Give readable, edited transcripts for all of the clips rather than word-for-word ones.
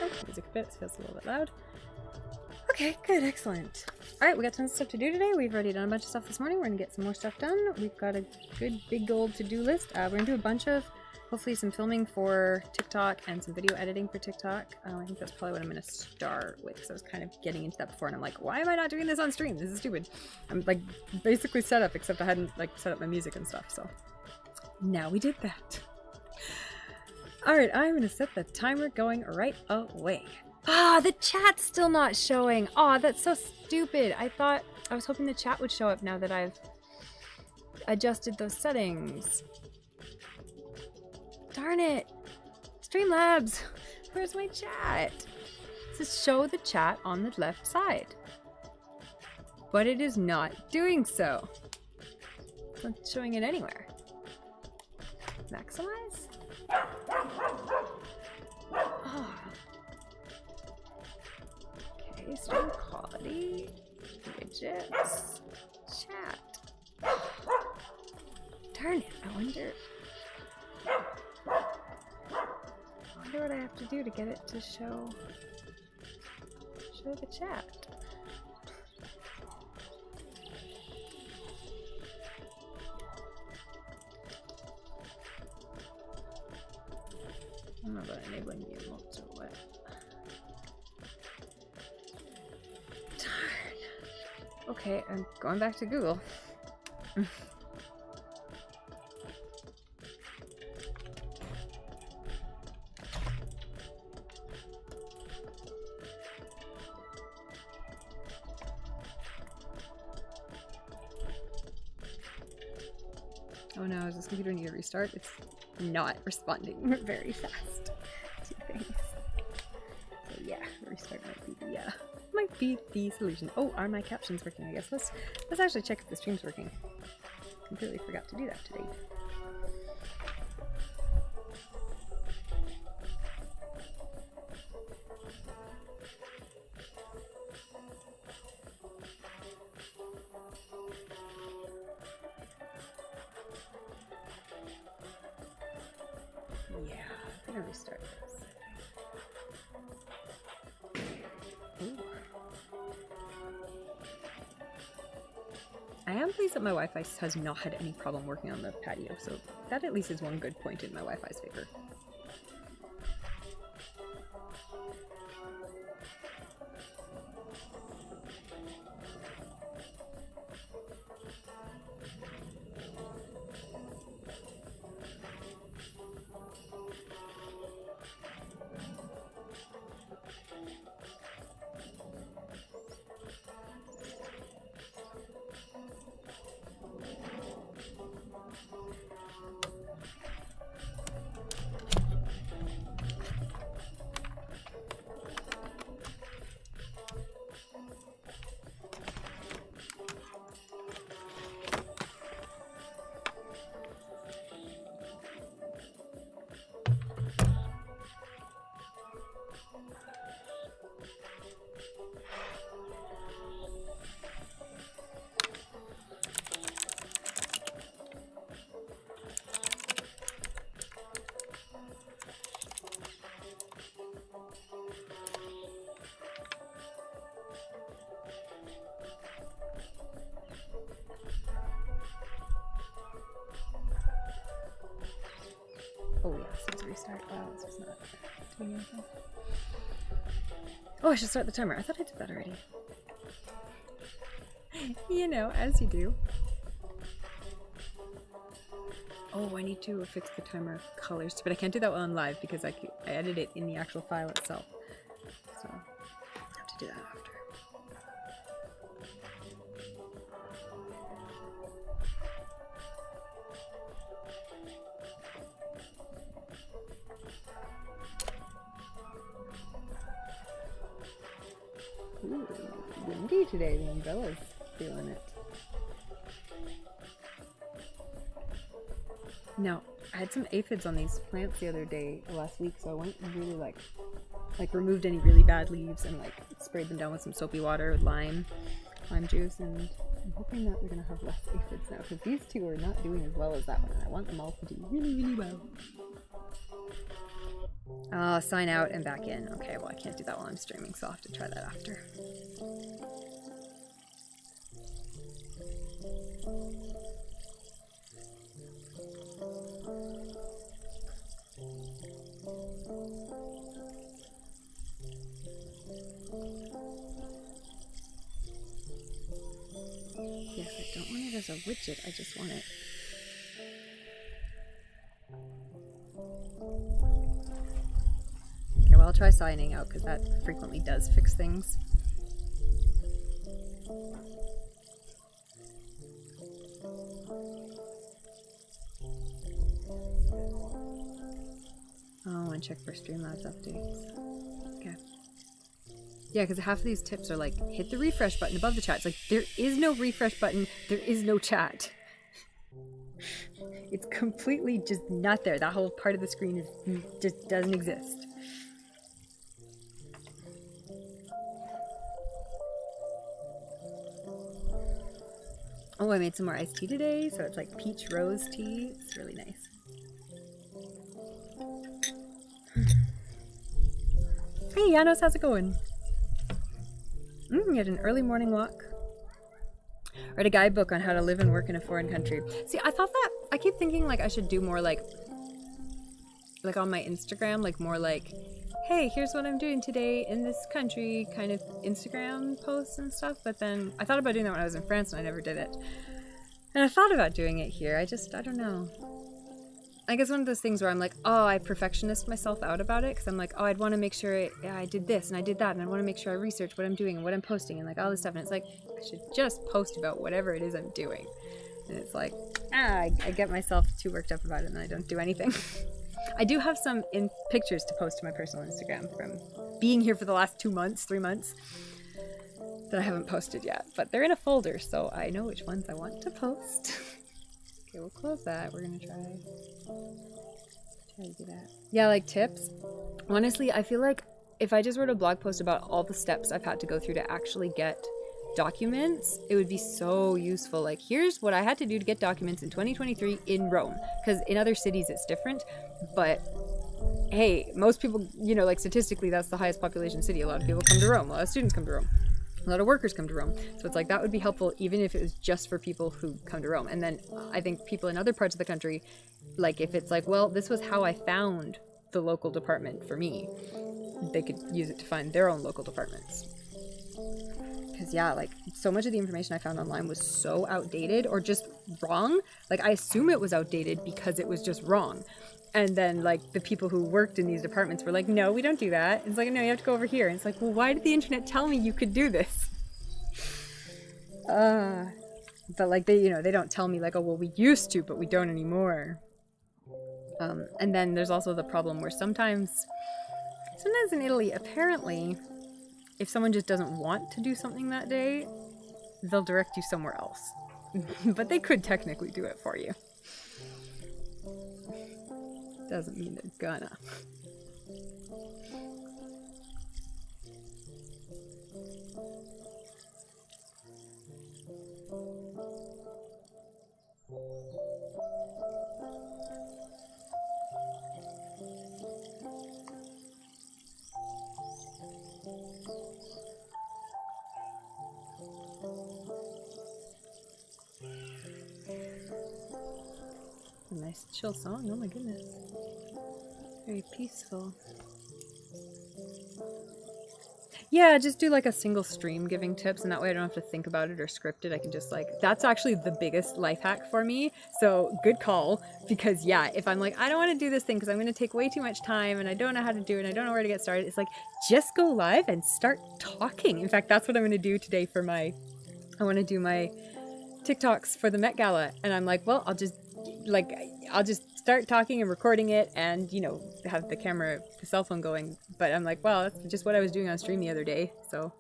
Oh, music a bit. It feels a little bit loud. Okay, good, excellent. Alright, we got tons of stuff to do today. We've already done a bunch of stuff this morning. We're gonna get some more stuff done. We've got a good big old to-do list. We're gonna do a bunch of, hopefully some filming for TikTok and some video editing for TikTok. I think that's probably what I'm gonna start with, because I was kind of getting into that before and I'm like, why am I not doing this on stream? This is stupid. I'm like basically set up, except I hadn't like set up my music and stuff, so now we did that. Alright, I'm gonna set the timer going right away. Ah, the chat's still not showing. Ah, that's so stupid. I was hoping the chat would show up now that I've adjusted those settings. Darn it. Streamlabs, where's my chat? It says show the chat on the left side. But it is not doing so. It's not showing it anywhere. Maximize? Oh. Okay, stream quality, widgets, chat. Darn it, I wonder what I have to do to get it to show the chat. I don't know about enabling the emotes or what. Darn. Okay, I'm going back to Google. Oh no, does this computer need a restart? It's not responding very fast to things. So yeah, restart might be the solution. Oh, are my captions working? I guess let's actually check if the stream's working. Completely forgot to do that today. Yeah, I'm gonna restart this. Ooh. I am pleased that my Wi-Fi has not had any problem working on the patio, so that at least is one good point in my Wi-Fi's favor. Oh yeah, this is restart. Wow, this is not doing anything. Oh, I should start the timer. I thought I did that already. You know, as you do. Oh, I need to fix the timer colors, but I can't do that while I'm live because I edit it in the actual file itself. So, I have to do that after. Ooh, windy today. The umbrella's feeling it. Now, I had some aphids on these plants the other day, last week, so I went and really like removed any really bad leaves and like sprayed them down with some soapy water, lime juice, and I'm hoping that we're gonna have less aphids now, because these two are not doing as well as that one, and I want them all to do really, really well. Sign out and back in. Okay, well I can't do that while I'm streaming, so I'll have to try that after. Yes, I don't want it as a widget, I just want it. Okay, well I'll try signing out because that frequently does fix things. Oh, and check for Streamlabs updates. Okay. Yeah, because half of these tips are like, hit the refresh button above the chat. It's like, there is no refresh button, there is no chat. It's completely just not there. That whole part of the screen just doesn't exist. Oh, I made some more iced tea today, so it's like peach rose tea. It's really nice. Hey, Janos, how's it going? You had an early morning walk. Read a guidebook on how to live and work in a foreign country. See, I thought that, I keep thinking like I should do more like on my Instagram, like more like, hey, here's what I'm doing today in this country, kind of Instagram posts and stuff. But then I thought about doing that when I was in France and I never did it. And I thought about doing it here. I don't know. I guess one of those things where I'm like, oh, I perfectionist myself out about it because I'm like, oh, I'd want to make sure I did this and I did that and I want to make sure I research what I'm doing and what I'm posting and like all this stuff. And it's like, I should just post about whatever it is I'm doing. And it's like, I get myself too worked up about it and then I don't do anything. I do have some pictures to post to my personal Instagram from being here for the last 3 months that I haven't posted yet, but they're in a folder, so I know which ones I want to post. Okay, we'll close that. We're gonna try to do that. Yeah, like tips. Honestly, I feel like if I just wrote a blog post about all the steps I've had to go through to actually get documents, it would be so useful. Like, here's what I had to do to get documents in 2023 in Rome, because in other cities it's different, but hey, most people, you know, like statistically that's the highest population city. A lot of people come to Rome, a lot of students come to Rome, a lot of workers come to Rome, so it's like that would be helpful even if it was just for people who come to Rome. And then I think people in other parts of the country, like if it's like, well, this was how I found the local department for me, they could use it to find their own local departments. Because yeah, like so much of the information I found online was so outdated or just wrong. Like I assume it was outdated because it was just wrong. And then like the people who worked in these departments were like, no, we don't do that. It's like, no, you have to go over here. And it's like, well, why did the internet tell me you could do this? But like they, you know, they don't tell me like, oh, well, we used to, but we don't anymore. And then there's also the problem where sometimes in Italy, apparently, if someone just doesn't want to do something that day, they'll direct you somewhere else. But they could technically do it for you. Doesn't mean they're gonna. A nice chill song, oh my goodness. Very peaceful. Yeah, just do like a single stream giving tips, and that way I don't have to think about it or script it. I can just like, that's actually the biggest life hack for me. So good call, because yeah, if I'm like, I don't want to do this thing because I'm going to take way too much time and I don't know how to do it and I don't know where to get started. It's like, just go live and start talking. In fact, that's what I'm going to do today for I want to do my TikToks for the Met Gala. And I'm like, well, I'll just start talking and recording it and, you know, have the camera, the cell phone going. But I'm like, well, that's just what I was doing on stream the other day. So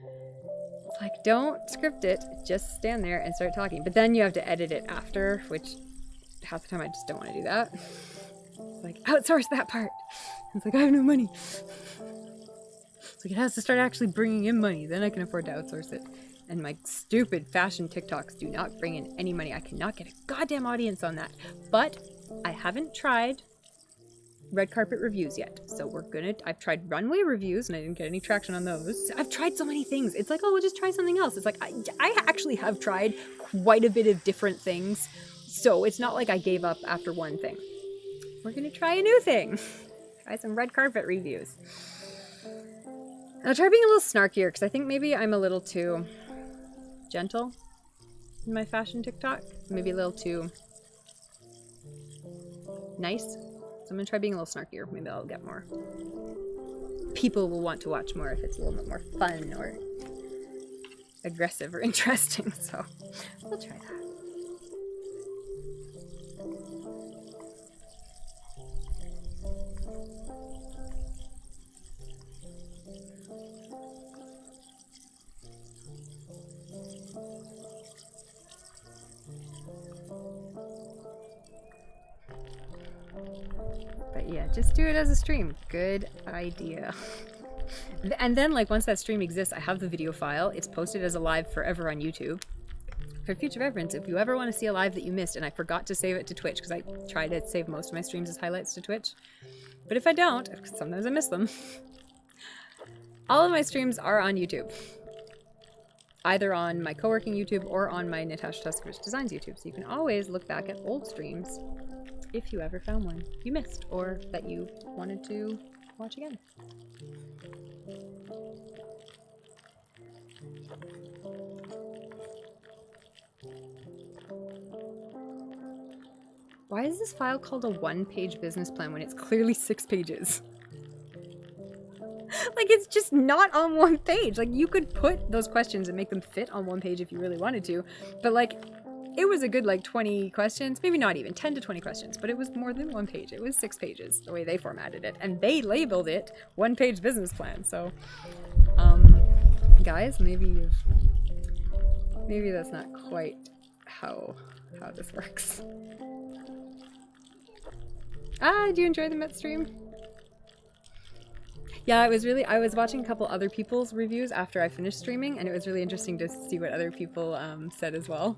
it's like, don't script it, just stand there and start talking. But then you have to edit it after, which half the time I just don't want to do that. It's like, outsource that part. It's like, I have no money. It's like, it has to start actually bringing in money. Then I can afford to outsource it. And my stupid fashion TikToks do not bring in any money. I cannot get a goddamn audience on that. But I haven't tried red carpet reviews yet. So I've tried runway reviews and I didn't get any traction on those. I've tried so many things. It's like, oh, we'll just try something else. It's like, I actually have tried quite a bit of different things. So it's not like I gave up after one thing. We're going to try a new thing. Try some red carpet reviews. And I'll try being a little snarkier because I think maybe I'm a little too gentle in my fashion TikTok. Maybe a little too nice. So I'm going to try being a little snarkier. Maybe I'll get more. People will want to watch more if it's a little bit more fun or aggressive or interesting. So we'll try that. But yeah, just do it as a stream. Good idea. And then, like, once that stream exists, I have the video file. It's posted as a live forever on YouTube. For future reference, if you ever want to see a live that you missed, and I forgot to save it to Twitch, because I try to save most of my streams as highlights to Twitch. But if I don't, sometimes I miss them. All of my streams are on YouTube. Either on my Coworking YouTube or on my Natasha Tuskovich Designs YouTube. So you can always look back at old streams if you ever found one you missed or that you wanted to watch again. Why is this file called a one-page business plan when it's clearly 6 pages? Like, it's just not on one page. Like, you could put those questions and make them fit on one page if you really wanted to, but like, it was a good, like, 20 questions, maybe not even, 10 to 20 questions, but it was more than one page. It was 6 pages, the way they formatted it, and they labeled it one-page business plan. So, guys, maybe that's not quite how this works. Did you enjoy the Met stream? Yeah, it was really, I was watching a couple other people's reviews after I finished streaming, and it was really interesting to see what other people said as well.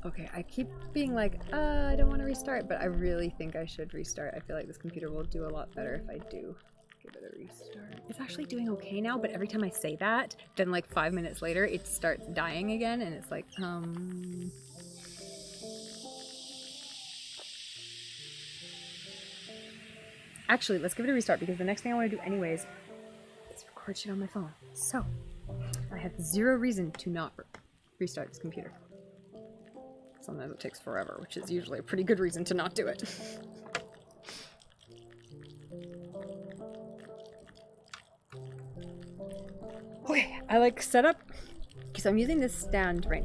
Okay, I keep being like, I don't want to restart, but I really think I should restart. I feel like this computer will do a lot better if I do give it a restart. It's actually doing okay now, but every time I say that, then like 5 minutes later, it starts dying again, and it's like, Actually, let's give it a restart, because the next thing I want to do anyways is record shit on my phone. So, I have zero reason to not restart this computer. Sometimes it takes forever, which is usually a pretty good reason to not do it. Okay, I like set up, because I'm using this stand, right?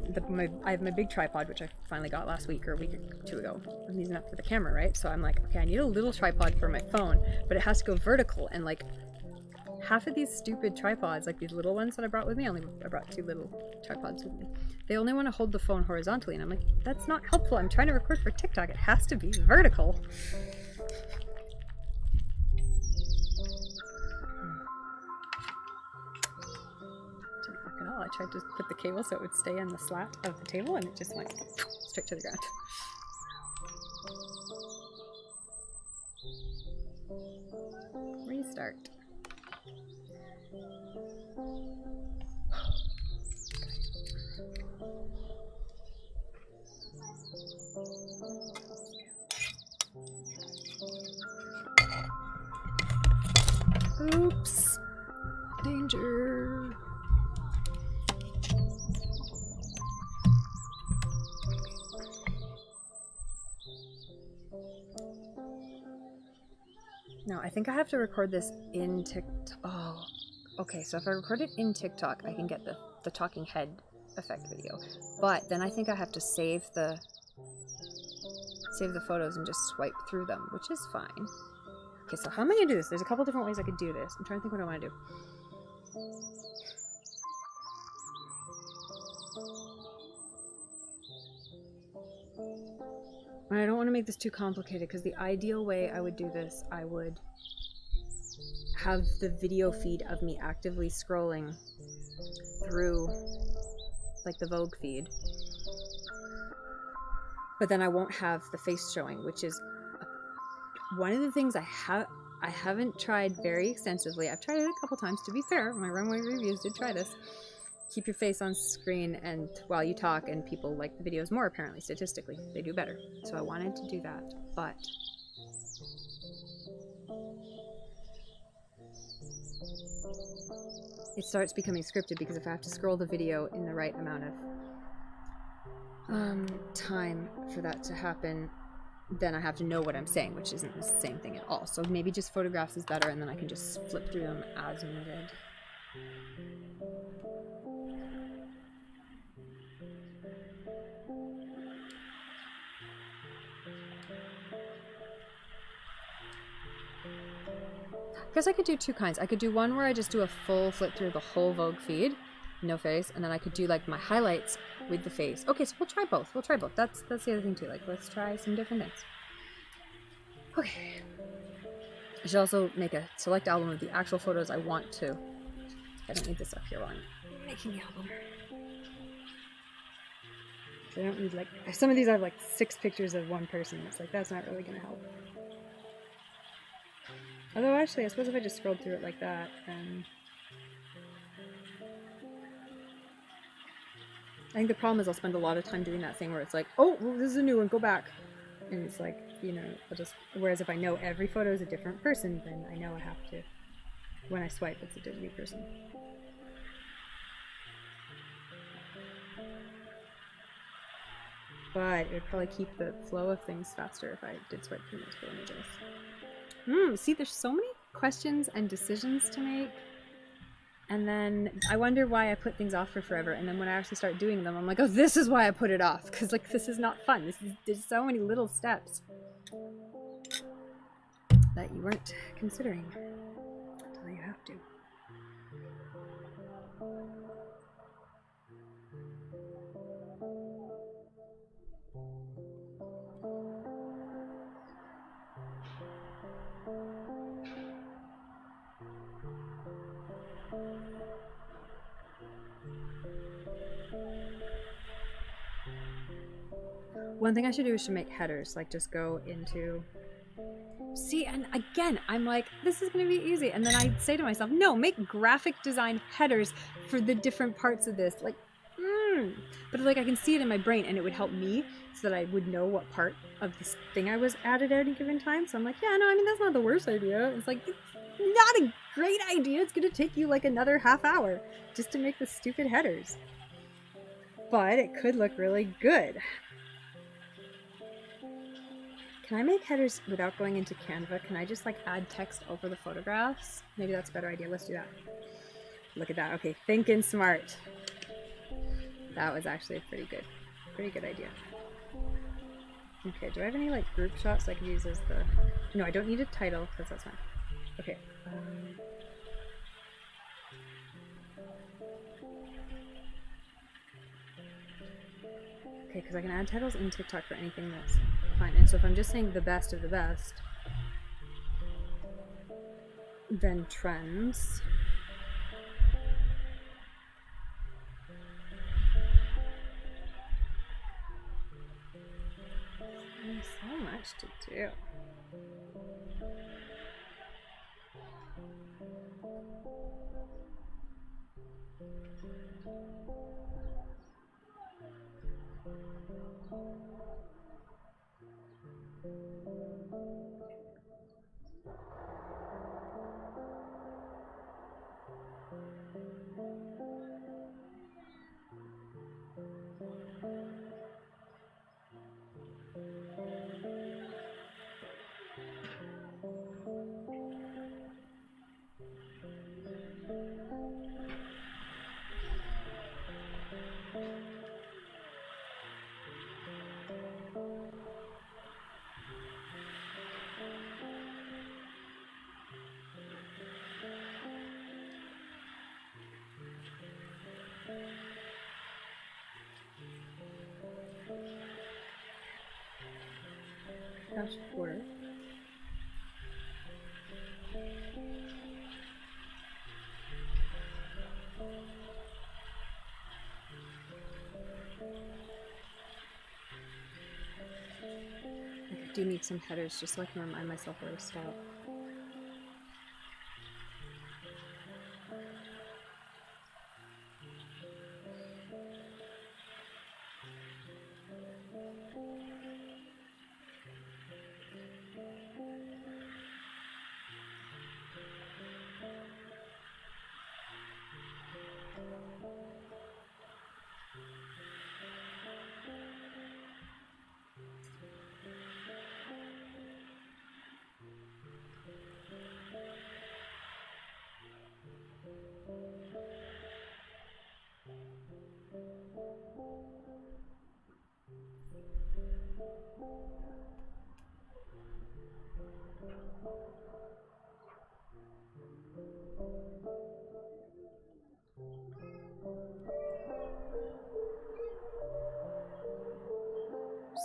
I have my big tripod, which I finally got last week or a week or two ago. I'm using that for the camera, right? So I'm like, okay, I need a little tripod for my phone, but it has to go vertical, and like half of these stupid tripods, like these little ones that I brought with me, I brought 2 little tripods with me. They only want to hold the phone horizontally, and I'm like, that's not helpful. I'm trying to record for TikTok. It has to be vertical. Didn't work at all. I tried to put the cable so it would stay on the slat of the table, and it just went straight to the ground. Restart. Oops. Danger. No, I think I have to record this in TikTok. Oh, okay. So if I record it in TikTok, I can get the talking head effect video. But then I think I have to save the photos and just swipe through them, which is fine. Okay, so how am I gonna do this? There's a couple different ways I could do this. I'm trying to think what I want to do. And I don't want to make this too complicated, because the ideal way I would do this, I would have the video feed of me actively scrolling through like the Vogue feed, but then I won't have the face showing, which is one of the things I haven't tried very extensively. I've tried it a couple times, to be fair. My runway reviews did try this. Keep your face on screen and while you talk, and people like the videos more, apparently, statistically. They do better. So I wanted to do that, but it starts becoming scripted, because if I have to scroll the video in the right amount of time for that to happen, then I have to know what I'm saying, which isn't the same thing at all. So maybe just photographs is better, and then I can just flip through them as needed. I guess I could do two kinds. I could do one where I just do a full flip through the whole Vogue feed, no face, and then I could do like my highlights with the face. Okay, so we'll try both. We'll try both. That's the other thing too. Like, let's try some different things. Okay. I should also make a select album of the actual photos I want to. I don't need this up here while I'm making the album. I don't need, like, some of these I have like 6 pictures of one person. It's like, that's not really gonna help. Although actually, I suppose if I just scrolled through it like that, then I think the problem is I'll spend a lot of time doing that thing where it's like, oh, well, this is a new one, go back. And it's like, you know, I'll just, whereas if I know every photo is a different person, then I know I have to, when I swipe, it's a new person. But it would probably keep the flow of things faster if I did swipe through multiple images. See, there's so many questions and decisions to make. And then I wonder why I put things off for forever. And then when I actually start doing them, I'm like, oh, this is why I put it off. Because, like, this is not fun. There's so many little steps that you weren't considering until you have to. One thing I should do is to make headers, like just go into... See, and again, I'm like, this is going to be easy. And then I say to myself, no, make graphic design headers for the different parts of this. Like, But like I can see it in my brain, and it would help me so that I would know what part of this thing I was at any given time. So I'm like, yeah, no, I mean, that's not the worst idea. It's like, it's not a great idea. It's going to take you like another half hour just to make the stupid headers. But it could look really good. Can I make headers without going into Canva? Can I just like add text over the photographs? Maybe that's a better idea. Let's do that. Look at that. Okay, thinking smart. That was actually a pretty good idea. Okay, do I have any like group shots I could use as the... No, I don't need a title because that's fine. Okay. Okay, because I can add titles in TikTok for anything that's fine. And so if I'm just saying the best of the best, then trends. There's so much to do. That should work. do need some headers just so I can remind myself where to stop.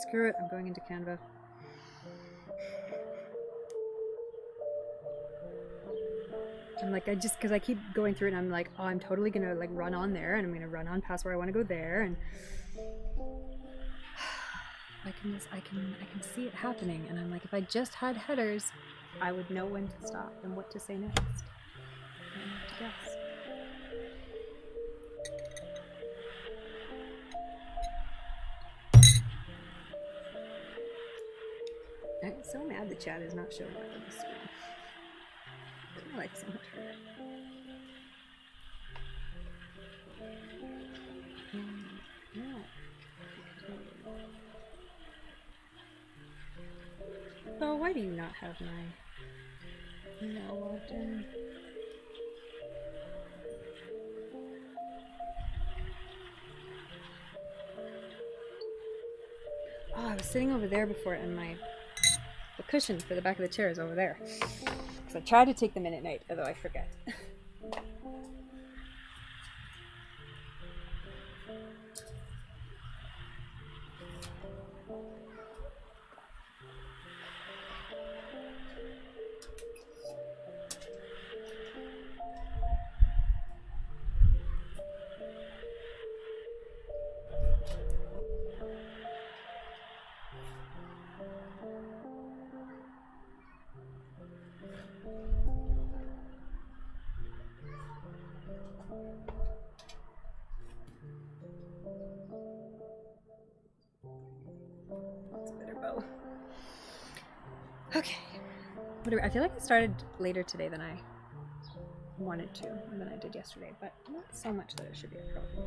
Screw it, I'm going into Canva. I'm like, because I keep going through it and I'm like, oh, I'm totally gonna like run on there and I'm gonna run on past where I want to go there, and I can see it happening, and I'm like, if I just had headers, I would know when to stop and what to say next. I don't have to guess. I'm so mad the chat is not showing up on the screen. I like so much better. Oh, why do you not have my email logged in? Oh, I was sitting over there before, and the cushion for the back of the chair is over there. Because I try to take them in at night, although I forget. Okay. I feel like I started later today than I wanted to, and than I did yesterday, but not so much that it should be a problem.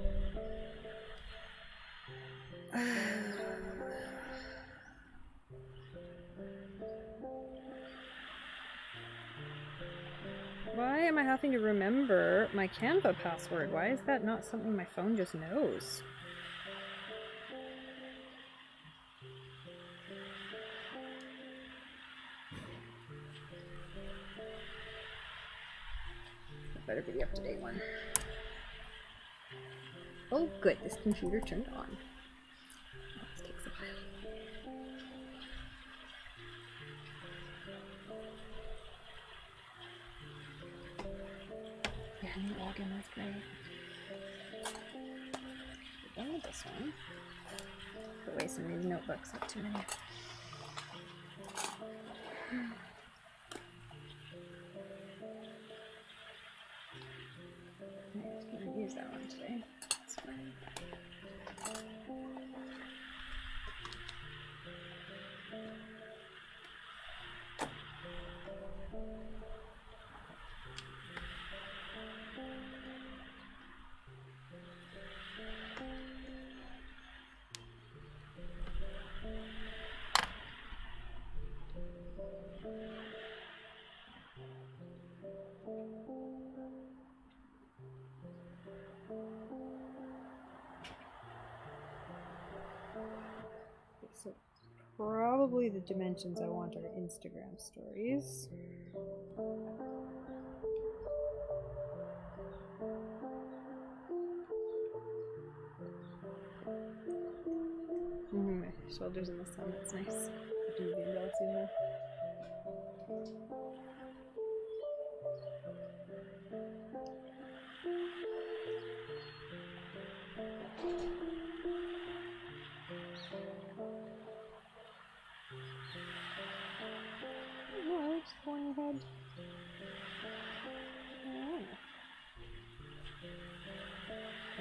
Why am I having to remember my Canva password? Why is that not something my phone just knows? Better be the up-to-date one. Oh good, this computer turned on. Oh, this takes a while. Yeah, new login, that's great. We're done with this one. Put away some of these notebooks, not too many. I'm gonna use that one today. That's fine. So probably the dimensions I want are Instagram stories. My shoulders in the sun, that's nice. Do the umbrella soon though.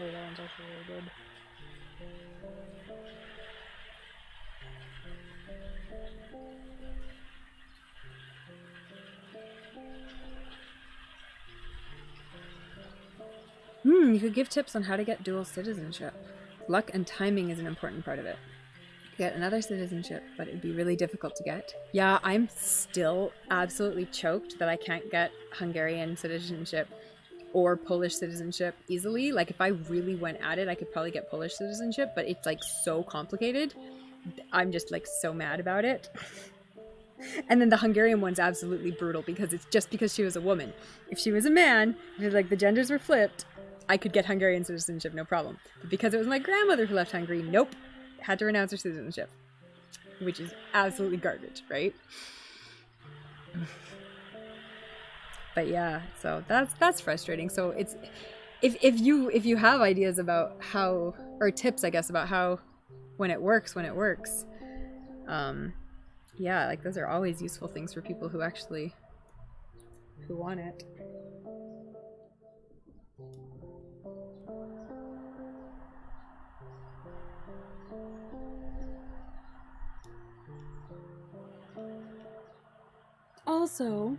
Oh, that one's actually really good. You could give tips on how to get dual citizenship. Luck and timing is an important part of it. Get another citizenship, but it'd be really difficult to get. Yeah, I'm still absolutely choked that I can't get Hungarian citizenship or Polish citizenship easily. Like, if I really went at it, I could probably get Polish citizenship, but it's like so complicated. I'm just like so mad about it. And then the Hungarian one's absolutely brutal because it's just because she was a woman. If she was a man, if like the genders were flipped, I could get Hungarian citizenship, no problem. But because it was my grandmother who left Hungary, nope. Had to renounce her citizenship. Which is absolutely garbage, right? But yeah, so that's frustrating. So it's if you have ideas about how, or tips I guess about how when it works, yeah, like those are always useful things for people who actually want it. Also,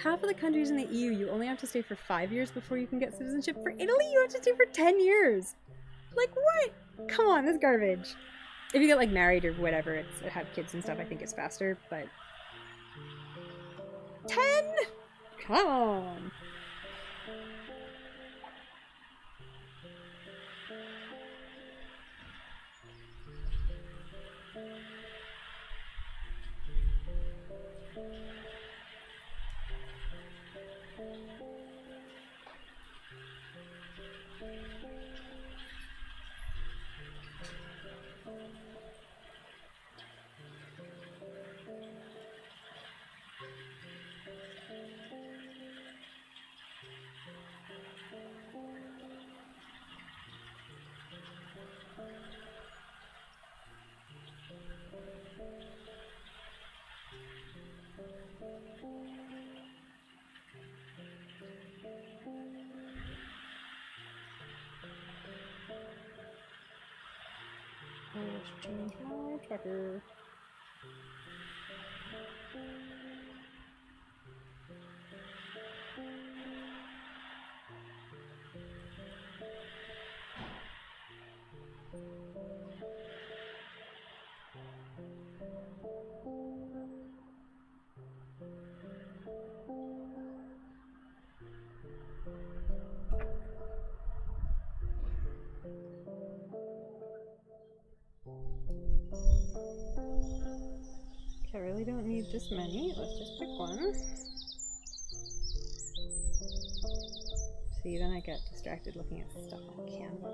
half of the countries in the EU, you only have to stay for 5 years before you can get citizenship. For Italy, you have to stay for 10 years. Like, what? Come on, that's garbage. If you get, like, married or whatever, it's have kids and stuff, I think it's faster, but... 10? Come on. Let's change my tracker. I really don't need this many. Let's just pick one. See, then I get distracted looking at stuff on Canva.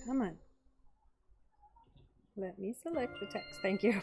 Come on. Let me select the text. Thank you.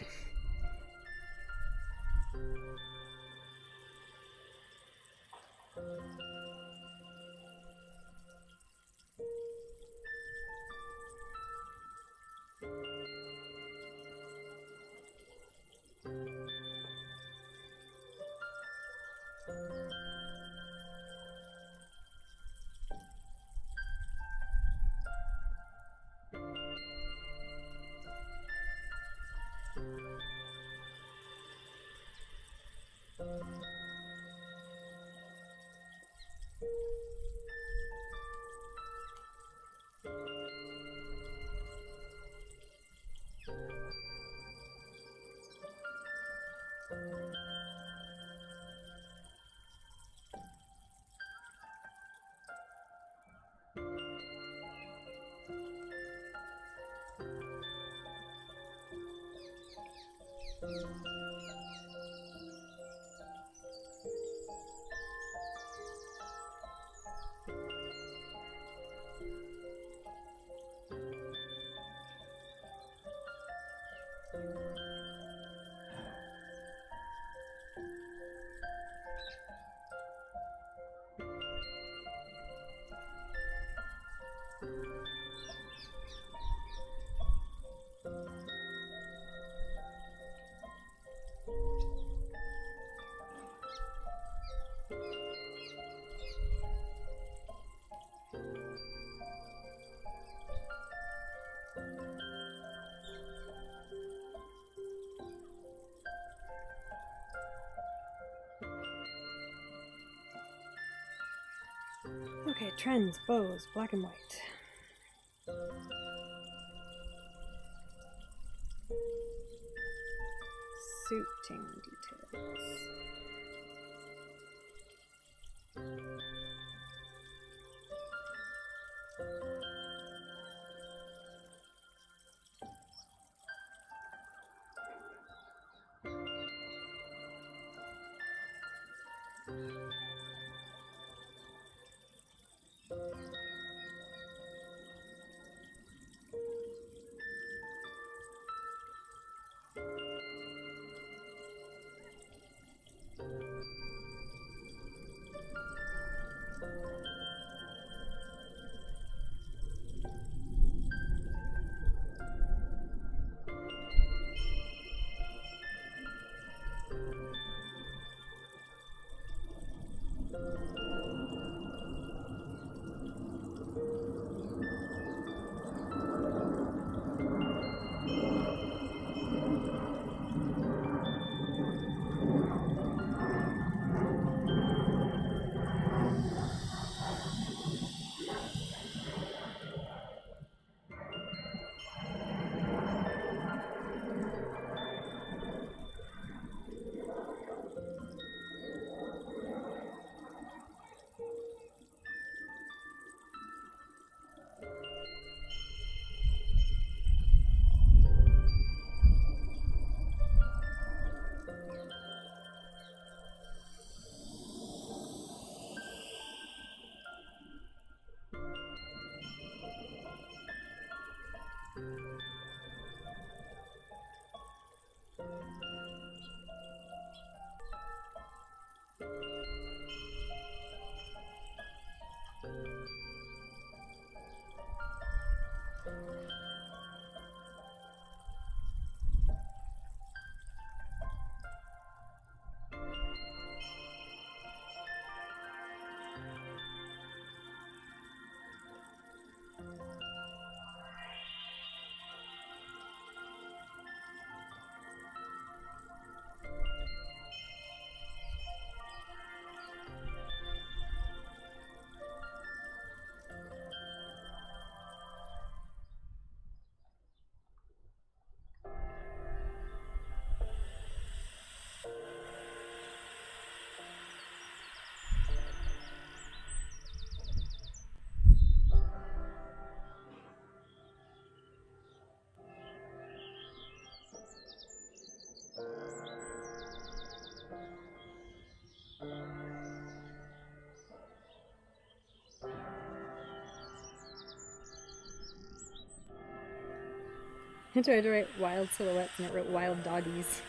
Okay, trends, bows, black and white. Suiting details. I tried to write wild silhouettes and it wrote wild doggies.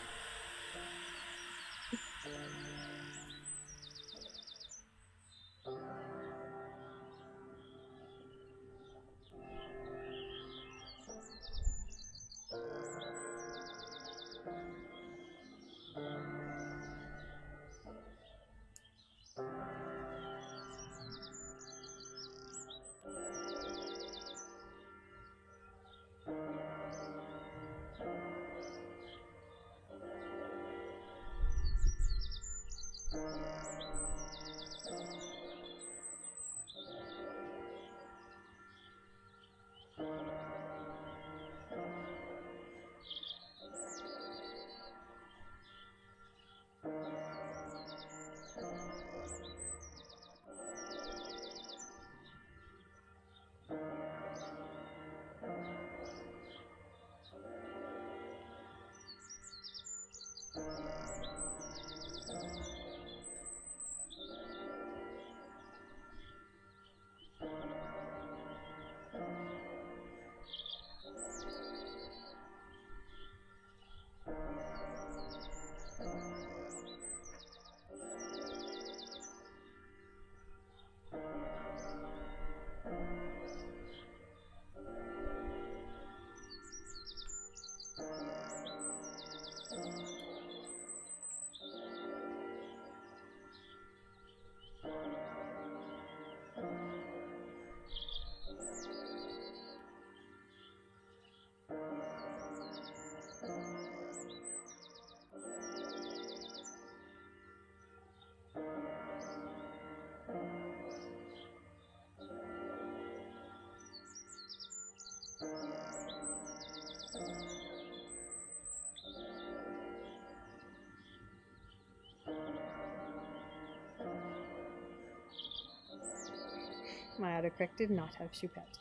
My autocorrect did not have choupette.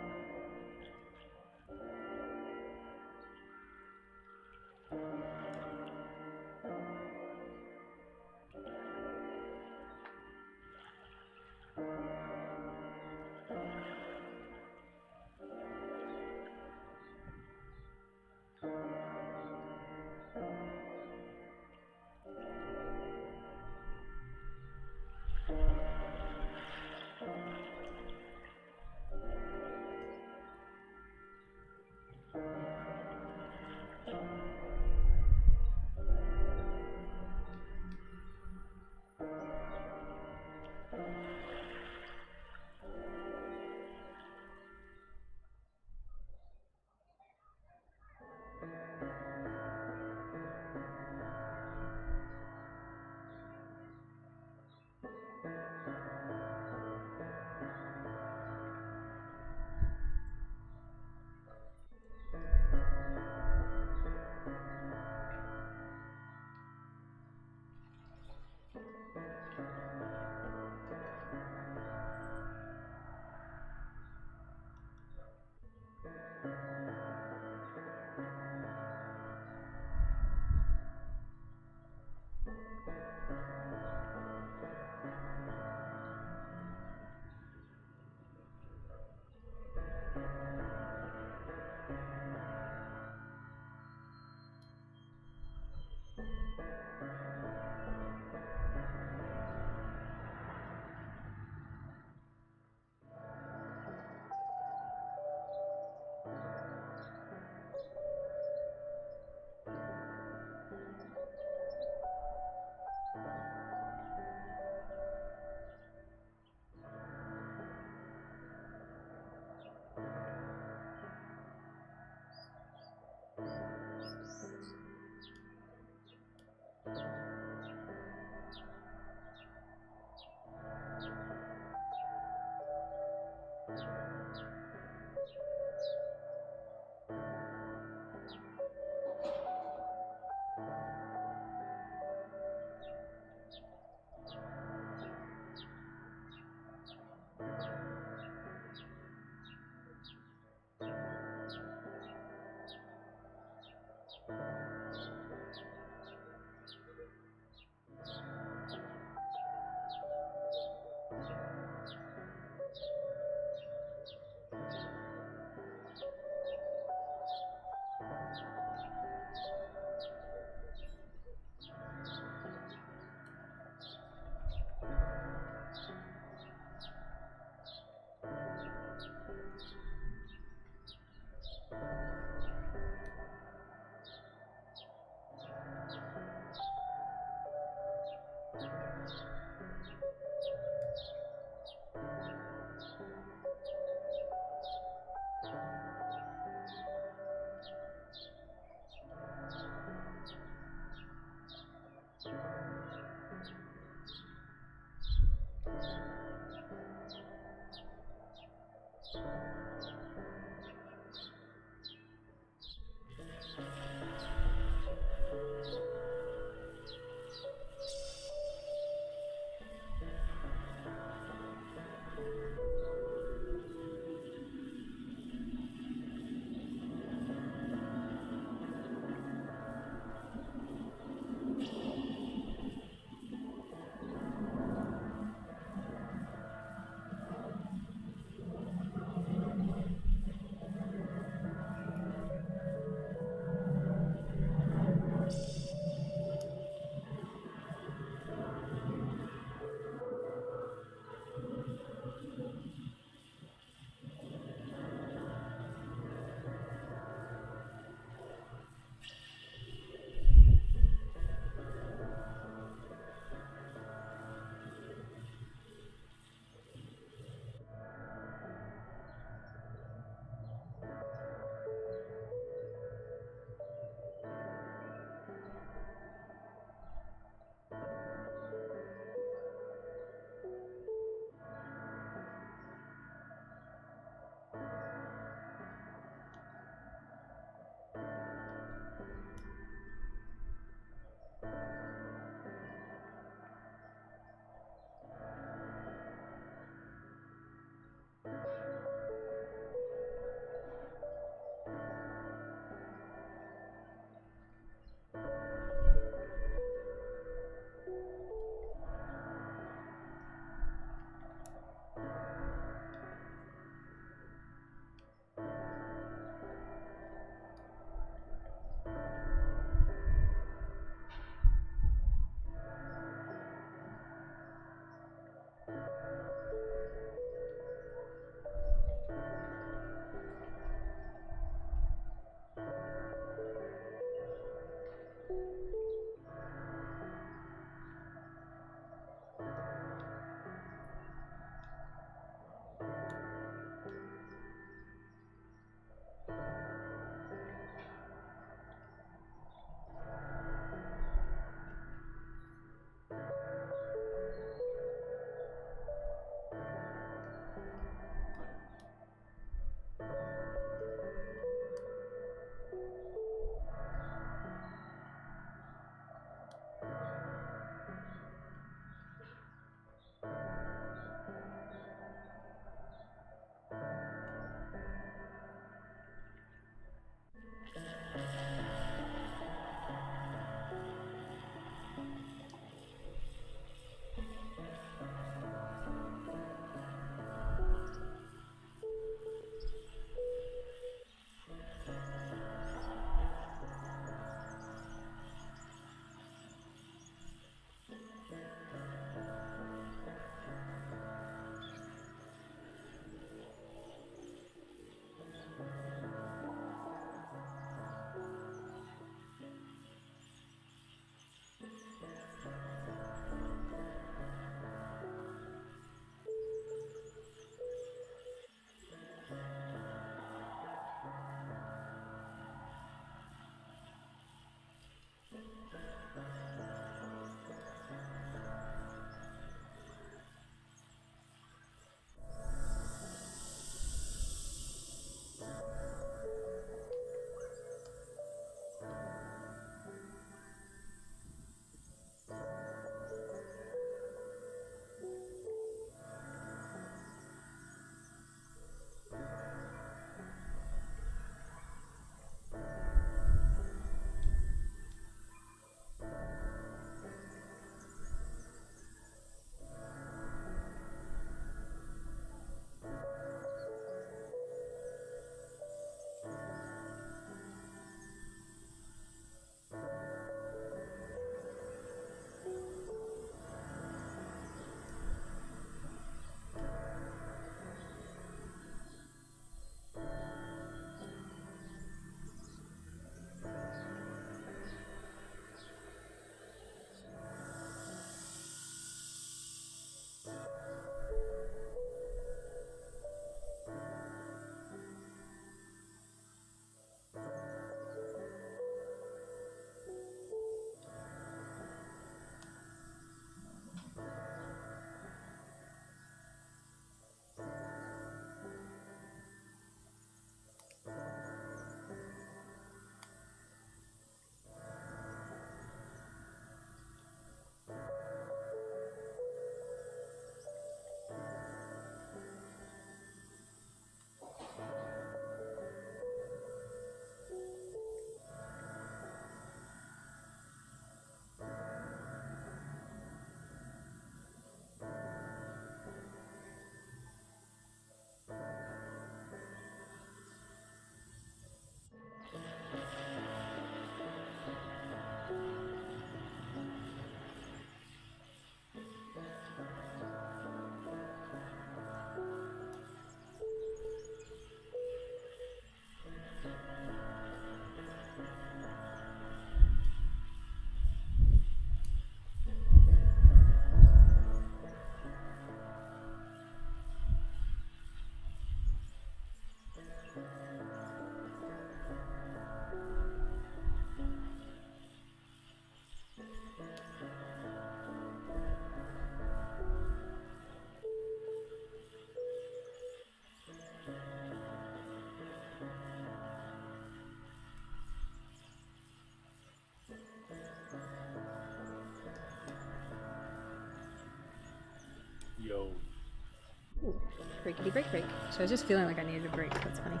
Breakity break break. So I was just feeling like I needed a break. That's funny.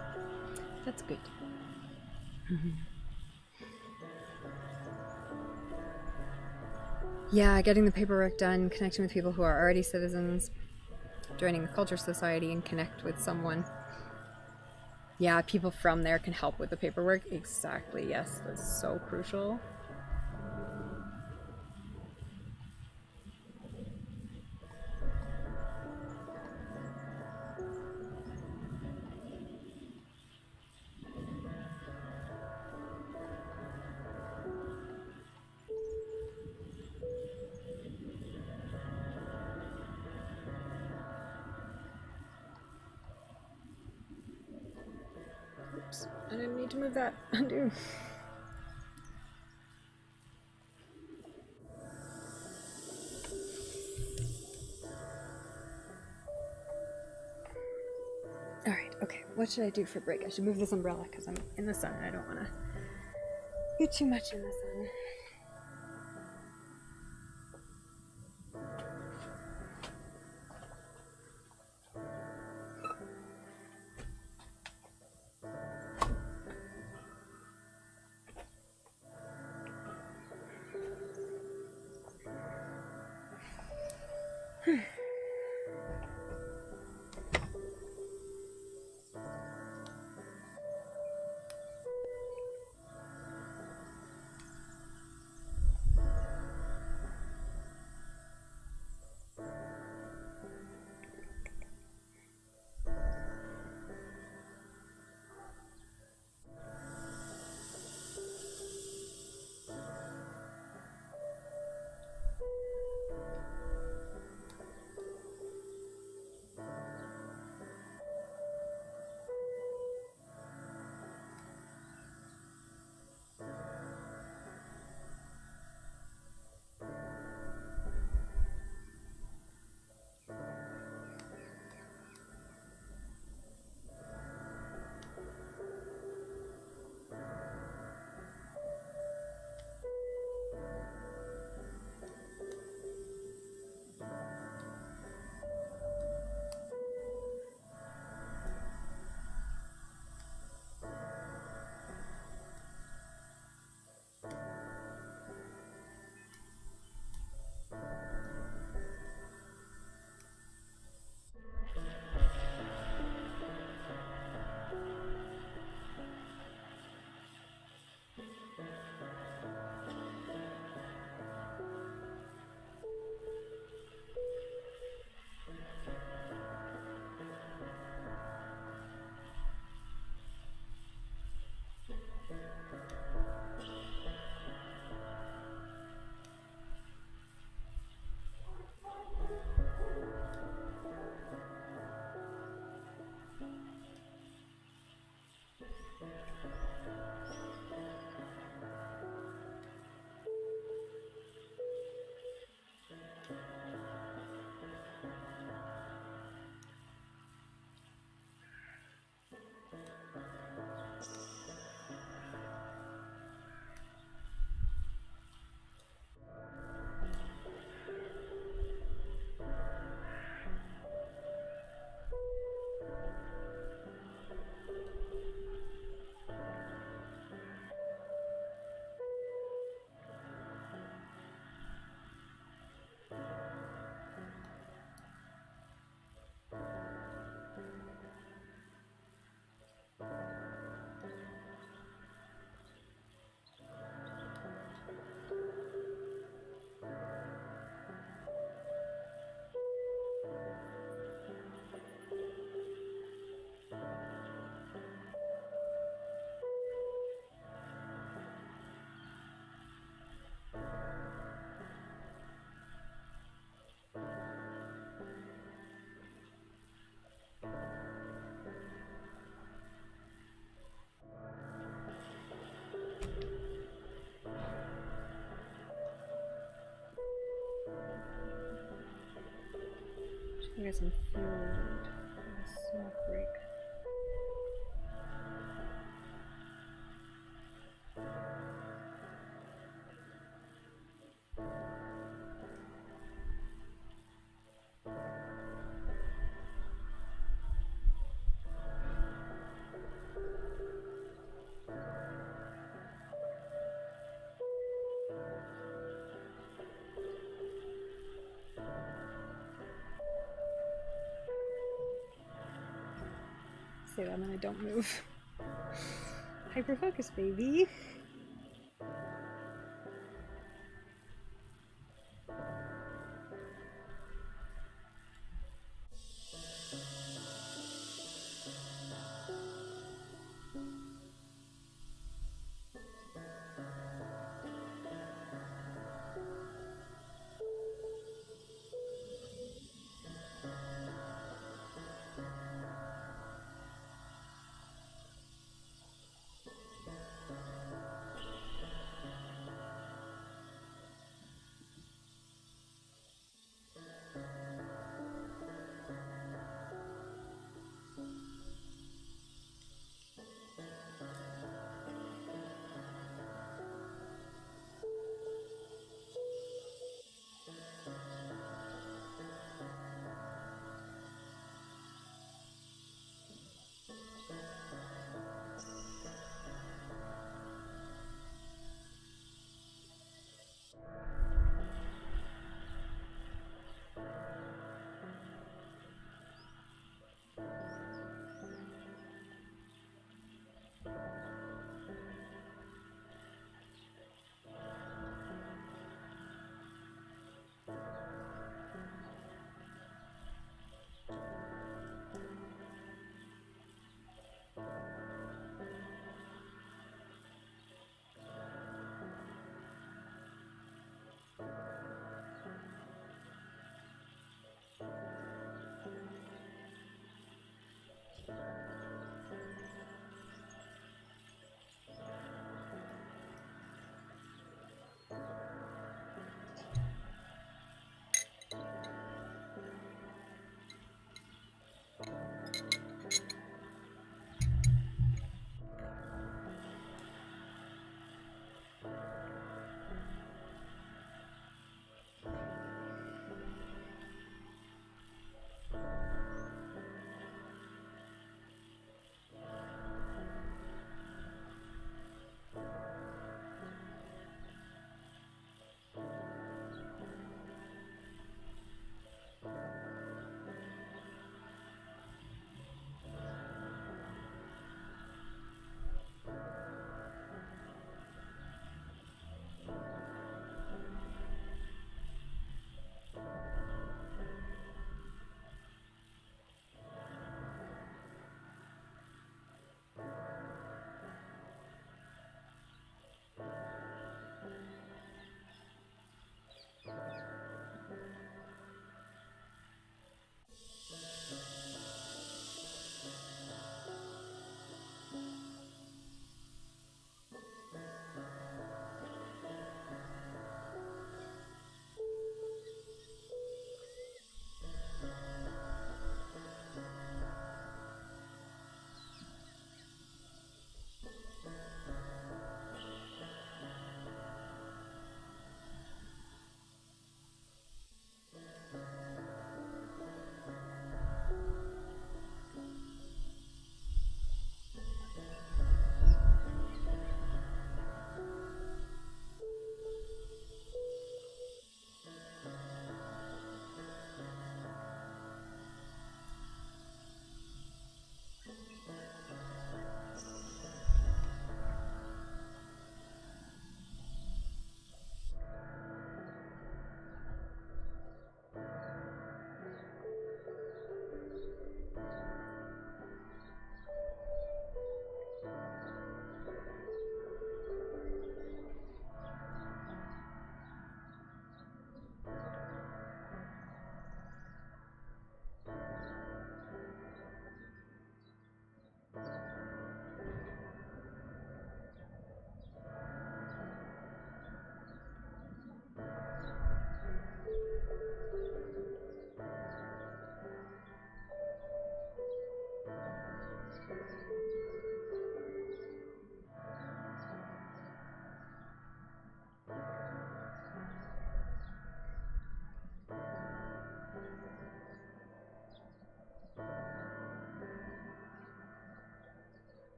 That's good. Yeah, getting the paperwork done, connecting with people who are already citizens, joining the culture society and connect with someone. Yeah, people from there can help with the paperwork. Exactly, yes, that's so crucial. Oops, I didn't need to move that. Undo. Alright, okay, what should I do for break? I should move this umbrella because I'm in the sun and I don't want to get too much in the sun. Should get some food. A smoke break. say that and then I don't move. Hyper focus, baby.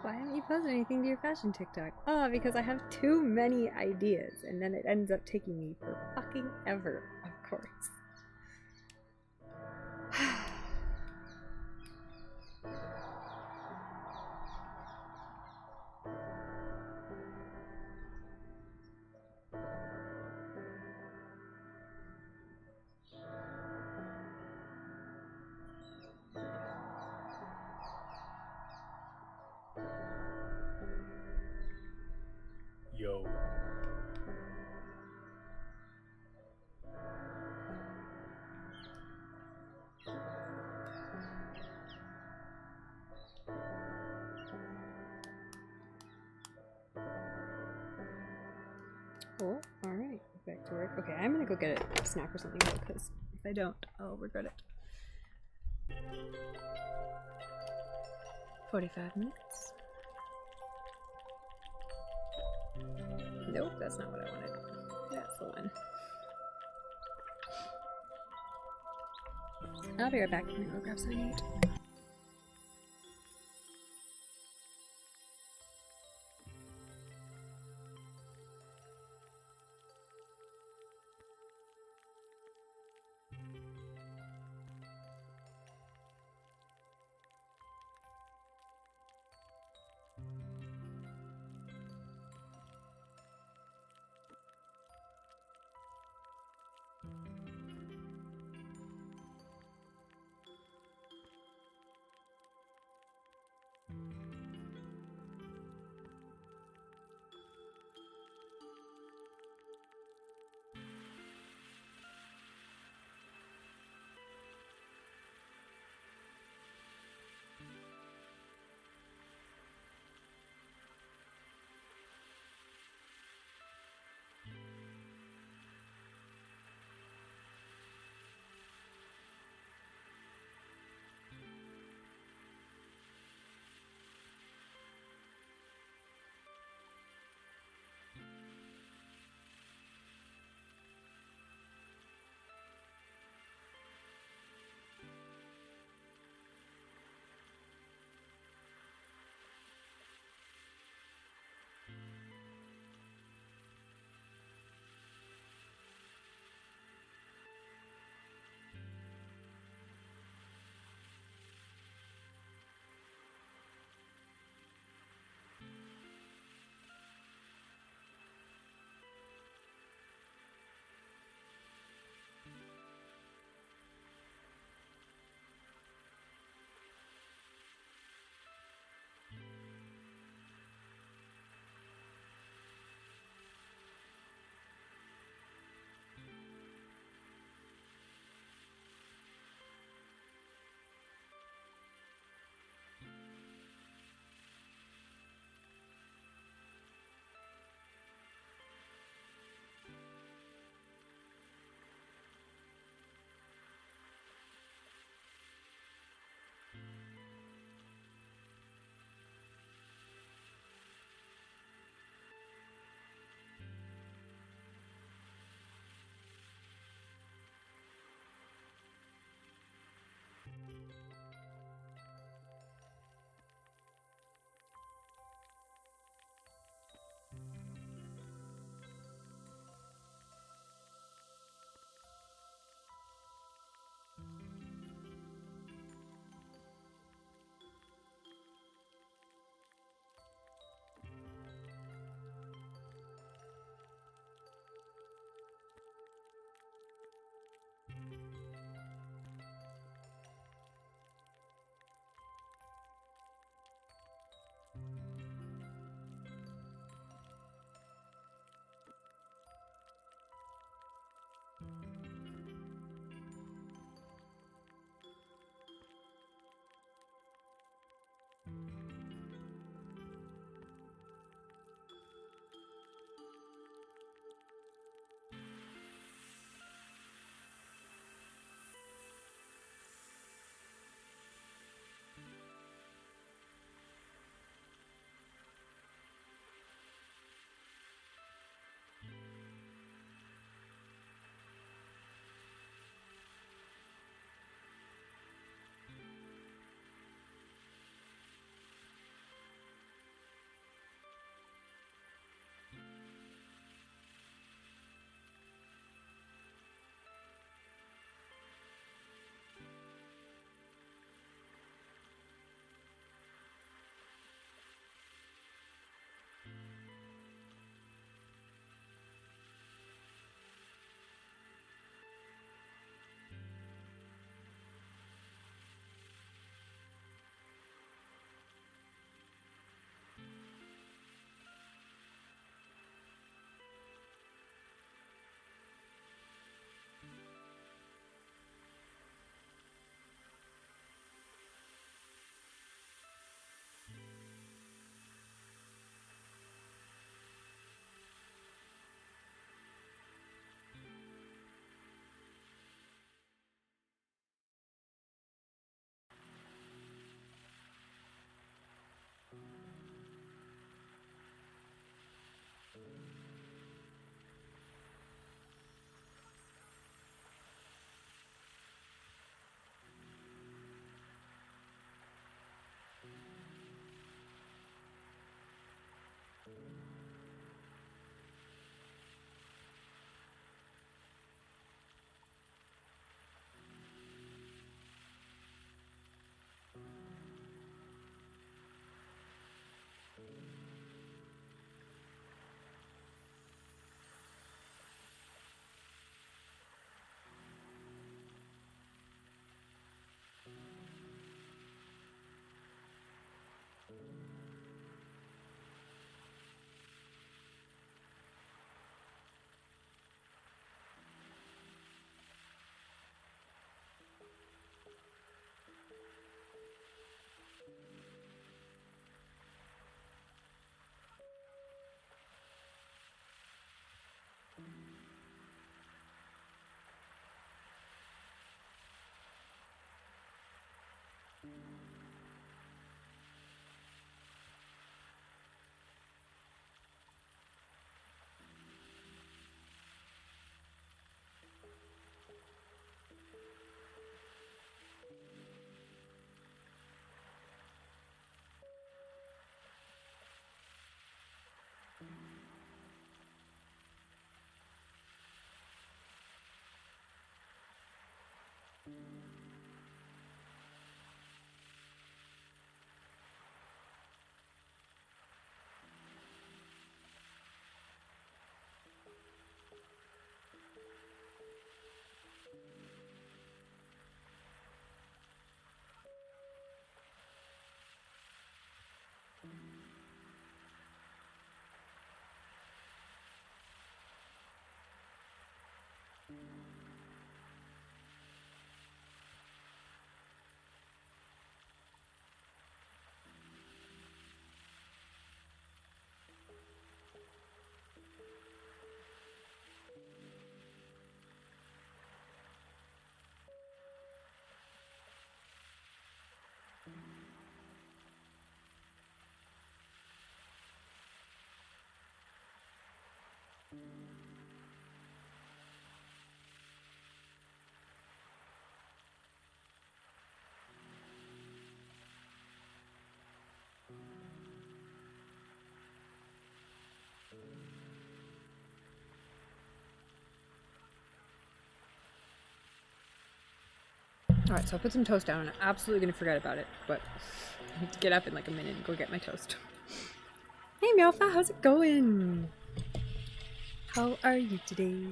Why haven't you posted anything to your fashion TikTok? Oh, because I have too many ideas, and then it ends up taking me for fucking ever, of course. Yo. Oh, alright. Back to work. Okay, I'm gonna go get a snack or something because if I don't, I'll regret it. 45 minutes. Nope, that's not what I wanted. That's the one. I'll be right back. I'm gonna go grab something to eat. Alright, so I put some toast down and I'm absolutely gonna forget about it, but I need to get up in like a minute and go get my toast. Hey Meowfa, how's it going? How are you today?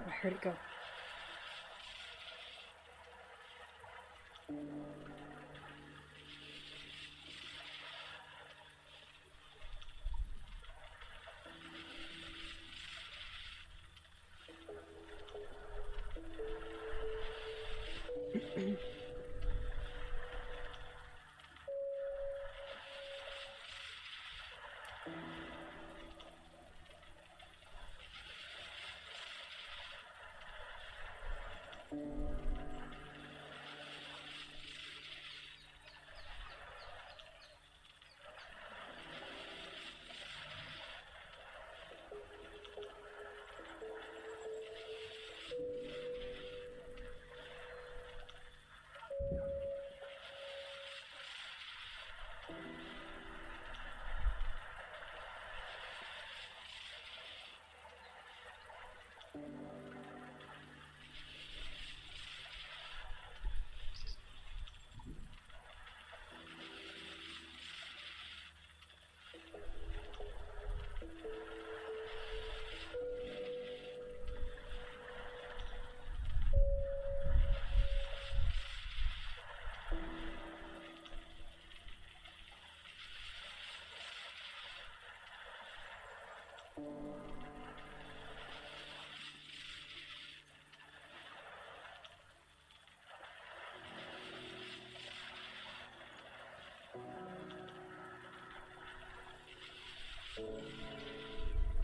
Oh, I heard it go.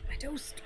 My toast.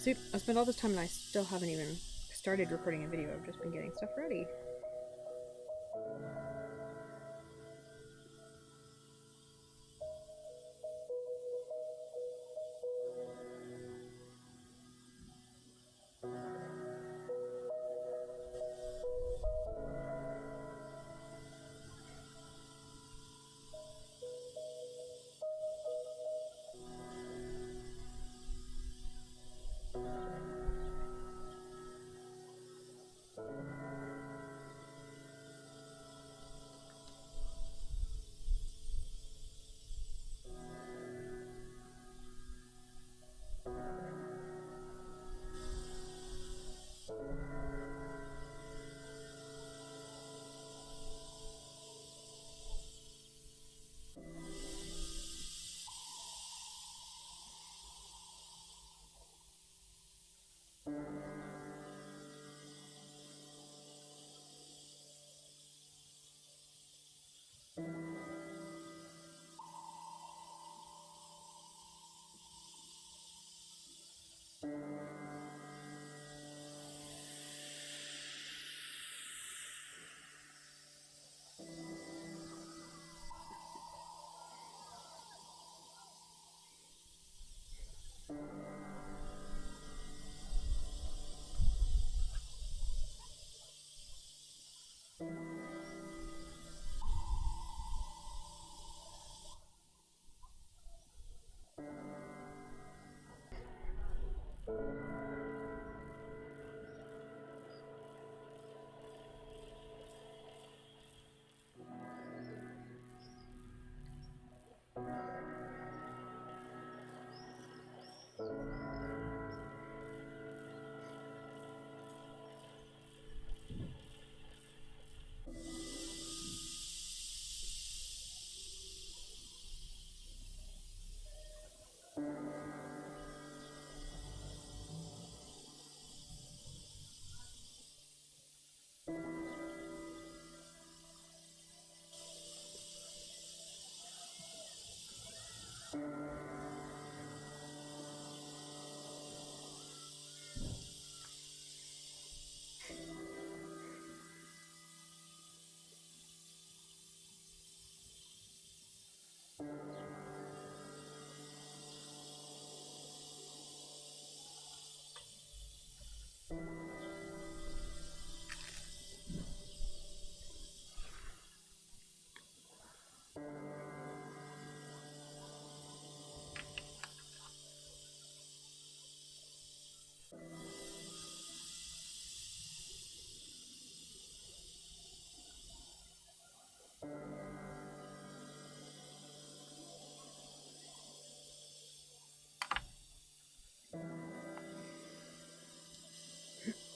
See, I spent all this time and I still haven't even started recording a video. I've just been getting stuff ready.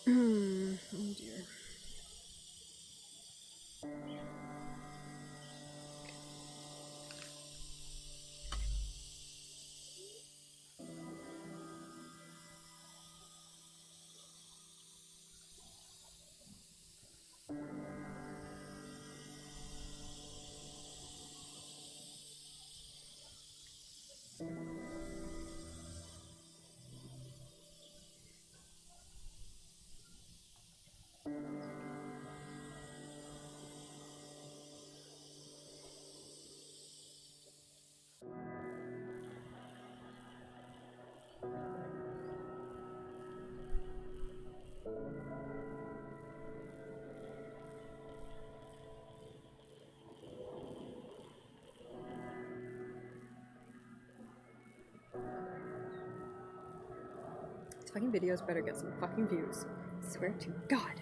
Oh dear. These fucking videos better get some fucking views. I swear to God.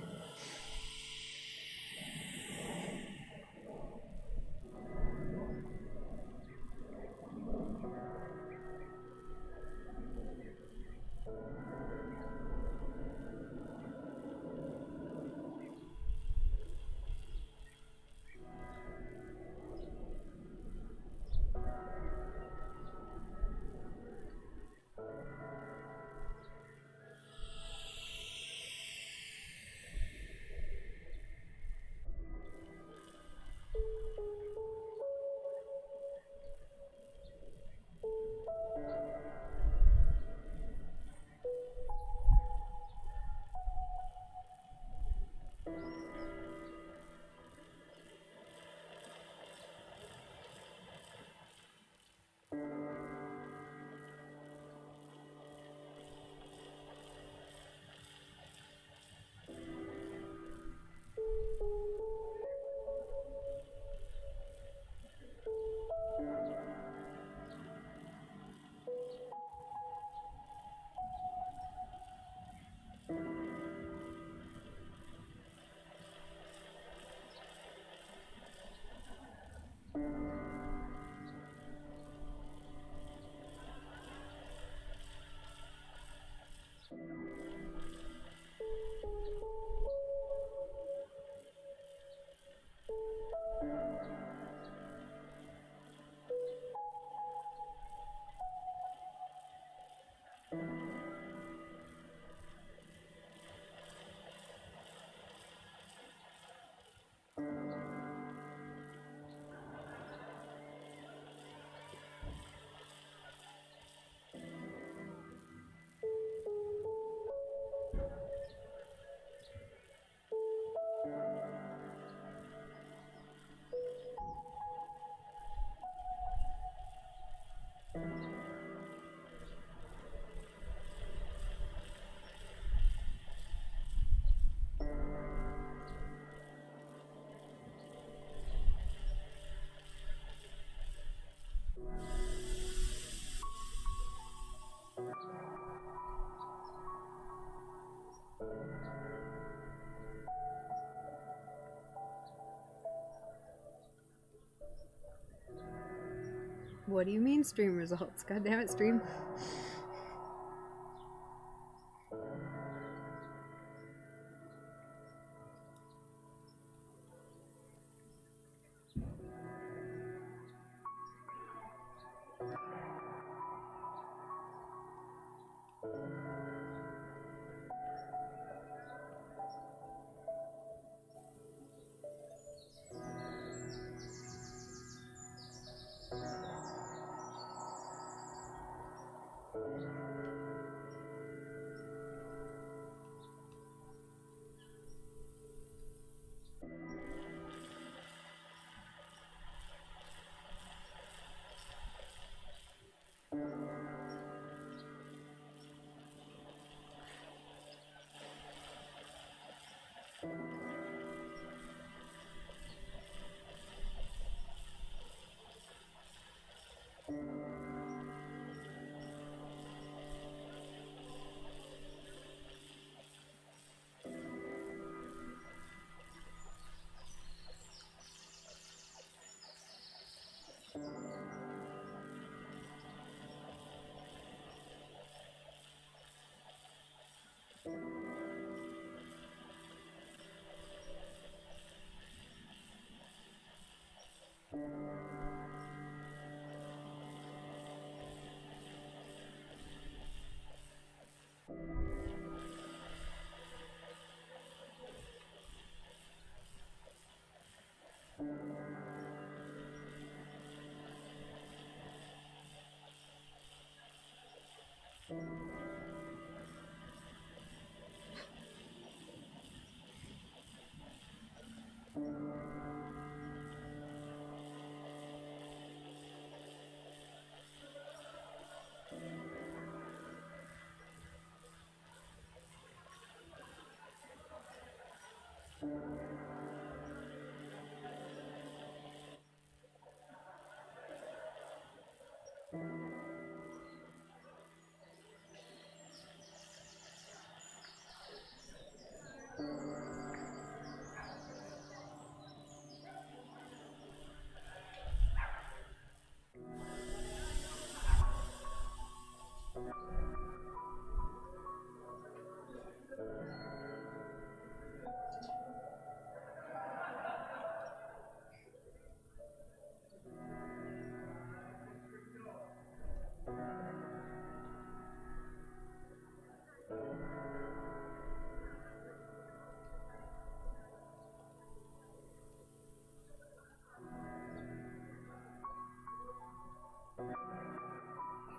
What do you mean stream results? God damn it, stream.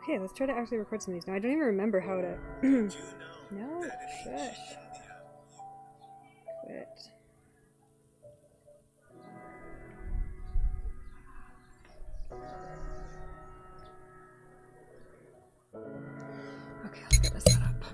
Okay, let's try to actually record some of these now. I don't even remember how to... No, shush. Quit. Okay, let's get this set up.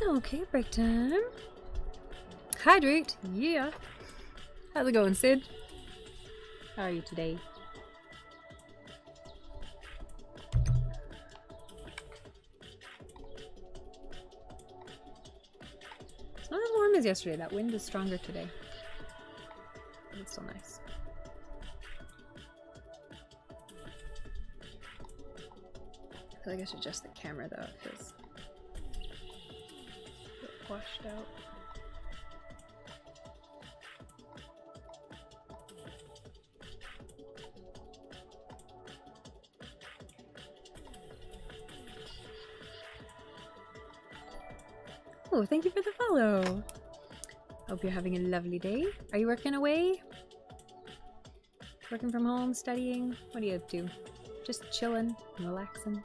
Okay, break time. Hydrate, yeah. How's it going, Sid? How are you today? It's not as warm as yesterday. That wind is stronger today. But it's still nice. I feel like I should adjust the camera though. It feels a bit washed out. Oh, thank you for the follow. Hope you're having a lovely day. Are you working away? Working from home, studying? What are you up to? Just chilling and relaxing?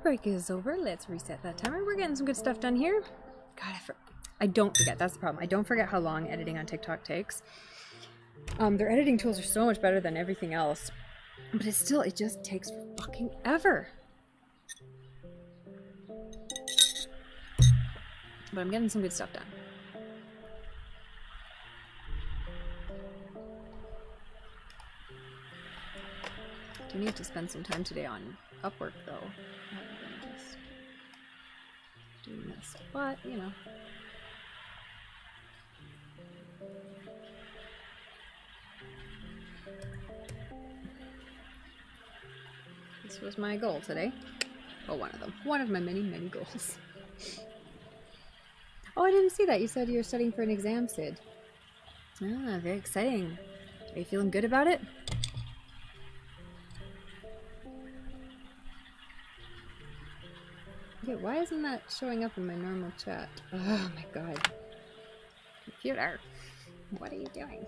Break is over. Let's reset that timer. We're getting some good stuff done here. God, I don't forget. That's the problem. I don't forget how long editing on TikTok takes. Their editing tools are so much better than everything else. But it just takes fucking ever. But I'm getting some good stuff done. Do need to spend some time today on Upwork though. Rather than just doing this. But, you know. This was my goal today. Well, one of them. One of my many, many goals. Oh, I didn't see that. You said you were studying for an exam, Sid. Ah, very exciting. Are you feeling good about it? Okay, why isn't that showing up in my normal chat? Oh my god. Computer, what are you doing?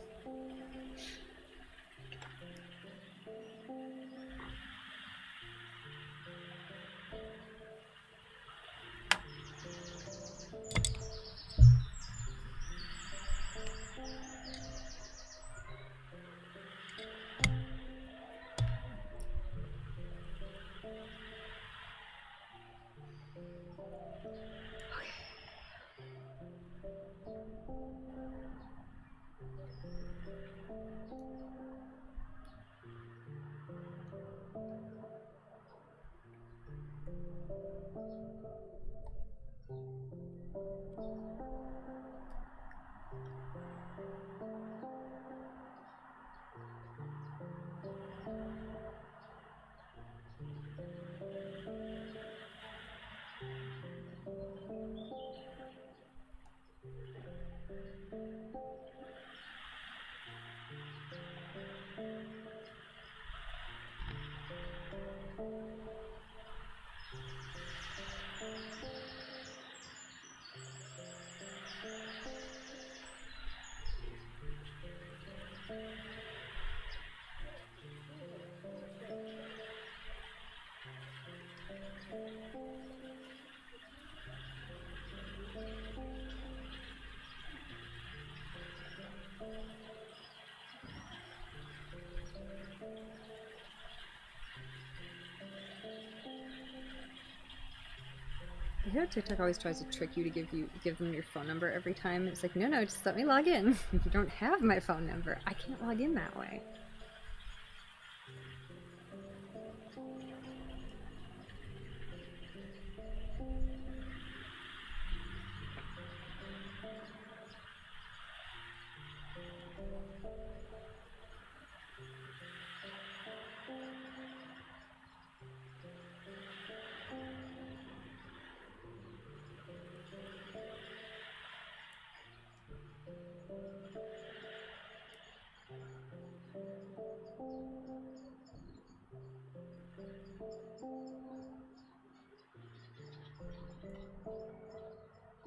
I hear TikTok always tries to trick you to give them your phone number every time. It's like, no, just let me log in. You don't have my phone number. I can't log in that way.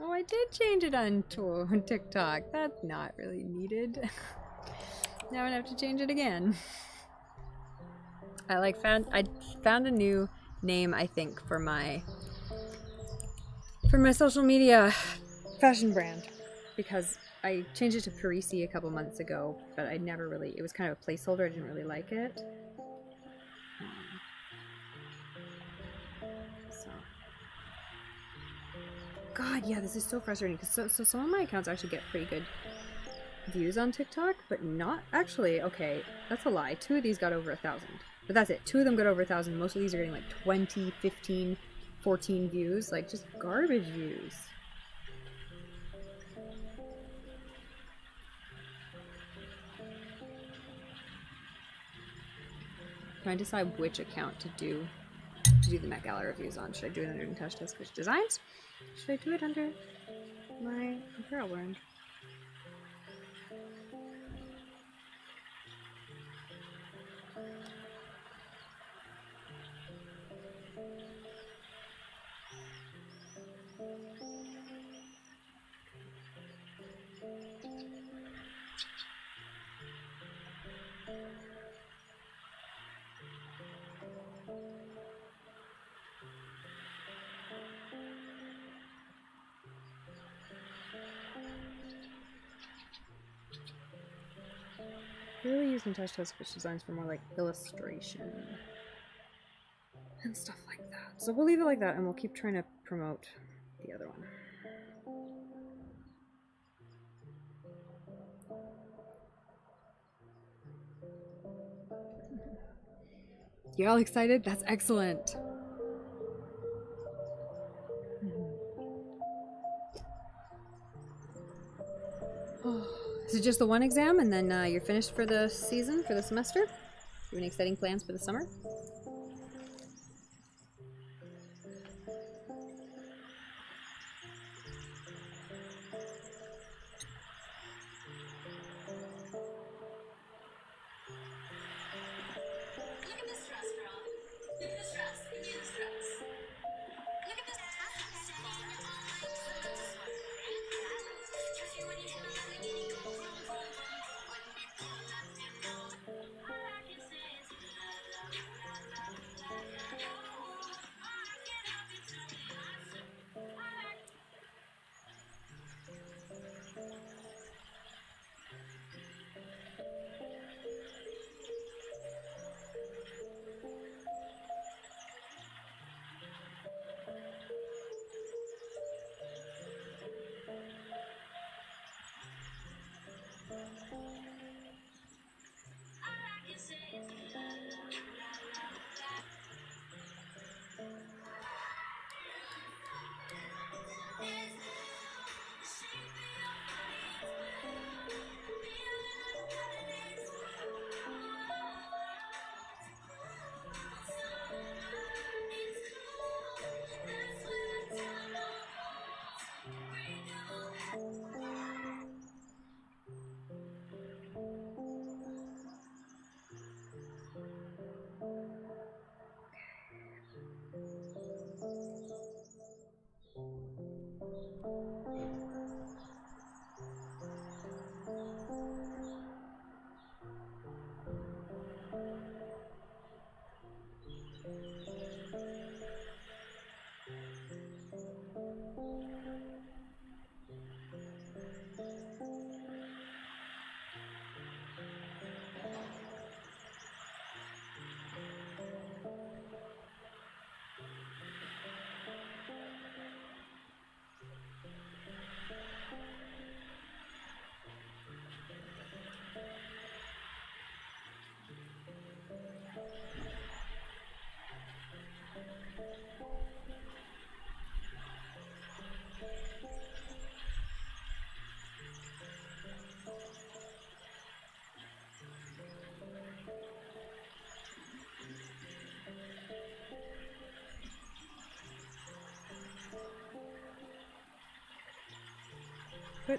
Oh, I did change it on TikTok. That's not really needed. Now I have to change it again. I found a new name, I think, for my social media fashion brand, because I changed it to Parisi a couple months ago, but I never really, it was kind of a placeholder. I didn't really like it. God, yeah, this is so frustrating, because so some of my accounts actually get pretty good views on TikTok, but not actually. Okay, that's a lie. 2 of these got over 1,000, but that's it. 2 of them got over 1,000. Most of these are getting like 20, 15, 14 views, like just garbage views. Trying to decide which account to do the Met Gala reviews on. Should I do it under Natasha Teskich Designs? Should I do it under my apparel brand? really using touch-to-switch designs for more like illustration and stuff like that. So we'll leave it like that, and we'll keep trying to promote the other one. You all excited? That's excellent. Is it just the one exam and then you're finished for the season, for the semester? You have any exciting plans for the summer?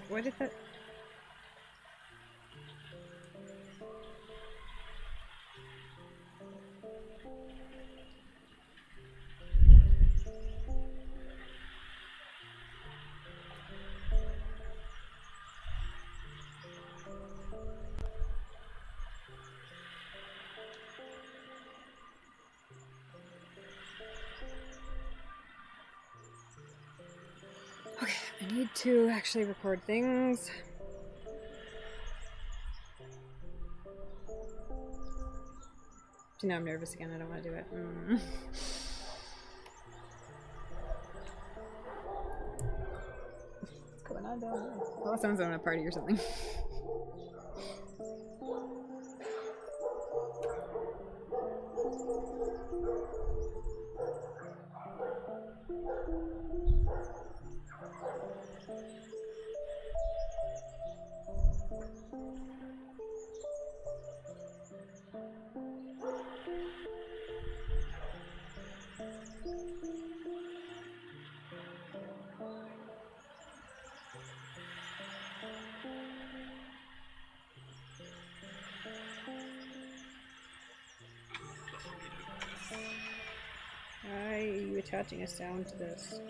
What did that... Okay, I need to actually record things. Now I'm nervous again, I don't want to do it. What's going on down there? Oh, someone's having a party or something. Why are you attaching a sound to this?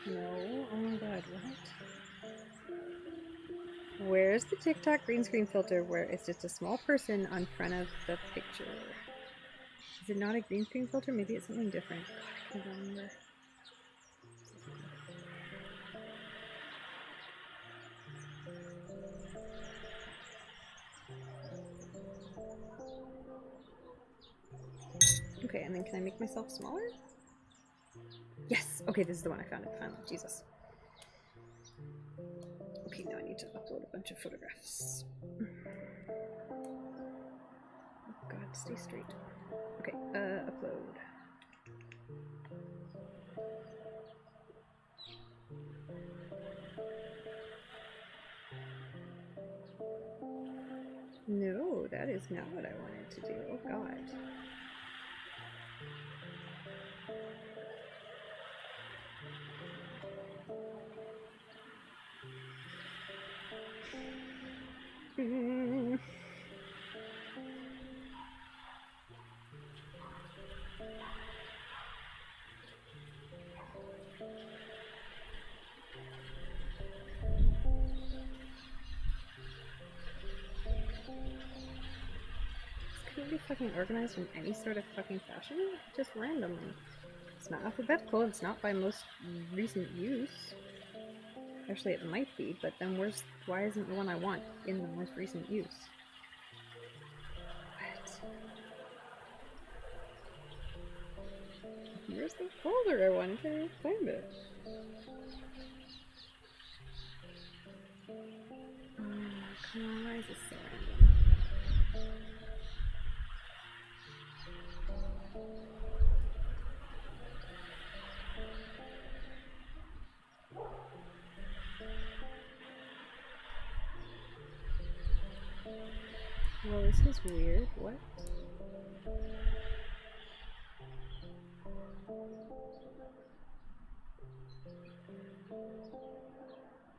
No. Oh my god, what? Where's the TikTok green screen filter where it's just a small person on front of the picture? Is it not a green screen filter? Maybe it's something different. God, I can't remember. Okay, and then can I make myself smaller? Yes! Okay, this is the one I found it finally. Jesus. Okay, now I need to upload a bunch of photographs. Oh god, stay straight. Okay, upload. No, that is not what I wanted to do. Oh god. Couldn't be fucking organized in any sort of fucking fashion? Just randomly. It's not alphabetical, it's not by most recent use. Actually, it might be, but then why isn't the one I want in the most recent use? What? Where's the folder I wanted? I can't even find it. Oh, come on, why is this so random? Well, this is weird. What?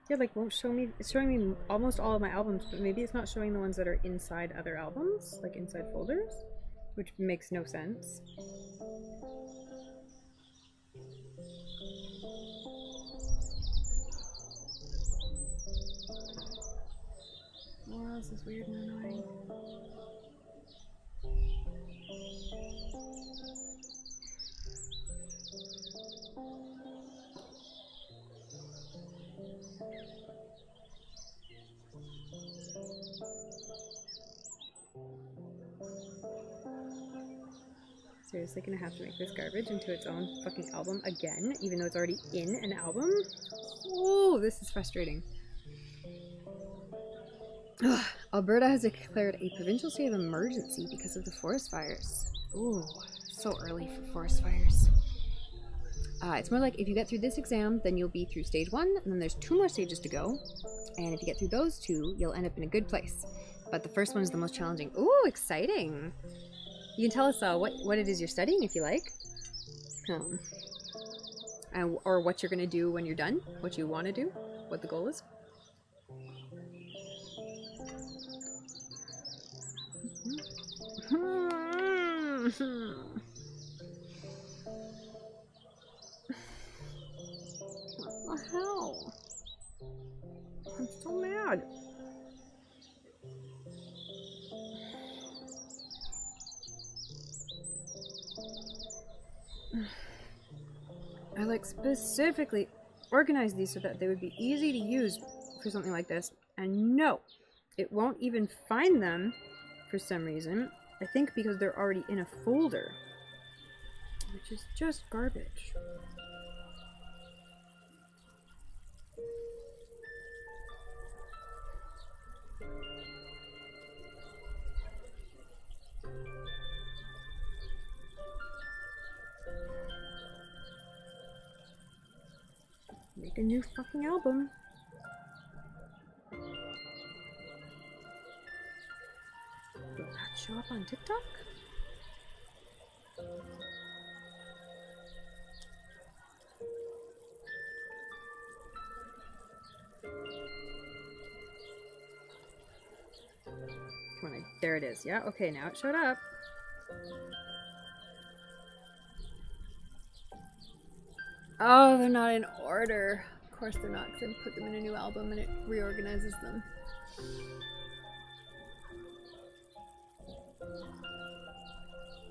Yeah, like won't show me. It's showing me almost all of my albums, but maybe it's not showing the ones that are inside other albums, like inside folders, which makes no sense. Wow, this is weird and annoying. Seriously gonna have to make this garbage into its own fucking album again, even though it's already in an album? Oh, this is frustrating. Ugh. Alberta has declared a provincial state of emergency because of the forest fires. Ooh, so early for forest fires. It's more like if you get through this exam, then you'll be through stage 1, and then there's 2 more stages to go. And if you get through those 2, you'll end up in a good place. But the first one is the most challenging. Ooh, exciting! You can tell us what it is you're studying if you like. Or what you're going to do when you're done. What you want to do. What the goal is. What the hell? I'm so mad. I like specifically organized these so that they would be easy to use for something like this. And no, it won't even find them for some reason. I think because they're already in a folder, which is just garbage. Make a new fucking album. Will that show up on TikTok? Come on, there it is. Yeah, okay, now it showed up. Oh, they're not in order. Of course they're not, because I put them in a new album and it reorganizes them.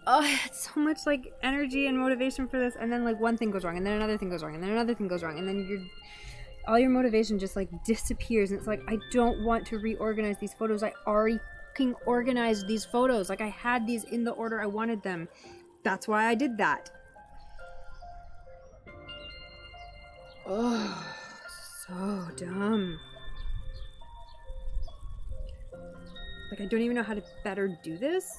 Oh, I had so much like energy and motivation for this, and then like one thing goes wrong, and then another thing goes wrong, and then another thing goes wrong, and then all your motivation just like disappears, and it's like, I don't want to reorganize these photos. I already fucking organized these photos. Like, I had these in the order I wanted them. That's why I did that. Oh, so dumb. Like, I don't even know how to better do this.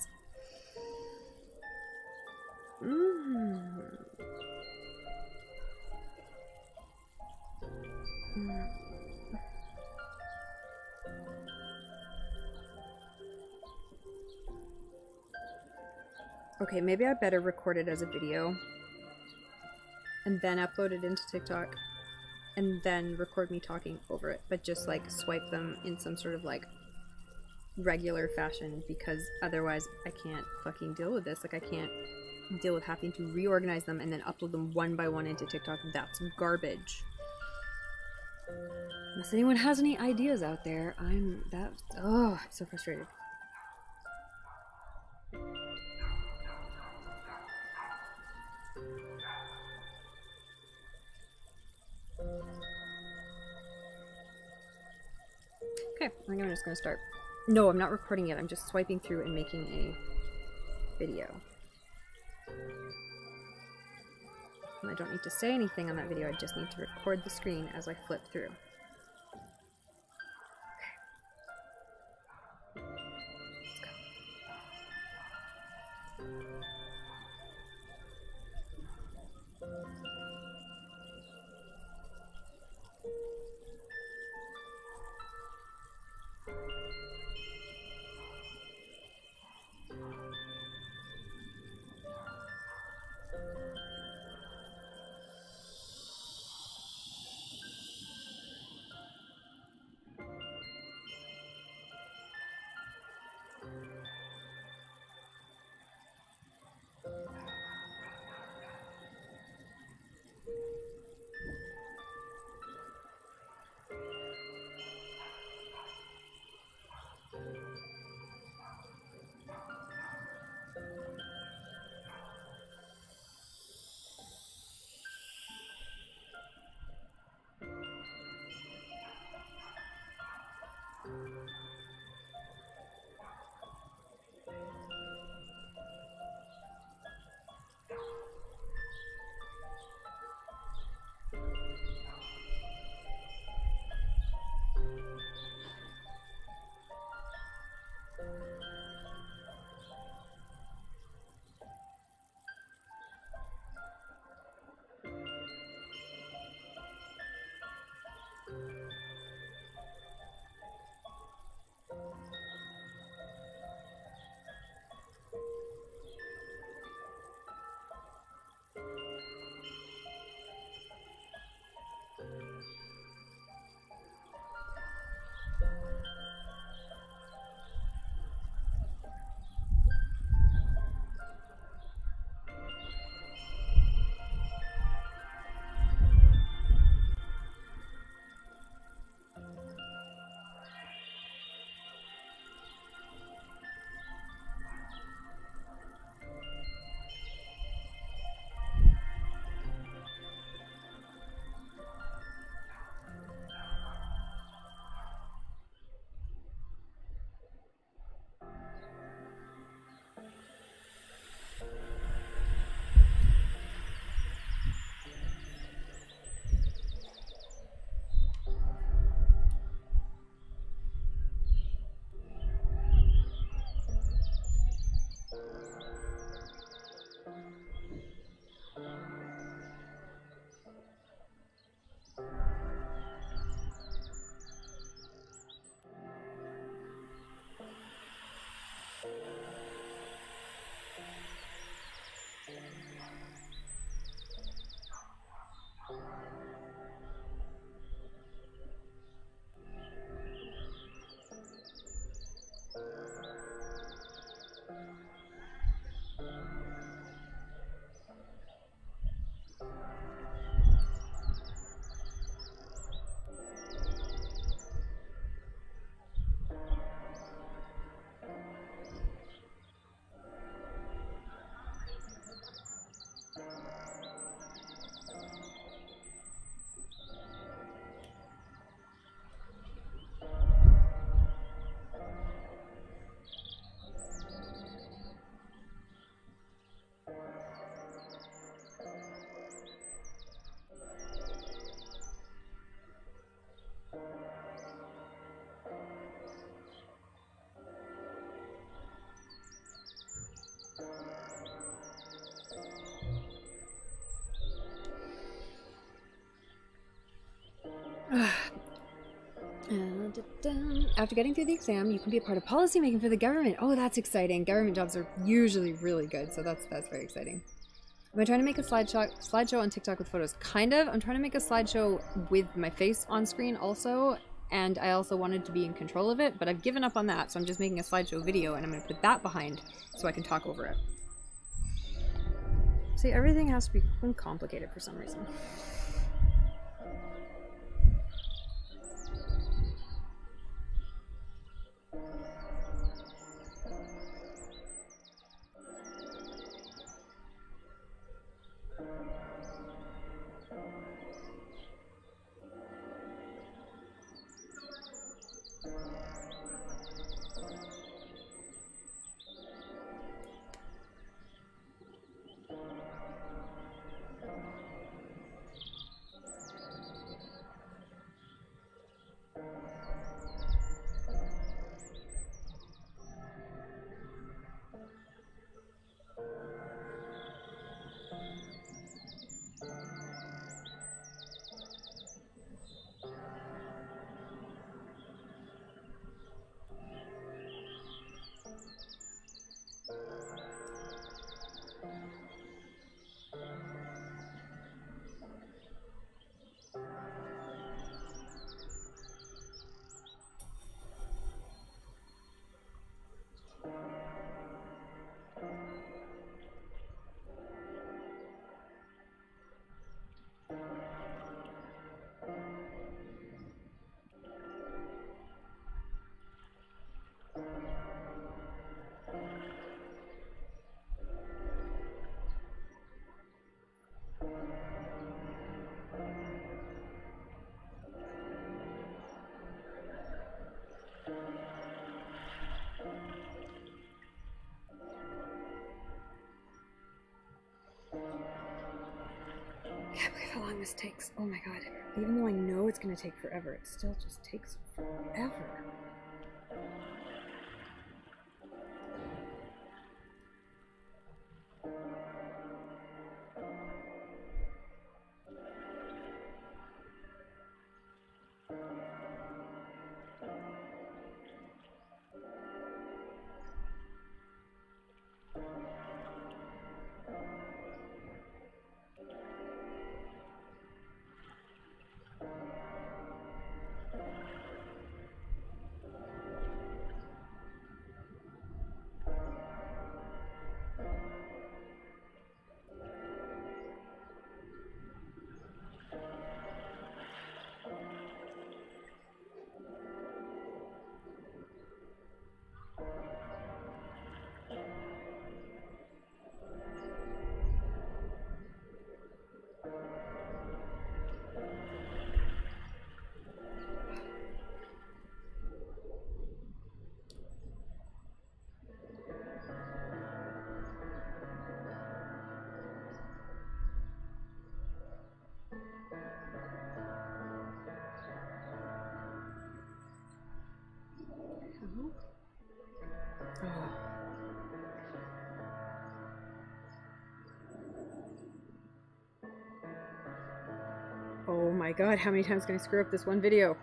Okay, maybe I better record it as a video and then upload it into TikTok and then record me talking over it, but just like swipe them in some sort of like regular fashion, because otherwise I can't fucking deal with this. Like, I can't deal with having to reorganize them and then upload them one by one into TikTok. That's garbage. Unless anyone has any ideas out there, I'm so frustrated. Okay, I think I'm just gonna start. No, I'm not recording yet. I'm just swiping through and making a video. And I don't need to say anything on that video. I just need to record the screen as I flip through. After getting through the exam, you can be a part of policy making for the government. Oh, that's exciting. Government jobs are usually really good, so that's very exciting. Am I trying to make a slideshow on TikTok with photos? Kind of. I'm trying to make a slideshow with my face on screen also, and I also wanted to be in control of it, but I've given up on that, so I'm just making a slideshow video, and I'm going to put that behind so I can talk over it. See, everything has to be complicated for some reason. I can't believe how long this takes. Oh my god. Even though I know it's gonna take forever, it still just takes forever. Oh my god, how many times can I screw up this one video?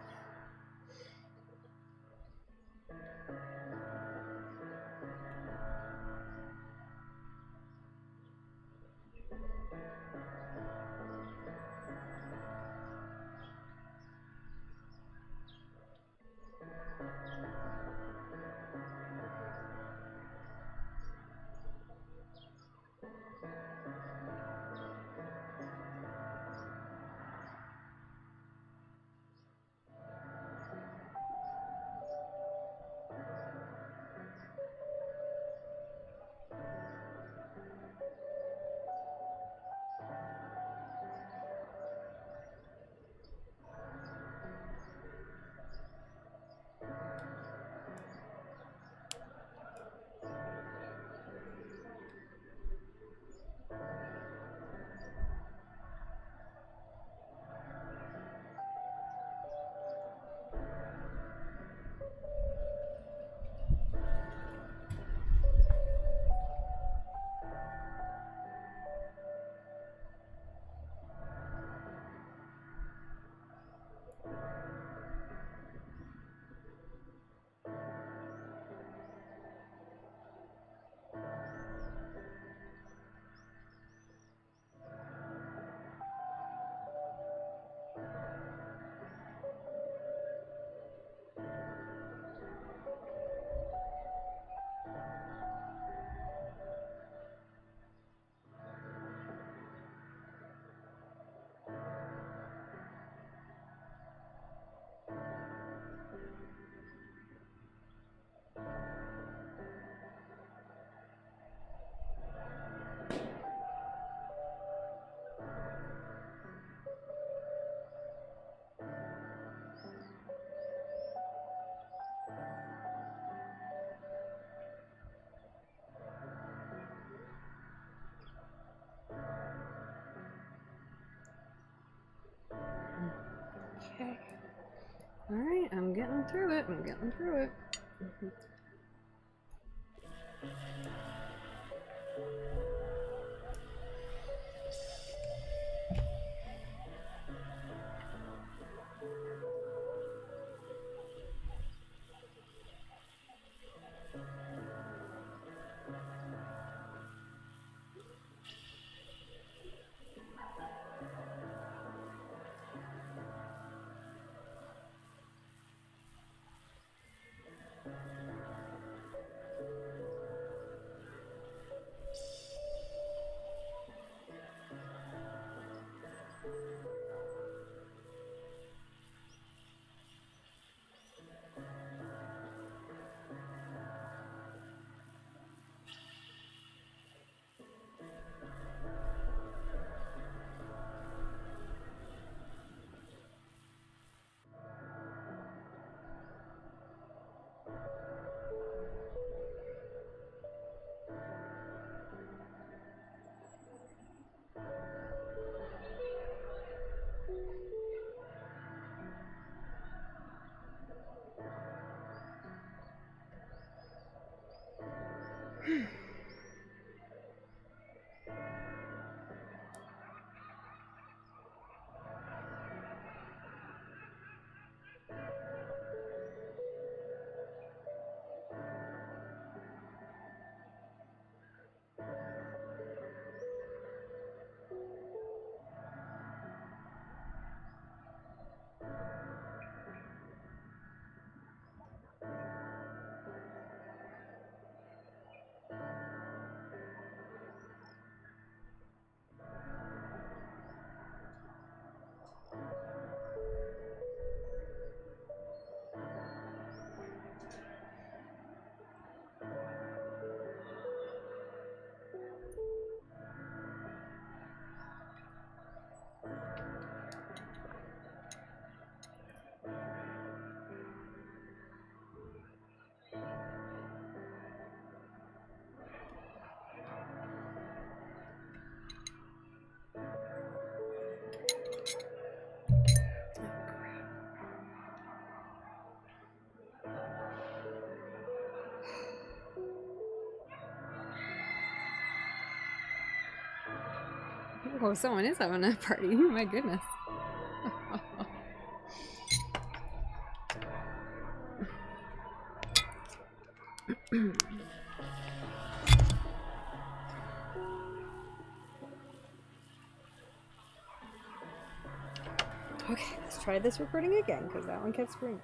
Okay. Alright, I'm getting through it. I'm getting through it. Oh, someone is having a party. My goodness. Okay, let's try this recording again because that one kept screwing.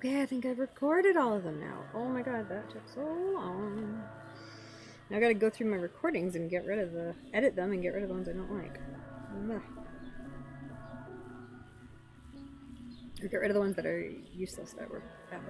Okay, I think I've recorded all of them now. Oh my god, that took so long. Now I gotta go through my recordings and get rid of edit them and get rid of the ones I don't like. Ugh. Or get rid of the ones that are useless, that were bad.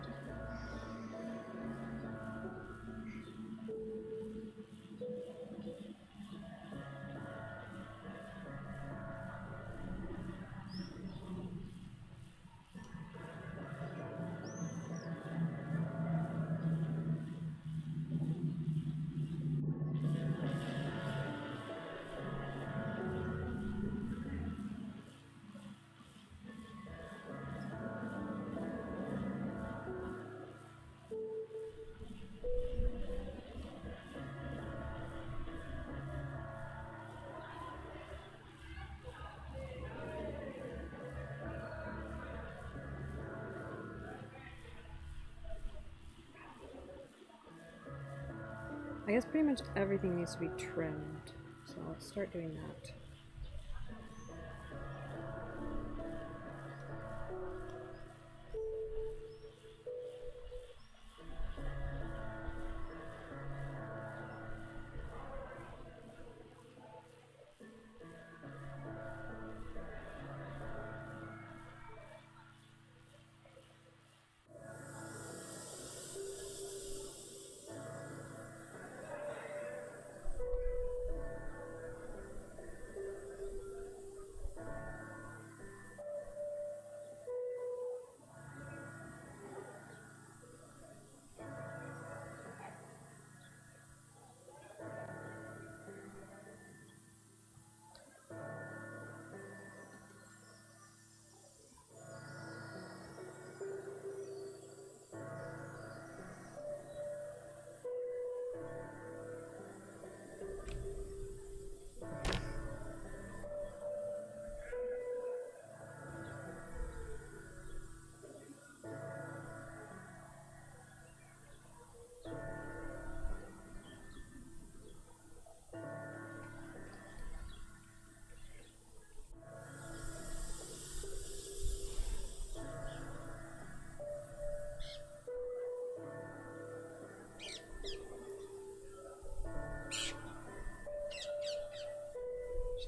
I guess pretty much everything needs to be trimmed, so let's start doing that.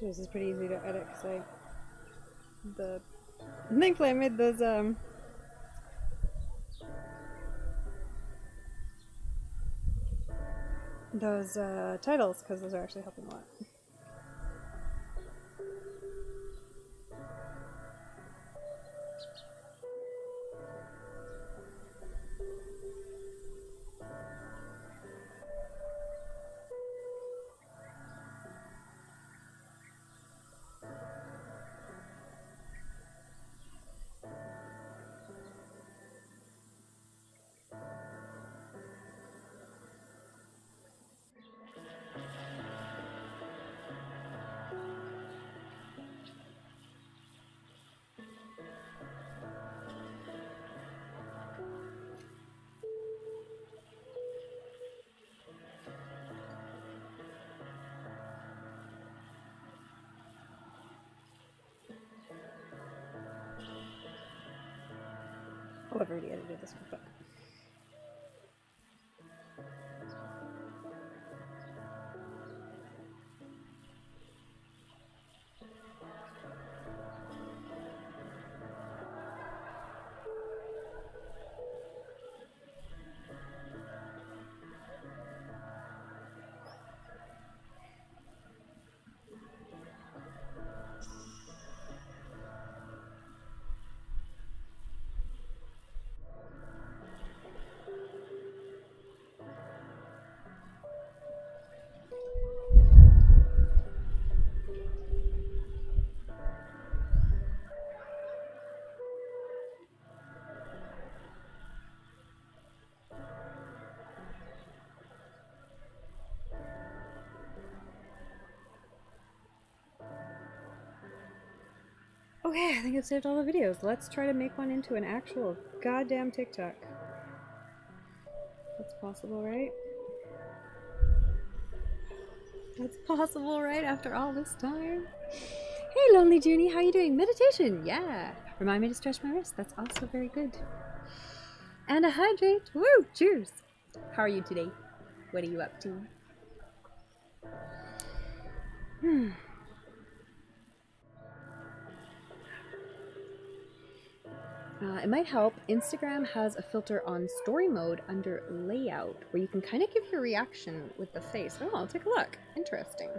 This is pretty easy to edit because thankfully I made those titles because those are actually helping a lot. Oh, I've already edited this one, but okay, I think I've saved all the videos. Let's try to make one into an actual goddamn TikTok. That's possible, right? That's possible, right? After all this time? Hey, Lonely Junie, how you doing? Meditation, yeah. Remind me to stretch my wrist. That's also very good. And a hydrate. Woo! Cheers. How are you today? What are you up to? It might help. Instagram has a filter on story mode under layout where you can kind of give your reaction with the face. Oh, I'll take a look. Interesting.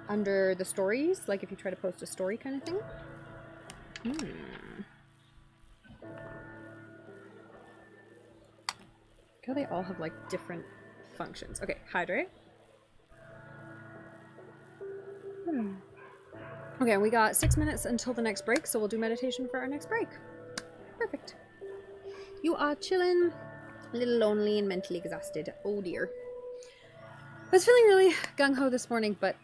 Under the stories, like if you try to post a story kind of thing. How they all have like different functions. Okay, hydrate. Okay, we got 6 minutes until the next break, so we'll do meditation for our next break. Perfect. You are chilling, a little lonely and mentally exhausted. Oh dear. I was feeling really gung-ho this morning, but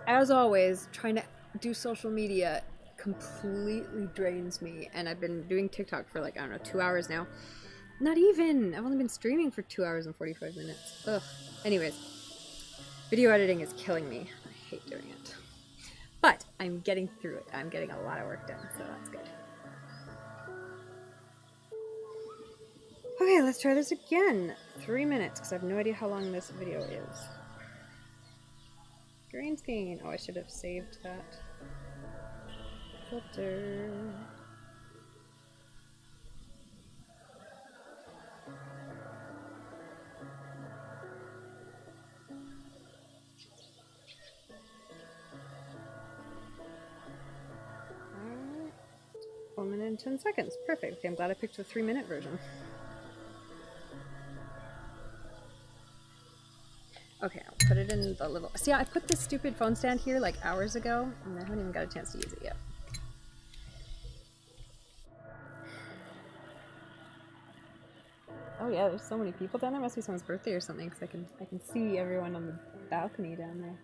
as always, trying to do social media completely drains me, and I've been doing TikTok for like, I don't know, 2 hours now. Not even! I've only been streaming for 2 hours and 45 minutes. Ugh. Anyways, video editing is killing me. I hate doing it. But I'm getting through it. I'm getting a lot of work done, so that's good. Okay, let's try this again. 3 minutes, because I have no idea how long this video is. Green screen. Oh, I should have saved that. Filter. Alright. 1 minute and 10 seconds. Perfect. Okay, I'm glad I picked the 3-minute version. Okay, I'll put it in the little... See, I put this stupid phone stand here like hours ago, and I haven't even got a chance to use it yet. Oh yeah, there's so many people down there. Must be someone's birthday or something, because I can see everyone on the balcony down there.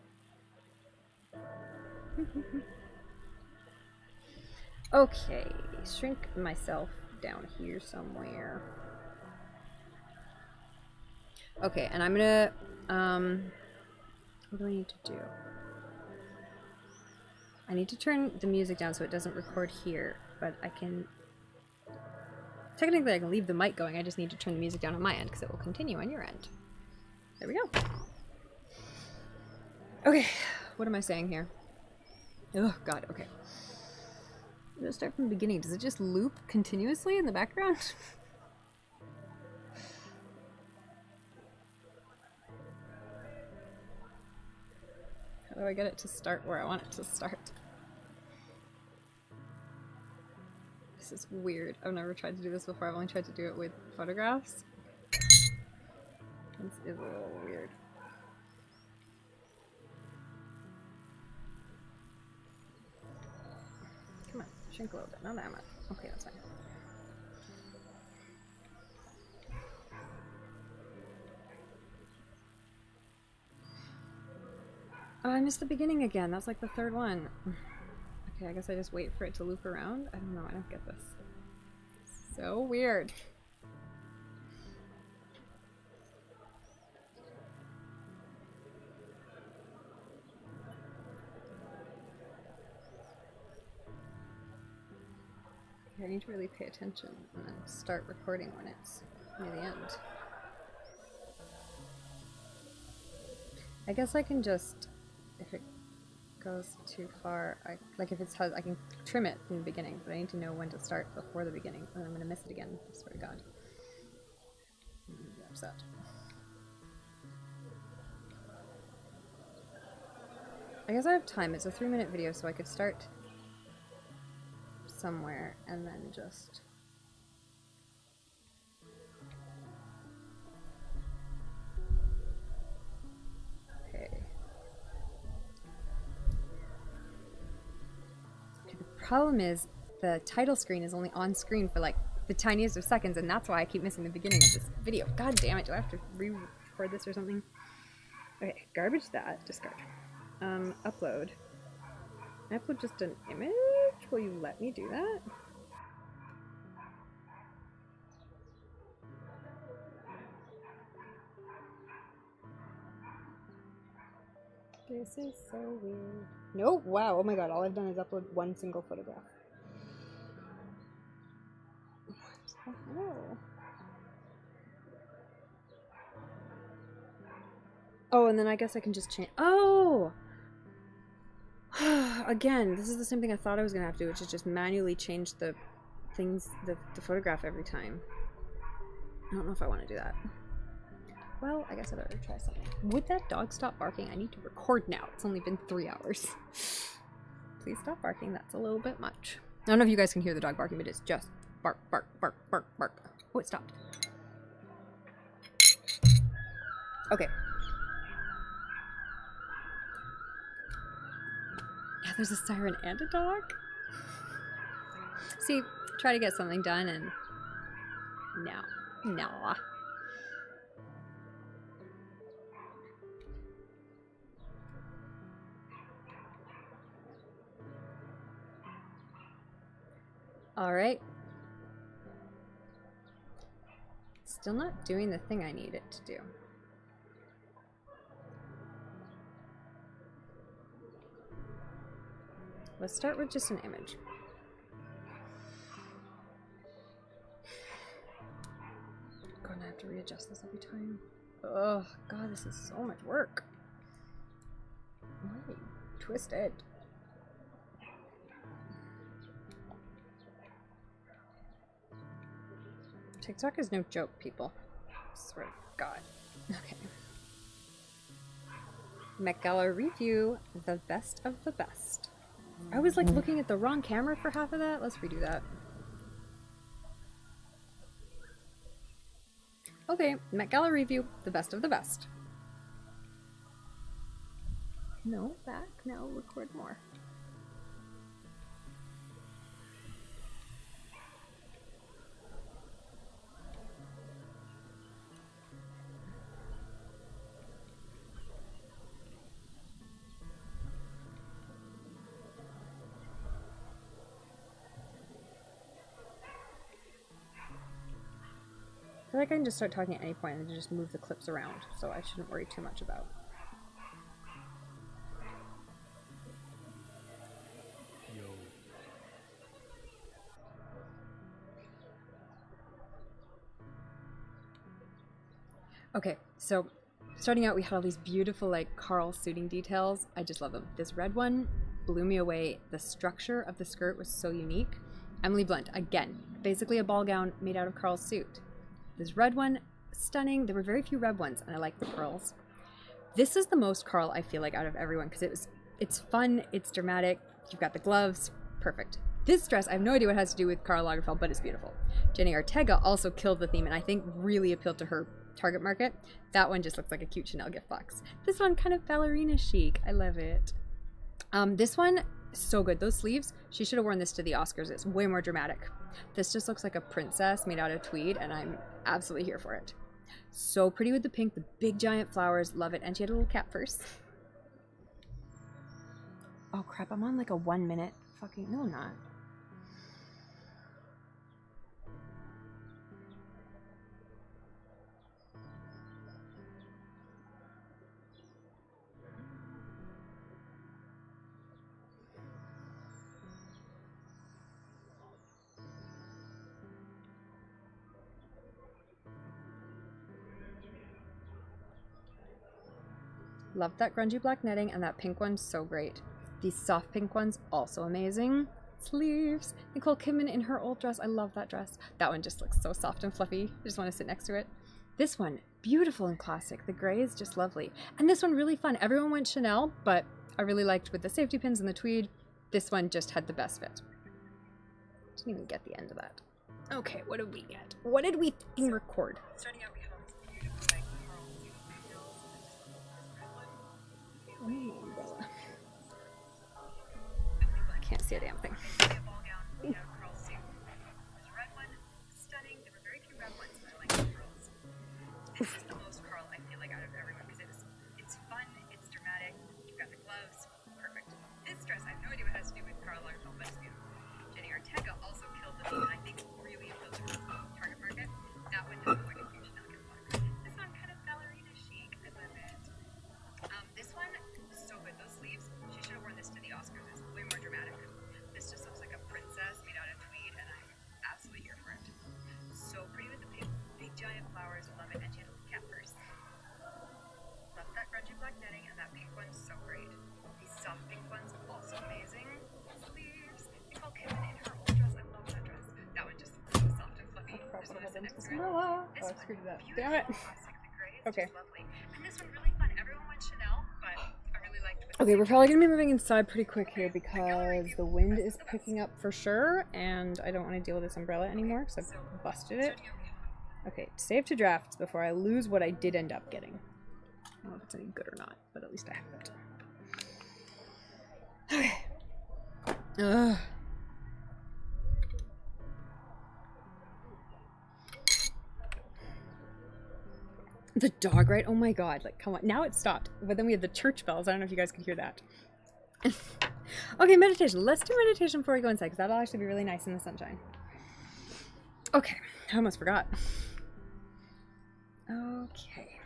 Okay, shrink myself down here somewhere. Okay, and I'm gonna, what do I need to do? I need to turn the music down so it doesn't record here, but I can, technically I can leave the mic going, I just need to turn the music down on my end because it will continue on your end. There we go. Okay, what am I saying here? Oh god, okay. I'm gonna start from the beginning. Does it just loop continuously in the background? How do I get it to start where I want it to start? This is weird. I've never tried to do this before. I've only tried to do it with photographs. This is a little weird. Come on, shrink a little bit. Not that much. Okay, that's fine. Oh, I missed the beginning again. That's like the third one. Okay, I guess I just wait for it to loop around. I don't know. I don't get this. So weird. I need to really pay attention and then start recording when it's near the end. I guess I can just, if it goes too far, like if it's, I can trim it from the beginning, but I need to know when to start before the beginning, and I'm going to miss it again, I swear to God. I'm upset. I guess I have time. It's a 3-minute video, so I could start somewhere and then just... Okay. The problem is the title screen is only on screen for like the tiniest of seconds, and that's why I keep missing the beginning of this video. God damn it, do I have to re-record this or something? Okay, garbage that, discard. Upload. Can I upload just an image? Will you let me do that? This is so weird. Nope, wow, oh my god, all I've done is upload one single photograph. Oh. Oh, and then I guess I can just change. Oh! Again, this is the same thing I thought I was going to have to do, which is just manually change the things, the photograph every time. I don't know if I want to do that. Well, I guess I better try something. Would that dog stop barking? I need to record now. It's only been 3 hours. Please stop barking. That's a little bit much. I don't know if you guys can hear the dog barking, but it's just bark, bark, bark, bark, bark. Oh, it stopped. Okay. Yeah, there's a siren and a dog. See, try to get something done and no. All right. Still not doing the thing I need it to do. Let's start with just an image. I'm gonna have to readjust this every time. Oh god, this is so much work. Why? Twisted. TikTok is no joke, people. I swear to God. Okay. Met Gala review, the best of the best. I was like looking at the wrong camera for half of that. Let's redo that. Okay, Met Gala review, the best of the best. No, back. Now record more. I feel like I can just start talking at any point and just move the clips around, so I shouldn't worry too much about. Yo. Okay, so starting out, we had all these beautiful like Karl suiting details. I just love them. This red one blew me away. The structure of the skirt was so unique. Emily Blunt, again, basically a ball gown made out of Karl's suit. This red one, stunning. There were very few red ones, and I like the pearls. This is the most Karl, I feel like, out of everyone, because it's fun, it's dramatic, you've got the gloves, perfect. This dress, I have no idea what it has to do with Karl Lagerfeld, but it's beautiful. Jenny Ortega also killed the theme, and I think really appealed to her target market. That one just looks like a cute Chanel gift box. This one, kind of ballerina chic. I love it. This one, so good. Those sleeves, she should have worn this to the Oscars. It's way more dramatic. This just looks like a princess made out of tweed, and I'm absolutely here for it. So pretty with the pink, the big giant flowers, love it. And she had a little cat purse. Oh crap, I'm on like a 1 minute fucking, no I'm not. Love that grungy black netting, and that pink one's so great. These soft pink ones, also amazing. Sleeves. Nicole Kidman in her old dress. I love that dress. That one just looks so soft and fluffy. I just want to sit next to it. This one, beautiful and classic. The gray is just lovely. And this one, really fun. Everyone went Chanel, but I really liked with the safety pins and the tweed. This one just had the best fit. Didn't even get the end of that. Okay, what did we get? What did we record? Starting out, we have this beautiful like Karl details. Umbrella. I can't see a damn thing. This is the most Karl I feel like out of everyone because it's fun, it's dramatic, you've got the gloves, perfect. This dress, I have no idea what it has to do with Karl Lagerfeld, but it's beautiful. Jenny Ortega also killed the theme, and I think really appealed to her target market. That one doesn't look like a huge Chanel gift box. This one kind of ballerina chic, I love it. This one, so good. Those sleeves, she should have worn this to the Oscars. It's way more dramatic. This just looks like a princess made out of soft pink one's also amazing. Sleeves. Nicole Kidman in her old dress. I love that dress. That one just so soft and fluffy. Just wanna sit next to it. Oh, I screwed it up. Damn it. Okay. Lovely. And this one really fun. Everyone went Chanel, but I really liked it. Okay, we're probably gonna be moving inside pretty quick here because the wind is picking up for sure, and I don't want to deal with this umbrella anymore because I've busted it. Okay, save to drafts before I lose what I did end up getting. I don't know if it's any good or not, but at least I have it. Okay. Ugh. The dog, right? Oh my god, like, come on. Now it stopped, but then we had the church bells. I don't know if you guys could hear that. Okay, meditation. Let's do meditation before we go inside, because that'll actually be really nice in the sunshine. Okay, I almost forgot. Okay.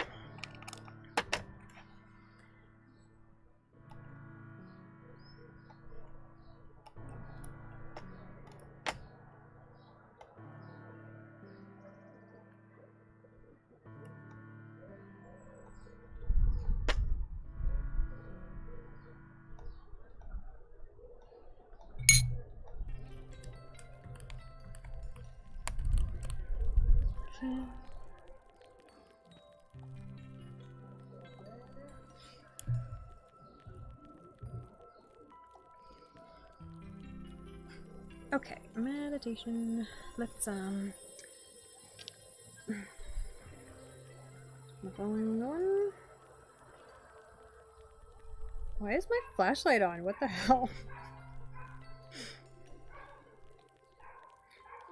Okay, meditation. Let's my phone going. Why is my flashlight on? What the hell?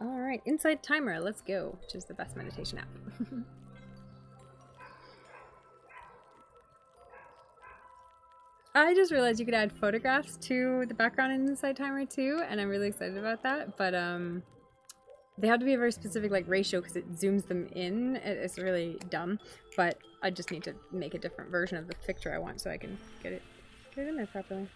Alright, Insight Timer, let's go, which is the best meditation app. I just realized you could add photographs to the background in Insight Timer too, and I'm really excited about that, but they have to be a very specific like ratio because it zooms them in. It's really dumb, but I just need to make a different version of the picture I want so I can get it in there properly.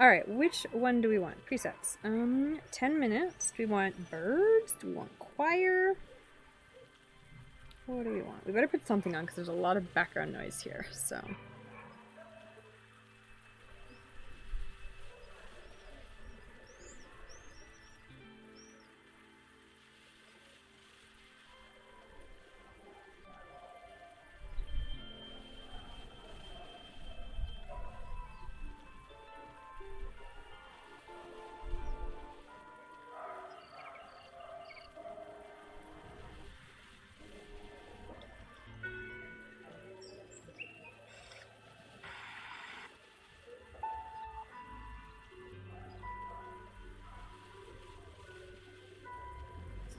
Alright, which one do we want? Presets. 10 minutes. Do we want birds? Do we want choir? What do we want? We better put something on because there's a lot of background noise here, so...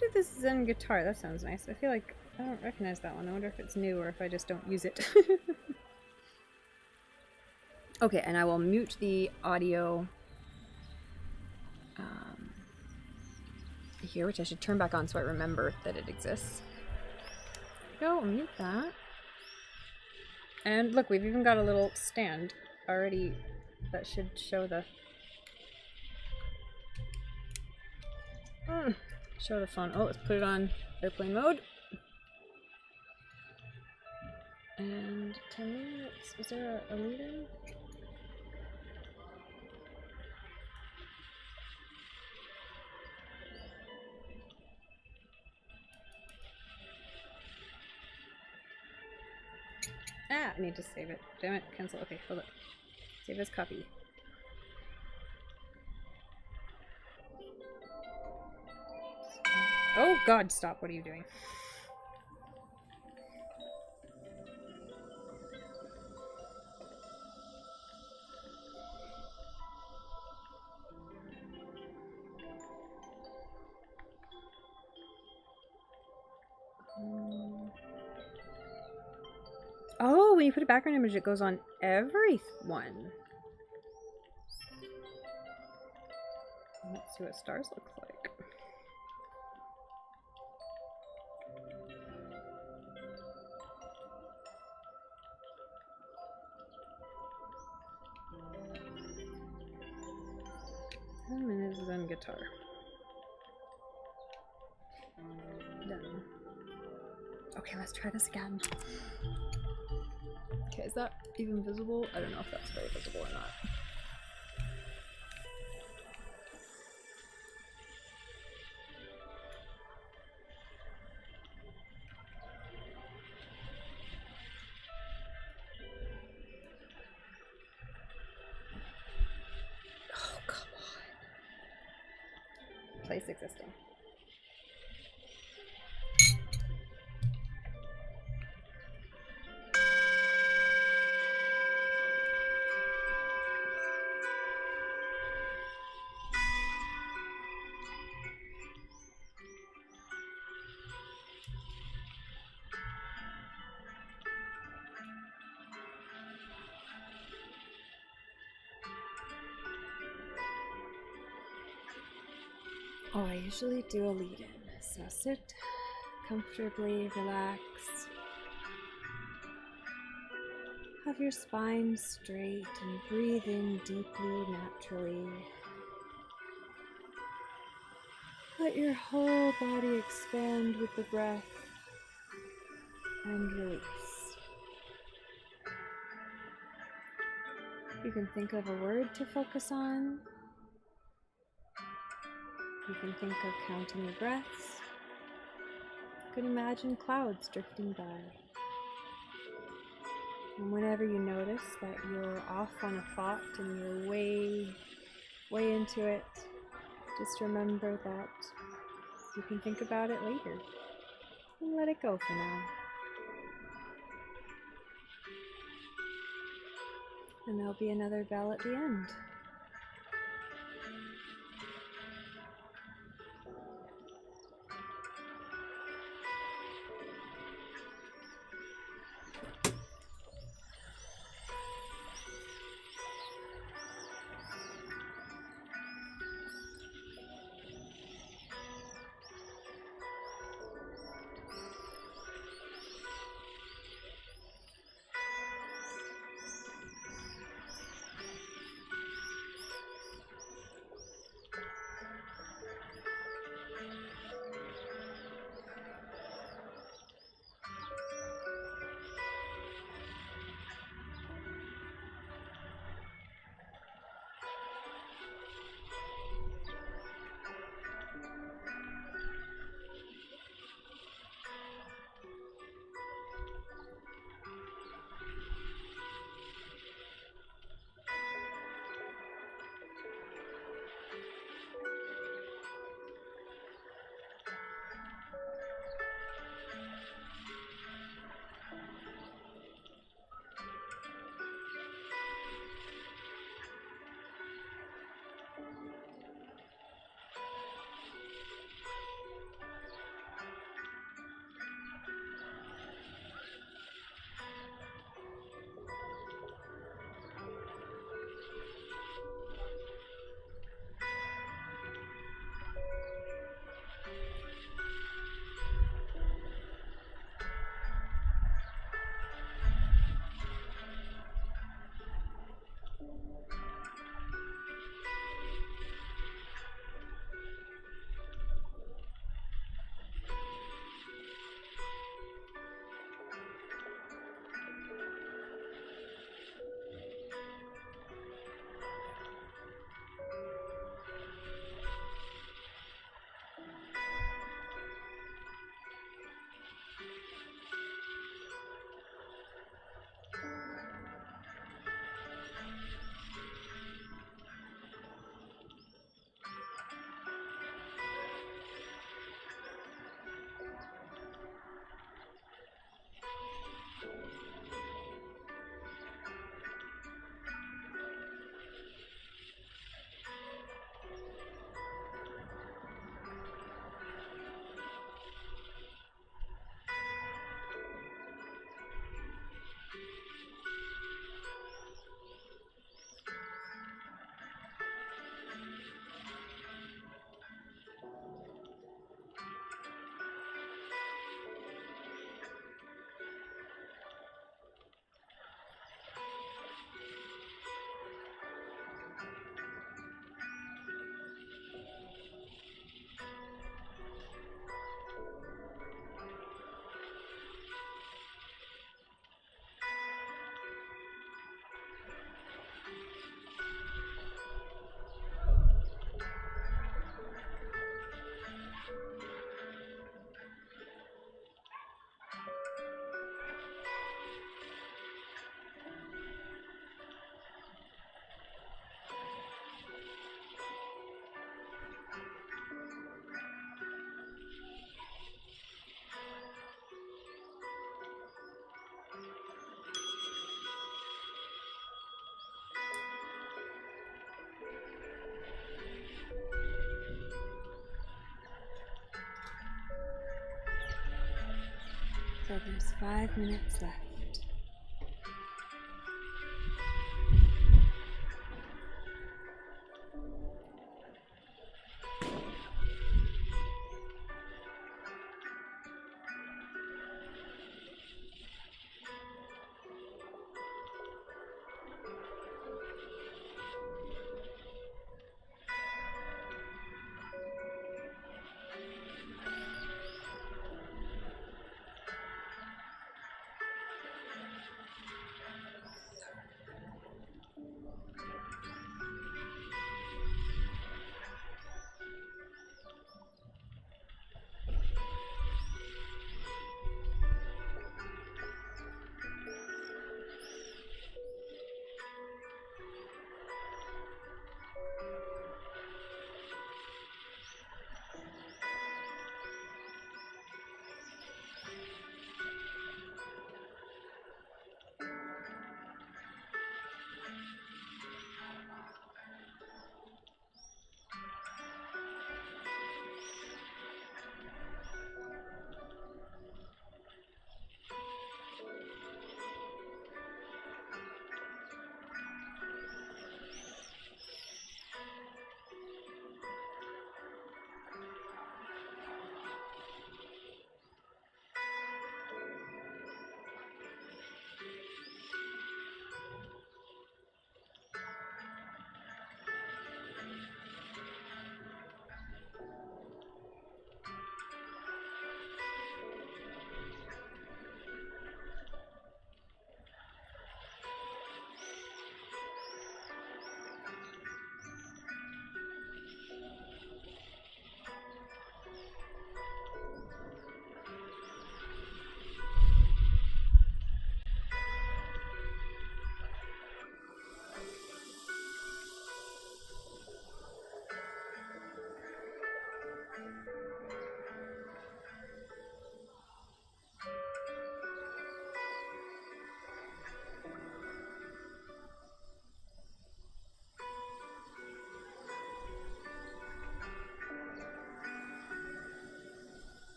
do this Zen guitar. That sounds nice. I feel like I don't recognize that one. I wonder if it's new or if I just don't use it. Okay, and I will mute the audio here, which I should turn back on so I remember that it exists. Go, mute that. And look, we've even got a little stand already that should show the... show the phone. Oh, let's put it on airplane mode. And 10 minutes. Is there a leader? Ah, I need to save it. Damn it, cancel. Okay, hold it. Save as copy. Oh god, stop. What are you doing? Oh, when you put a background image, it goes on everyone. Let's see what stars look like. Zen guitar. Done. Okay, let's try this again. Okay, is that even visible? I don't know if that's very visible or not. is existing. Oh, I usually do a lead-in, so sit comfortably, relax. Have your spine straight and breathe in deeply, naturally. Let your whole body expand with the breath and release. You can think of a word to focus on. You can think of counting your breaths. You can imagine clouds drifting by. And whenever you notice that you're off on a thought and you're way into it, just remember that you can think about it later and let it go for now. And there'll be another bell at the end. So there's 5 minutes left.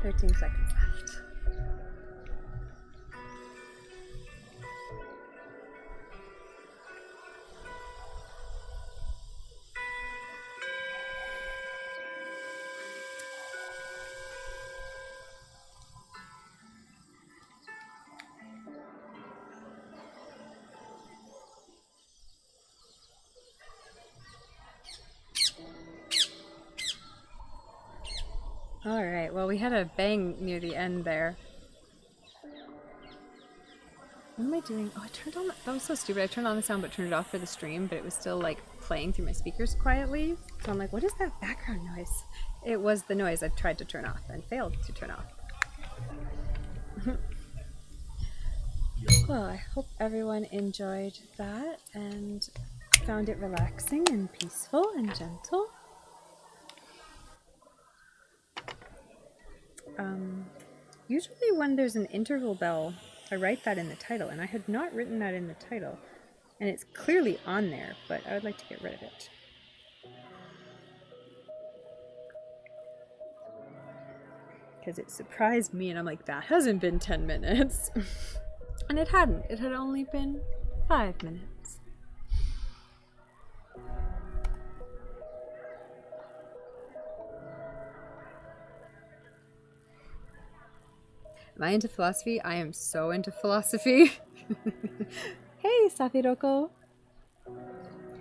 Thirteen seconds left. Alright, well we had a bang near the end there. What am I doing? Oh, I turned on that was so stupid. I turned on the sound but turned it off for the stream, but it was still like playing through my speakers quietly. So I'm like, what is that background noise? It was the noise I tried to turn off and failed to turn off. Well, I hope everyone enjoyed that and found it relaxing and peaceful and gentle. Usually when there's an interval bell, I write that in the title, and I had not written that in the title. And it's clearly on there, but I would like to get rid of it. Because it surprised me, and I'm like, that hasn't been 10 minutes. And it hadn't. It had only been 5 minutes. Am I into philosophy? I am so into philosophy. Hey, Safiroko.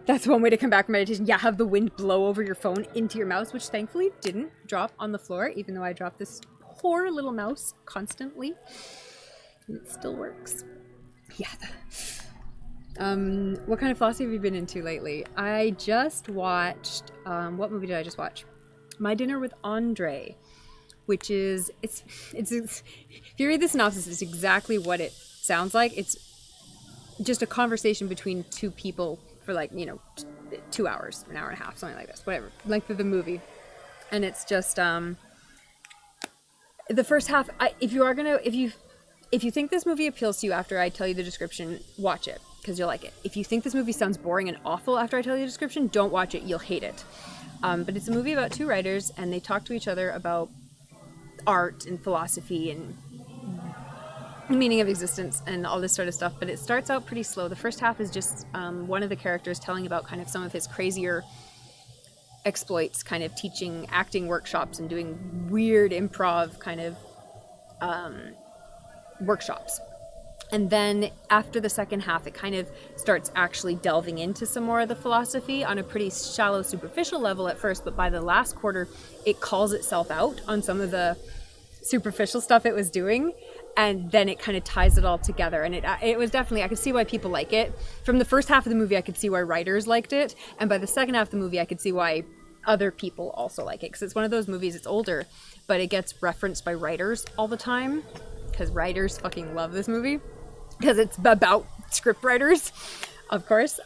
That's one way to come back from meditation. Yeah, have the wind blow over your phone into your mouse, which thankfully didn't drop on the floor, even though I drop this poor little mouse constantly. And it still works. Yeah. What kind of philosophy have you been into lately? I just watched, what movie did I just watch? My Dinner with Andre, which is, it's if you read the synopsis, it's exactly what it sounds like. It's just a conversation between two people for like, 2 hours, an hour and a half, something like this, whatever, length of the movie. And it's just, the first half, if you think this movie appeals to you after I tell you the description, watch it, because you'll like it. If you think this movie sounds boring and awful after I tell you the description, don't watch it, you'll hate it. But it's a movie about two writers, and they talk to each other about art and philosophy and meaning of existence and all this sort of stuff, but it starts out pretty slow. The first half is just one of the characters telling about kind of some of his crazier exploits, kind of teaching acting workshops and doing weird improv kind of workshops. And then after the second half, it kind of starts actually delving into some more of the philosophy on a pretty shallow, superficial level at first, but by the last quarter, it calls itself out on some of the superficial stuff it was doing, and then it kind of ties it all together. And it was definitely, I could see why people like it. From the first half of the movie, I could see why writers liked it, and by the second half of the movie, I could see why other people also like it, because it's one of those movies, it's older, but it gets referenced by writers all the time, because writers fucking love this movie, because it's about script writers, of course.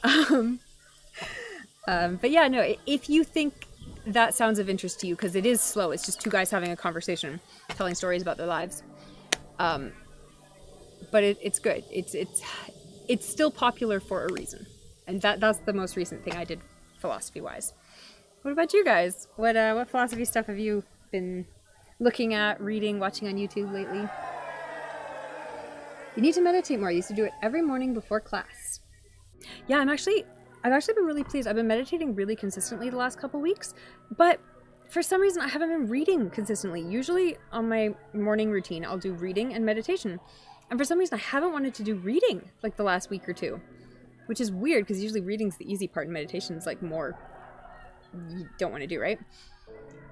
But yeah, no, if you think that sounds of interest to you, because it is slow, it's just two guys having a conversation, telling stories about their lives. But it's good. It's still popular for a reason, and that's the most recent thing I did philosophy-wise. What about you guys? What philosophy stuff have you been looking at, reading, watching on YouTube lately? You need to meditate more. I used to do it every morning before class. Yeah, I've actually been really pleased. I've been meditating really consistently the last couple weeks, but for some reason I haven't been reading consistently. Usually on my morning routine, I'll do reading and meditation. And for some reason I haven't wanted to do reading like the last week or two, which is weird because usually reading's the easy part and meditation's like more you don't want to do, right?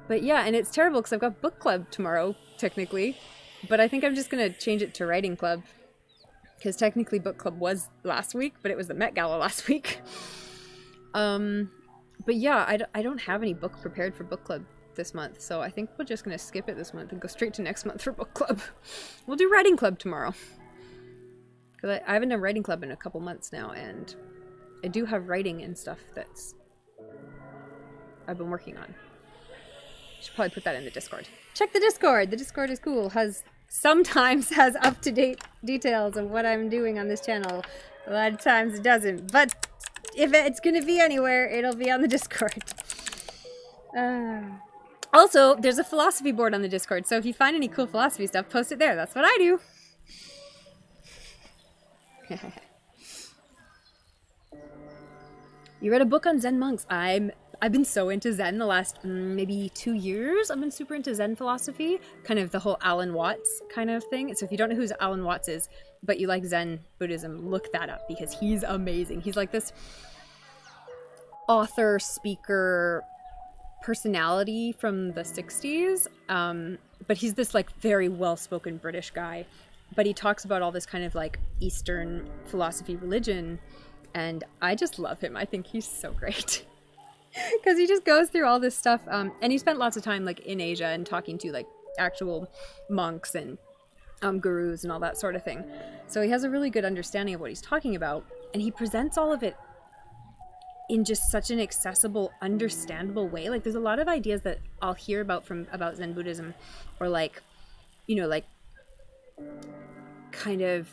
But yeah, and it's terrible because I've got book club tomorrow, technically, but I think I'm just going to change it to writing club. Because technically book club was last week, but it was the Met Gala last week. But yeah, I don't have any book prepared for book club this month, so I think we're just going to skip it this month and go straight to next month for book club. We'll do writing club tomorrow. Because I haven't done writing club in a couple months now, and I do have writing and stuff that's I've been working on. Should probably put that in the Discord. Check the Discord! The Discord is cool. Sometimes has up-to-date details of what I'm doing on this channel. A lot of times it doesn't. But if it's going to be anywhere, it'll be on the Discord. Also, there's a philosophy board on the Discord, so if you find any cool philosophy stuff, post it there. That's what I do. You read a book on Zen monks. I've been so into Zen the last maybe 2 years. I've been super into Zen philosophy, kind of the whole Alan Watts kind of thing. So if you don't know who Alan Watts is, but you like Zen Buddhism, look that up because he's amazing. He's like this author, speaker, personality from the 60s, but he's this like very well-spoken British guy, but he talks about all this kind of like Eastern philosophy, religion, and I just love him. I think he's so great because he just goes through all this stuff, and he spent lots of time like in Asia and talking to like actual monks and gurus and all that sort of thing, so he has a really good understanding of what he's talking about, and he presents all of it in just such an accessible, understandable way. Like there's a lot of ideas that I'll hear about Zen Buddhism, or like, you know, like kind of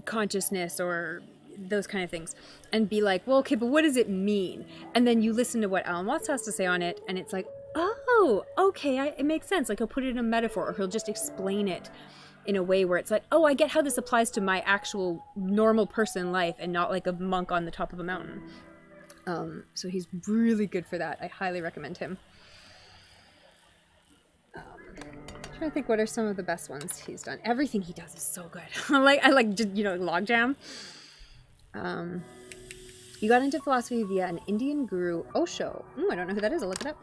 consciousness or those kind of things, and be like, well, okay, but what does it mean? And then you listen to what Alan Watts has to say on it, and it's like, oh, okay, it makes sense. Like he'll put it in a metaphor, or he'll just explain it in a way where it's like, oh, I get how this applies to my actual normal person life and not like a monk on the top of a mountain. So he's really good for that. I highly recommend him. I'm trying to think what are some of the best ones he's done. Everything he does is so good. I like just, you know, Logjam. You got into philosophy via an Indian guru, Osho. I don't know who that is. I'll look it up.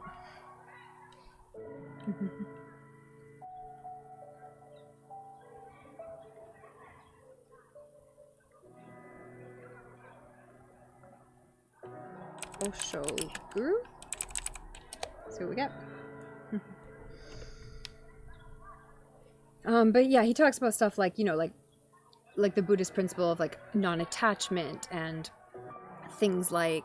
Osho guru. Let's see what we get. But yeah, he talks about stuff like, you know, like the Buddhist principle of like non-attachment and things like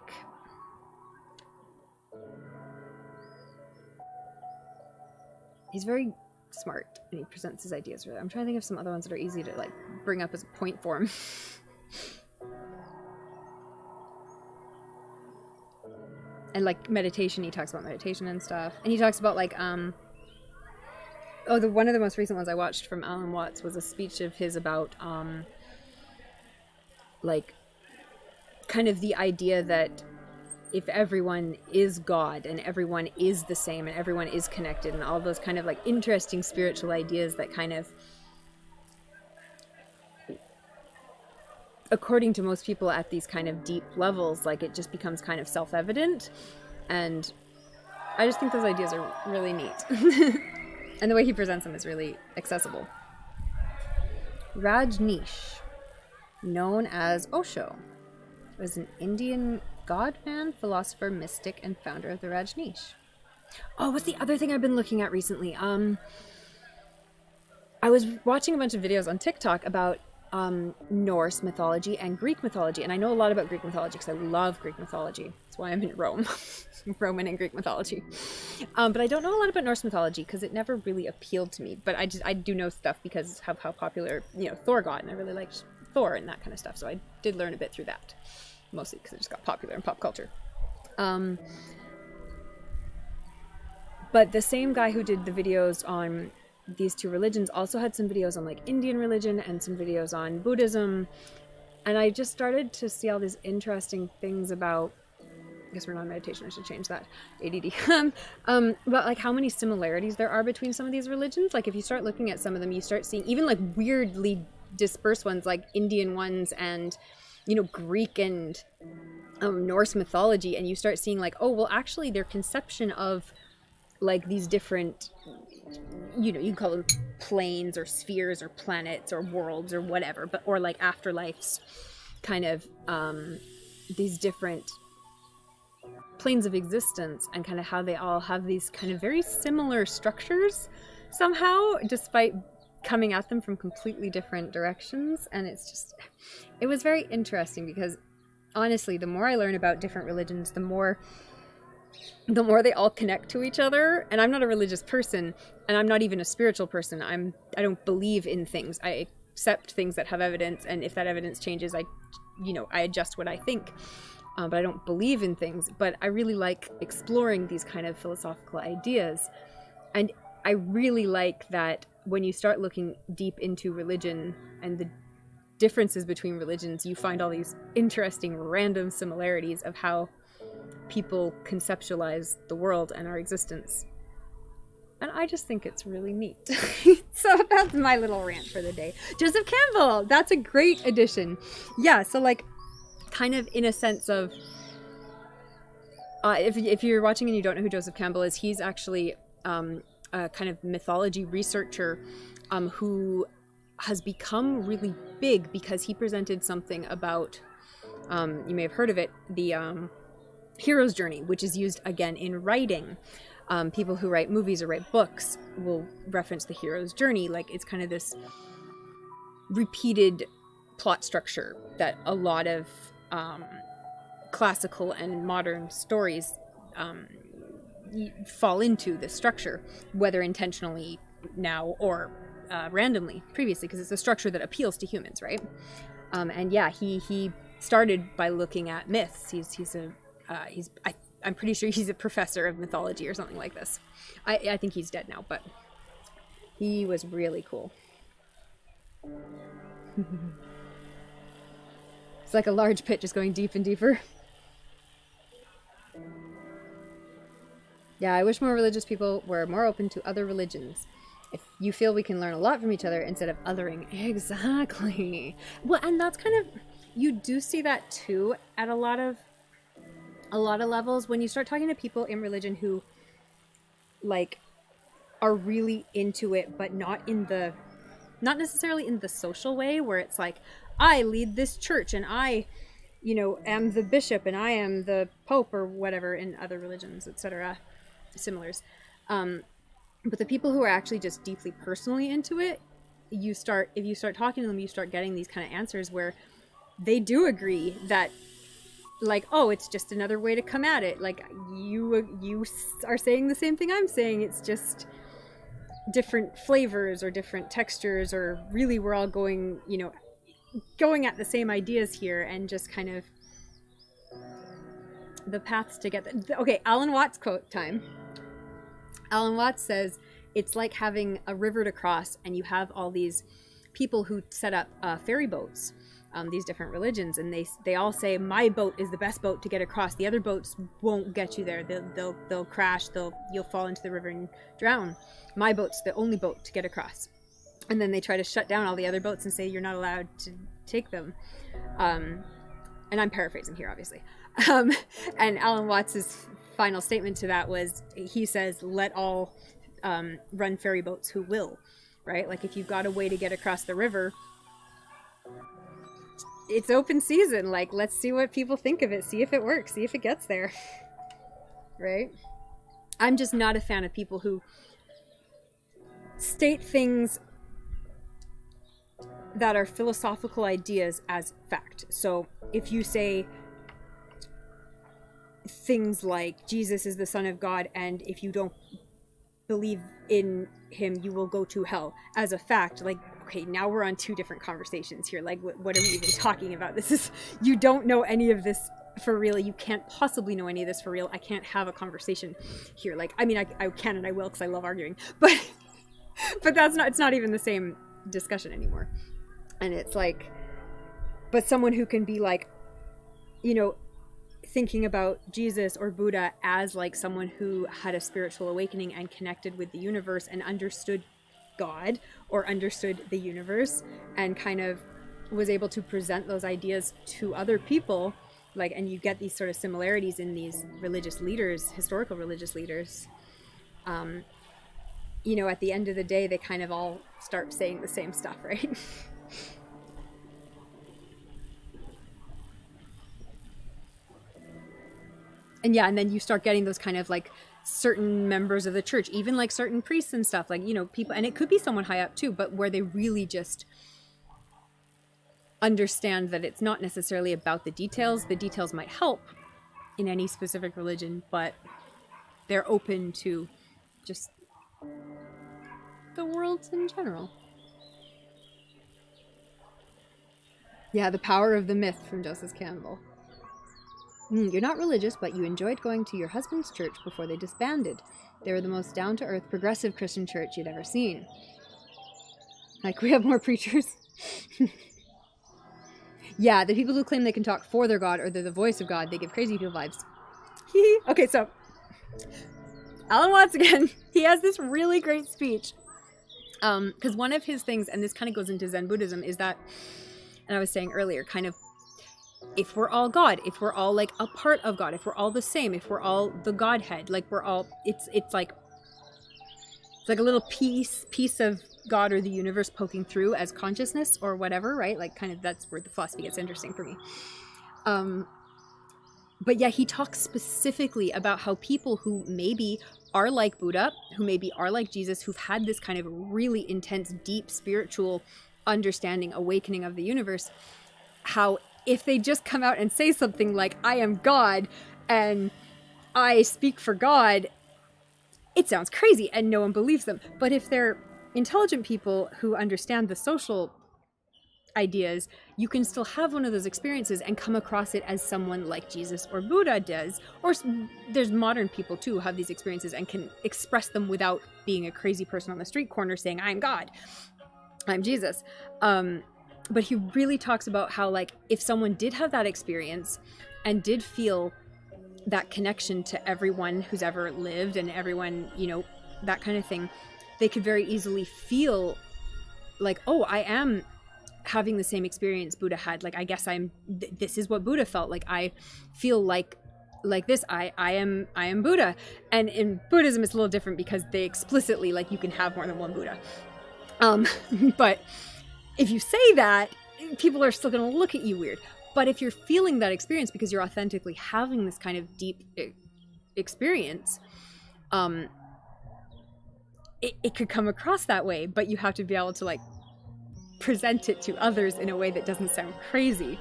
he's very smart and he presents his ideas really. I'm trying to think of some other ones that are easy to like bring up as a point for him. And like meditation, he talks about meditation and stuff. And he talks about like, one of the most recent ones I watched from Alan Watts was a speech of his about, like, kind of the idea that if everyone is God and everyone is the same and everyone is connected and all those kind of like interesting spiritual ideas that kind of, according to most people at these kind of deep levels, like it just becomes kind of self-evident. And I just think those ideas are really neat. And the way he presents them is really accessible. Rajneesh, known as Osho, was an Indian god-man, philosopher, mystic, and founder of the Rajneesh. Oh, what's the other thing I've been looking at recently? I was watching a bunch of videos on TikTok about Norse mythology and Greek mythology, and I know a lot about Greek mythology because I love Greek mythology. That's why I'm in Rome. Roman and Greek mythology. But I don't know a lot about Norse mythology because it never really appealed to me. But I do know stuff because of how popular, you know, Thor got, and I really liked Thor and that kind of stuff. So I did learn a bit through that, mostly because it just got popular in pop culture. But the same guy who did the videos on these two religions also had some videos on like Indian religion and some videos on Buddhism. And I just started to see all these interesting things about, I guess we're not in meditation, I should change that, ADD, about like how many similarities there are between some of these religions. Like if you start looking at some of them, you start seeing even like weirdly dispersed ones, like Indian ones and, you know, Greek and Norse mythology, and you start seeing like, oh, well, actually their conception of like these different, you know, you can call them planes or spheres or planets or worlds or whatever, but or like afterlives, kind of these different planes of existence, and kind of how they all have these kind of very similar structures somehow, despite coming at them from completely different directions. And it's just, it was very interesting because honestly, the more I learn about different religions, the more they all connect to each other. And I'm not a religious person, and I'm not even a spiritual person. I don't believe in things. I accept things that have evidence, and if that evidence changes, I adjust what I think. But I don't believe in things. But I really like exploring these kind of philosophical ideas. And I really like that when you start looking deep into religion and the differences between religions, you find all these interesting random similarities of how people conceptualize the world and our existence. And I just think it's really neat. So that's my little rant for the day. Joseph Campbell, that's a great addition. Yeah, so like kind of in a sense of if you're watching and you don't know who Joseph Campbell is, he's actually a kind of mythology researcher who has become really big because he presented something about, you may have heard of it, the hero's journey, which is used again in writing. People who write movies or write books will reference the hero's journey. Like, it's kind of this repeated plot structure that a lot of classical and modern stories fall into this structure, whether intentionally now or randomly previously, because it's a structure that appeals to humans, right? And yeah, he started by looking at myths. I'm pretty sure he's a professor of mythology or something like this. I think he's dead now, but he was really cool. It's like a large pit just going deep and deeper. Yeah, I wish more religious people were more open to other religions. If you feel we can learn a lot from each other instead of othering. Exactly. Well, and that's kind of, you do see that too at a lot of levels when you start talking to people in religion who like are really into it, but not necessarily in the social way where it's like, I lead this church and I, am the bishop and I am the pope or whatever in other religions, etc. Similars. But the people who are actually just deeply personally into it, if you start talking to them, you start getting these kind of answers where they do agree that, like, oh, it's just another way to come at it. Like, you are saying the same thing I'm saying. It's just different flavors or different textures, or really we're all going at the same ideas here, and just kind of the paths to get there. Okay, Alan Watts quote time. Alan Watts says, it's like having a river to cross, and you have all these people who set up ferry boats, these different religions, and they all say, my boat is the best boat to get across. The other boats won't get you there. They'll crash. You'll fall into the river and drown. My boat's the only boat to get across. And then they try to shut down all the other boats and say you're not allowed to take them. And I'm paraphrasing here, obviously. And Alan Watts's final statement to that was, he says, let all run ferry boats who will, right? Like, if you've got a way to get across the river, it's open season. Like, let's see what people think of it. See if it works. See if it gets there. Right? I'm just not a fan of people who state things that are philosophical ideas as fact. So if you say things like Jesus is the Son of God, and if you don't believe in him, you will go to hell as a fact, like, okay, now we're on two different conversations here. Like, what are we even talking about? You don't know any of this for real. You can't possibly know any of this for real. I can't have a conversation here. Like, I mean, I can and I will because I love arguing, but it's not even the same discussion anymore. And it's like, but someone who can be like, thinking about Jesus or Buddha as like someone who had a spiritual awakening and connected with the universe and understood God or understood the universe and kind of was able to present those ideas to other people, like, and you get these sort of similarities in these religious leaders, historical religious leaders. At the end of the day, they kind of all start saying the same stuff, right? And yeah, and then you start getting those kind of like certain members of the church, even like certain priests and stuff, like, people, and it could be someone high up too, but where they really just understand that it's not necessarily about the details. The details might help in any specific religion, but they're open to just the world in general. Yeah, the power of the myth from Joseph Campbell. You're not religious, but you enjoyed going to your husband's church before they disbanded. They were the most down-to-earth, progressive Christian church you'd ever seen. Like, we have more preachers. Yeah, the people who claim they can talk for their God or they're the voice of God, they give crazy people vibes. Okay, so Alan Watts again. He has this really great speech. Because one of his things, and this kind of goes into Zen Buddhism, is that, and I was saying earlier, kind of if we're all God, if we're all like a part of God, if we're all the same, if we're all the Godhead, like we're all, it's like a little piece of God or the universe poking through as consciousness or whatever, right? Like kind of that's where the philosophy gets interesting for me. But yeah, he talks specifically about how people who maybe are like Buddha, who maybe are like Jesus, who've had this kind of really intense, deep spiritual understanding, awakening of the universe, how if they just come out and say something like, I am God and I speak for God, it sounds crazy and no one believes them. But if they're intelligent people who understand the social ideas, you can still have one of those experiences and come across it as someone like Jesus or Buddha does. Or there's modern people too who have these experiences and can express them without being a crazy person on the street corner saying, I'm God, I'm Jesus. But he really talks about how, like, if someone did have that experience and did feel that connection to everyone who's ever lived and everyone, you know, that kind of thing, they could very easily feel like, oh, I am having the same experience Buddha had. Like, I guess this is what Buddha felt like. I feel like this. I am Buddha. And in Buddhism, it's a little different because they explicitly, like, you can have more than one Buddha. But if you say that, people are still going to look at you weird. But if you're feeling that experience because you're authentically having this kind of deep experience, it could come across that way, but you have to be able to, like, present it to others in a way that doesn't sound crazy.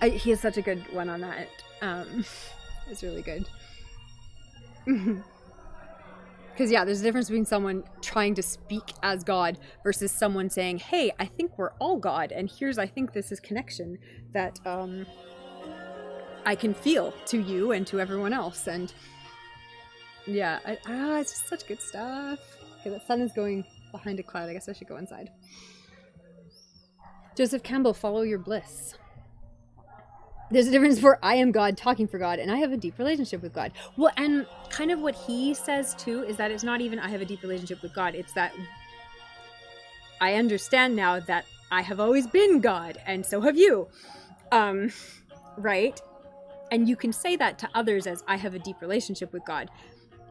He has such a good one on that. It's really good. Because, yeah, there's a difference between someone trying to speak as God versus someone saying, hey, I think we're all God, and I think this is connection that I can feel to you and to everyone else. And, yeah, it's just such good stuff. Okay, the sun is going behind a cloud. I guess I should go inside. Joseph Campbell, follow your bliss. There's a difference for I am God, talking for God, and I have a deep relationship with God. Well, and kind of what he says too is that it's not even I have a deep relationship with God. It's that I understand now that I have always been God, and so have you. Right? And you can say that to others as I have a deep relationship with God,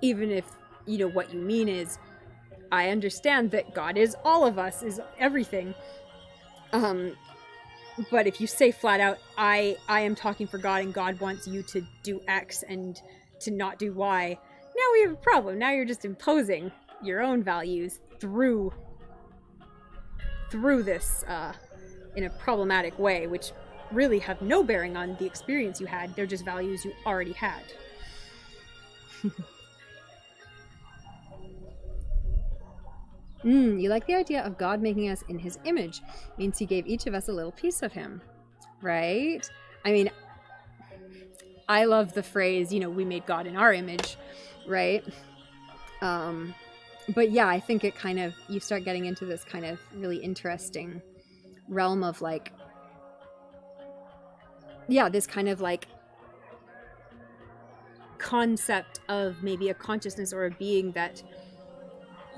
even if, you know, what you mean is I understand that God is all of us, is everything. But if you say flat out, I am talking for God and God wants you to do X and to not do Y, now we have a problem. Now you're just imposing your own values through this in a problematic way, which really have no bearing on the experience you had. They're just values you already had. You like the idea of God making us in his image. Means he gave each of us a little piece of him, right? I mean, I love the phrase, you know, we made God in our image, right? But yeah, I think it kind of, you start getting into this kind of really interesting realm of, like, yeah, this kind of, like, concept of maybe a consciousness or a being that,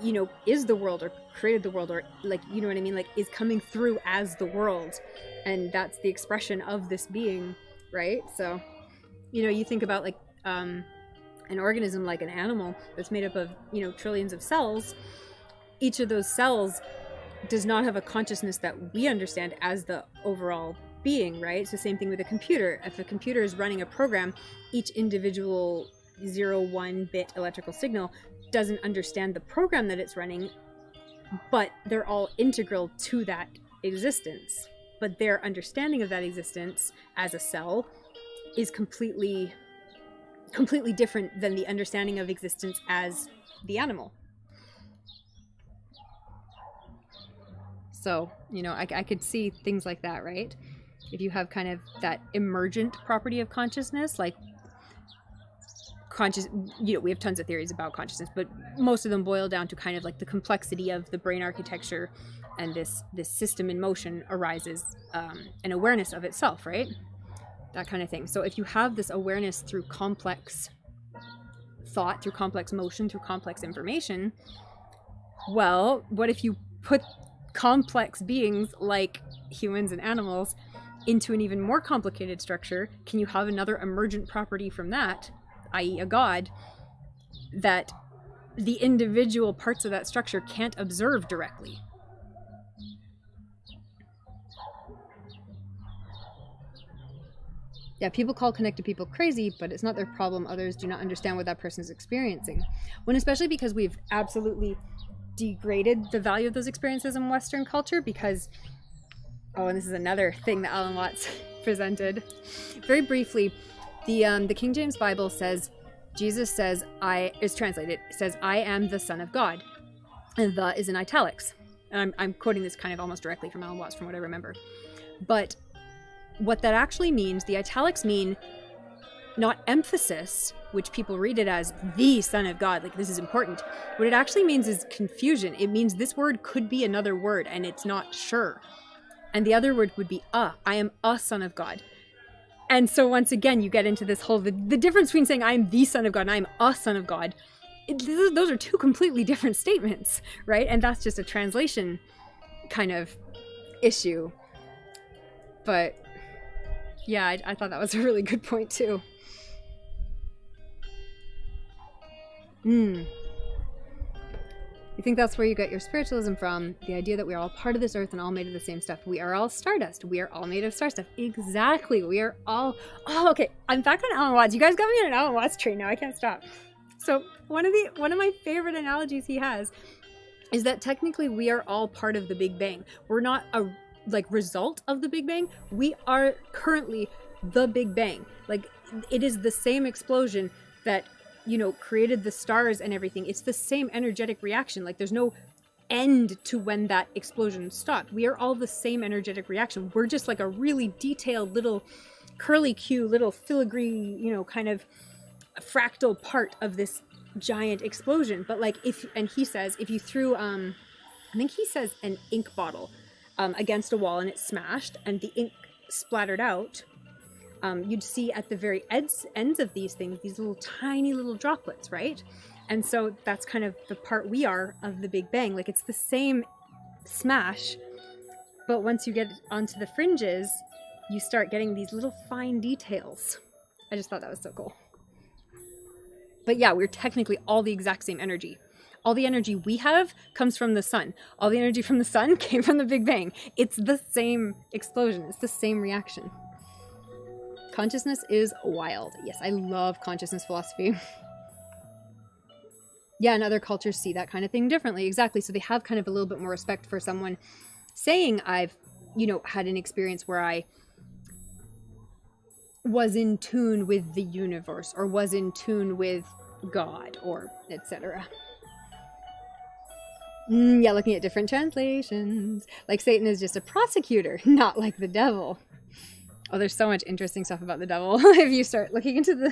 you know, is the world or created the world, or, like, you know what I mean, like, is coming through as the world, and that's the expression of this being, right? So, you know, you think about, like, an organism like an animal that's made up of, you know, trillions of cells. Each of those cells does not have a consciousness that we understand as the overall being, right? So same thing with a computer. If a computer is running a program, each individual 0-1 bit electrical signal doesn't understand the program that it's running, but they're all integral to that existence. But their understanding of that existence as a cell is completely different than the understanding of existence as the animal. So, you know, I could see things like that, right? If you have kind of that emergent property of consciousness, like you know, we have tons of theories about consciousness, but most of them boil down to kind of like the complexity of the brain architecture, and this system in motion arises an awareness of itself, right? That kind of thing. So if you have this awareness through complex thought, through complex motion, through complex information, well, what if you put complex beings like humans and animals into an even more complicated structure, can you have another emergent property from that, i.e. a god, that the individual parts of that structure can't observe directly? Yeah, people call connected people crazy, but it's not their problem. Others do not understand what that person is experiencing. When especially because we've absolutely degraded the value of those experiences in Western culture, because, oh, and this is another thing that Alan Watts presented. Very briefly, the King James Bible says, Jesus says, is translated, says, I am the Son of God. And the is in italics. And I'm quoting this kind of almost directly from Alan Watts from what I remember. But what that actually means, the italics mean not emphasis, which people read it as the Son of God, like this is important. What it actually means is confusion. It means this word could be another word and it's not sure. And the other word would be I am a Son of God. And so once again, you get into this whole, the difference between saying I'm the Son of God and I'm a Son of God, those are two completely different statements, right? And that's just a translation kind of issue. But yeah, I thought that was a really good point too. You think that's where you get your spiritualism from? The idea that we are all part of this earth and all made of the same stuff. We are all stardust. We are all made of star stuff. Exactly. We are all... Oh, okay. I'm back on Alan Watts. You guys got me on an Alan Watts train now. I can't stop. So one of my favorite analogies he has is that technically we are all part of the Big Bang. We're not a result of the Big Bang. We are currently the Big Bang. Like, it is the same explosion that, created the stars and everything. It's the same energetic reaction. Like, there's no end to when that explosion stopped. We are all the same energetic reaction. We're just like a really detailed little curly-Q, little filigree, kind of fractal part of this giant explosion. But he says, if you threw, I think he says an ink bottle against a wall and it smashed and the ink splattered out, you'd see at the very ends of these things, these little tiny little droplets, right? And so that's kind of the part we are of the Big Bang. Like, it's the same smash, but once you get onto the fringes, you start getting these little fine details. I just thought that was so cool. But yeah, we're technically all the exact same energy. All the energy we have comes from the sun. All the energy from the sun came from the Big Bang. It's the same explosion. It's the same reaction. Consciousness is wild. Yes, I love consciousness philosophy. Yeah, and other cultures see that kind of thing differently. Exactly. So they have kind of a little bit more respect for someone saying, I've, had an experience where I was in tune with the universe or was in tune with God or etc. Yeah, looking at different translations. Like Satan is just a prosecutor, not like the devil. Oh, there's so much interesting stuff about the devil. If you start looking into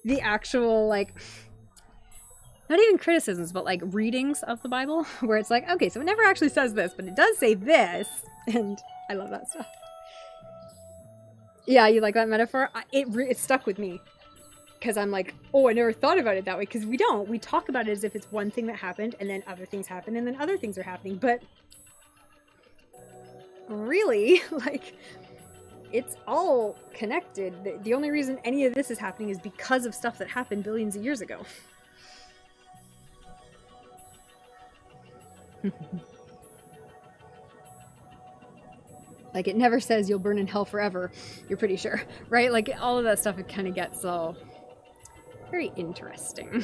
the actual, not even criticisms, but readings of the Bible, where it's like, okay, so it never actually says this, but it does say this. And I love that stuff. Yeah, you like that metaphor? It stuck with me. Because I'm like, oh, I never thought about it that way. Because we don't. We talk about it as if it's one thing that happened, and then other things happen, and then other things are happening. But really, it's all connected. The only reason any of this is happening is because of stuff that happened billions of years ago. It never says you'll burn in hell forever. You're pretty sure, right? All of that stuff, it kind of gets so... very interesting.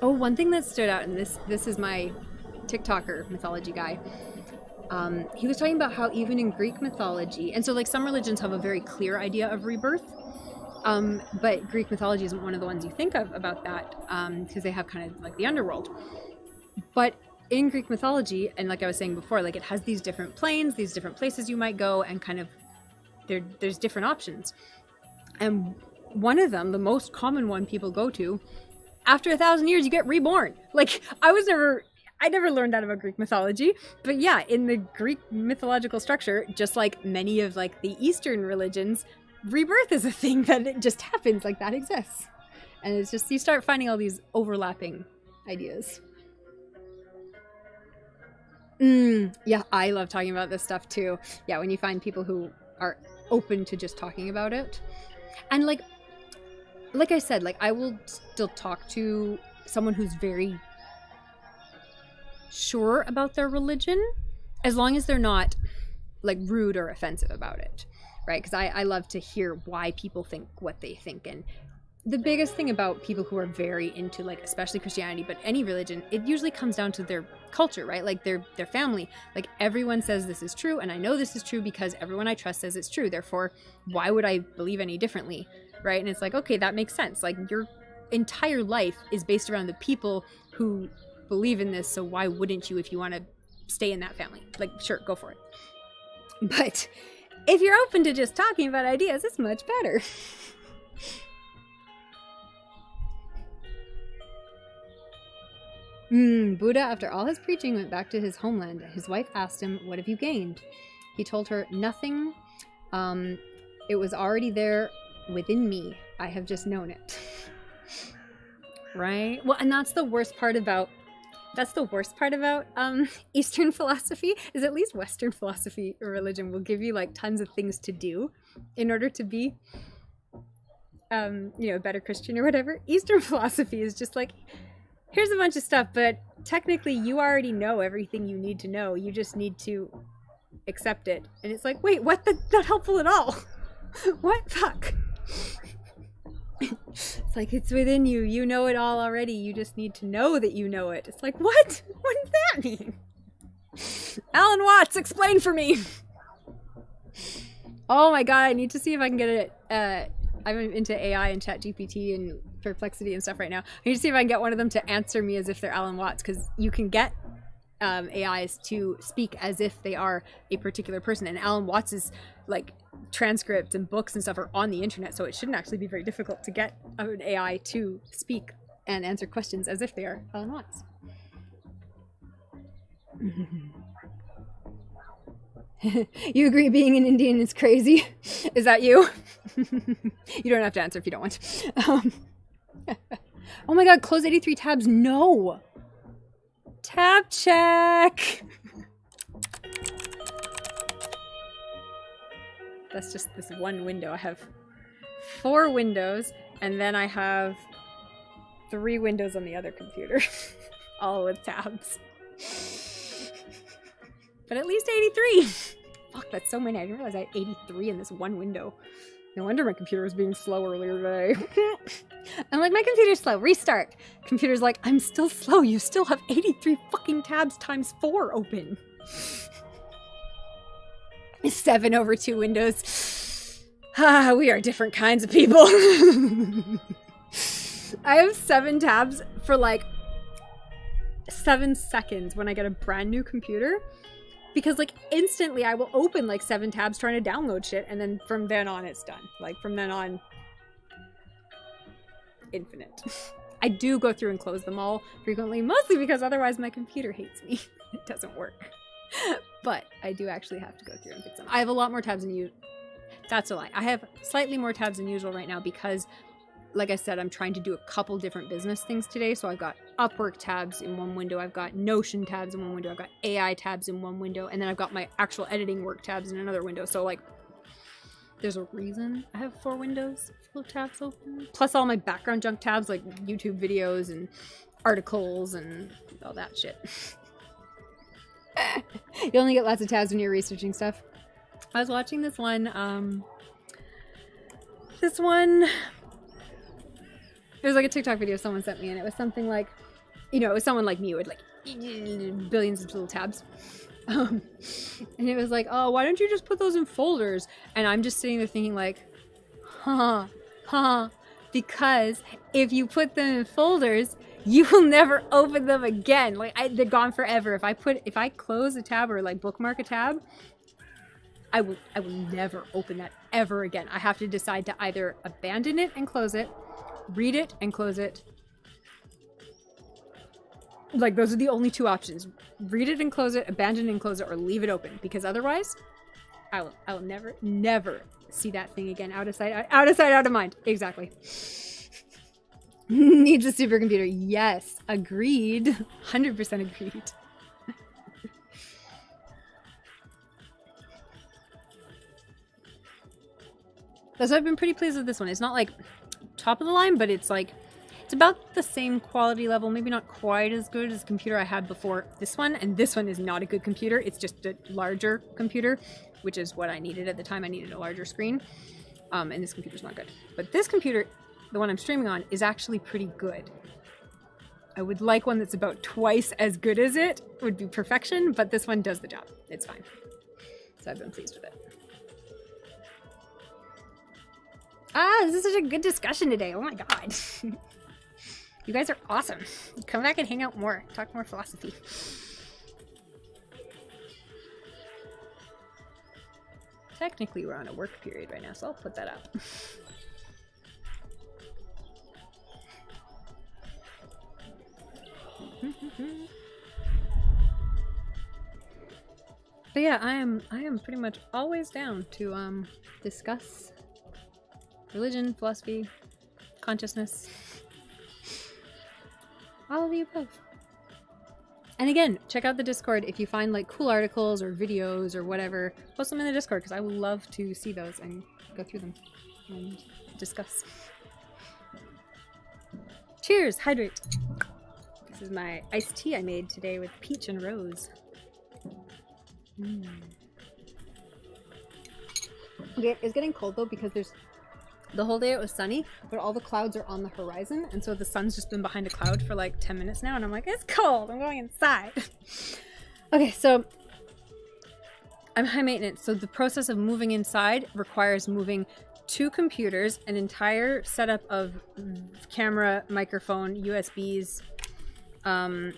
Oh, one thing that stood out, and this is my TikToker mythology guy. He was talking about how even in Greek mythology, and so some religions have a very clear idea of rebirth, but Greek mythology isn't one of the ones you think of about that, because they have kind of the underworld. But in Greek mythology, and like I was saying before, it has these different planes, these different places you might go, and kind of there's different options. And one of them, the most common one people go to, after 1,000 years, you get reborn. I never learned that about Greek mythology. But yeah, in the Greek mythological structure, just like many of the Eastern religions, rebirth is a thing that it just happens, that exists. And it's just, you start finding all these overlapping ideas. Yeah, I love talking about this stuff too. Yeah, when you find people who are open to just talking about it. And like I said, like I will still talk to someone who's very sure about their religion, as long as they're not like rude or offensive about it, right? Because I love to hear why people think what they think. And the biggest thing about people who are very into, like, especially Christianity, but any religion, it usually comes down to their culture, right? Like their family. Like everyone says this is true, and I know this is true because everyone I trust says it's true. Therefore, why would I believe any differently, right? And it's like, okay, that makes sense. Like your entire life is based around the people who believe in this, so why wouldn't you if you want to stay in that family? Like, sure, go for it. But if you're open to just talking about ideas, it's much better. Buddha, after all his preaching, went back to his homeland. His wife asked him, "What have you gained?" He told her, "Nothing. It was already there within me. I have just known it." Right? Well, and that's the worst part about Eastern philosophy, is at least Western philosophy or religion will give you like tons of things to do in order to be a better Christian or whatever. Eastern philosophy is just like, here's a bunch of stuff, but technically you already know everything you need to know. You just need to accept it. And it's like, wait, what? That's not helpful at all. What? Fuck. It's like, it's within you. You know it all already. You just need to know that you know it. It's like, what? What does that mean? Alan Watts, explain for me. Oh my god, I need to see if I can get it. I'm into AI and ChatGPT and Perplexity and stuff right now. I need to see if I can get one of them to answer me as if they're Alan Watts, because you can get AIs to speak as if they are a particular person. And Alan Watts's like transcripts and books and stuff are on the internet, so it shouldn't actually be very difficult to get an AI to speak and answer questions as if they are Alan Watts. You agree being an Indian is crazy? Is that you? You don't have to answer if you don't want. Oh my god, close 83 tabs. No. Tab check. That's just this one window. I have 4 windows, and then I have 3 windows on the other computer, all with tabs. But at least 83. Fuck, that's so many. I didn't realize I had 83 in this one window. No wonder my computer was being slow earlier today. I'm like, my computer's slow. Restart. Computer's like, I'm still slow. You still have 83 fucking tabs times 4 open. 7 over 2 windows. Ah, we are different kinds of people. I have 7 tabs for like 7 seconds when I get a brand new computer. Because like instantly I will open like 7 tabs trying to download shit, and then from then on it's done. Like from then on, infinite. I do go through and close them all frequently, mostly because otherwise my computer hates me. It doesn't work. But I do actually have to go through and fix them. I have a lot more tabs than you. That's a lie. I have slightly more tabs than usual right now because, like I said, I'm trying to do a couple different business things today. So I've got Upwork tabs in one window. I've got Notion tabs in one window. I've got AI tabs in one window. And then I've got my actual editing work tabs in another window. So like, there's a reason I have 4 windows full of tabs open. Plus all my background junk tabs like YouTube videos and articles and all that shit. You only get lots of tabs when you're researching stuff. I was watching this one, it was like a TikTok video someone sent me, and it was something like, it was someone like me with like billions of little tabs. And it was like, oh, why don't you just put those in folders? And I'm just sitting there thinking like, because if you put them in folders, you will never open them again. Like they're gone forever. If I close a tab or like bookmark a tab, I will never open that ever again. I have to decide to either abandon it and close it, read it and close it. Like those are the only 2 options. Read it and close it, abandon it and close it, or leave it open. Because otherwise, I will never see that thing again. Out of sight, out of mind. Exactly. Needs a supercomputer. Yes, agreed. 100% agreed. So I've been pretty pleased with this one. It's not like top of the line, but it's like, it's about the same quality level, maybe not quite as good as the computer I had before this one, and this one is not a good computer. It's just a larger computer, which is what I needed at the time. I needed a larger screen, and this computer's not good. But this computer, the one I'm streaming on, is actually pretty good. I would like one that's about twice as good as it, would be perfection, but this one does the job. It's fine. So I've been pleased with it. This is such a good discussion today. Oh my god. You guys are awesome. Come back and hang out more. Talk more philosophy. Technically, we're on a work period right now, so I'll put that up. But yeah, I am pretty much always down to discuss religion, philosophy, consciousness. All of the above. And again, check out the Discord if you find like cool articles or videos or whatever. Post them in the Discord because I would love to see those and go through them and discuss. Cheers! Hydrate! This is my iced tea I made today with peach and rose. Okay, it's getting cold though because the whole day it was sunny, but all the clouds are on the horizon, and so the sun's just been behind a cloud for like 10 minutes now, and I'm like, it's cold, I'm going inside. Okay, so I'm high maintenance, so the process of moving inside requires moving 2 computers, an entire setup of camera, microphone, USBs, I've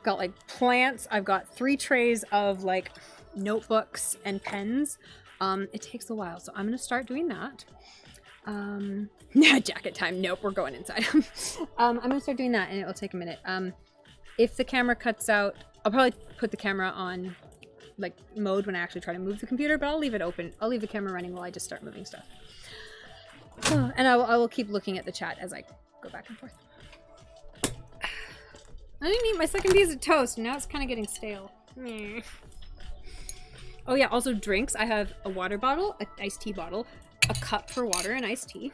got like plants, I've got 3 trays of like notebooks and pens. It takes a while, so I'm gonna start doing that. Jacket time. Nope, we're going inside. I'm gonna start doing that, and it will take a minute. If the camera cuts out, I'll probably put the camera on like mode when I actually try to move the computer, but I'll leave it open. I'll leave the camera running while I just start moving stuff. And I will keep looking at the chat as I go back and forth. I didn't eat my second piece of toast, and now it's kind of getting stale. Meh. Oh yeah, also drinks. I have a water bottle, an iced tea bottle, a cup for water and iced tea.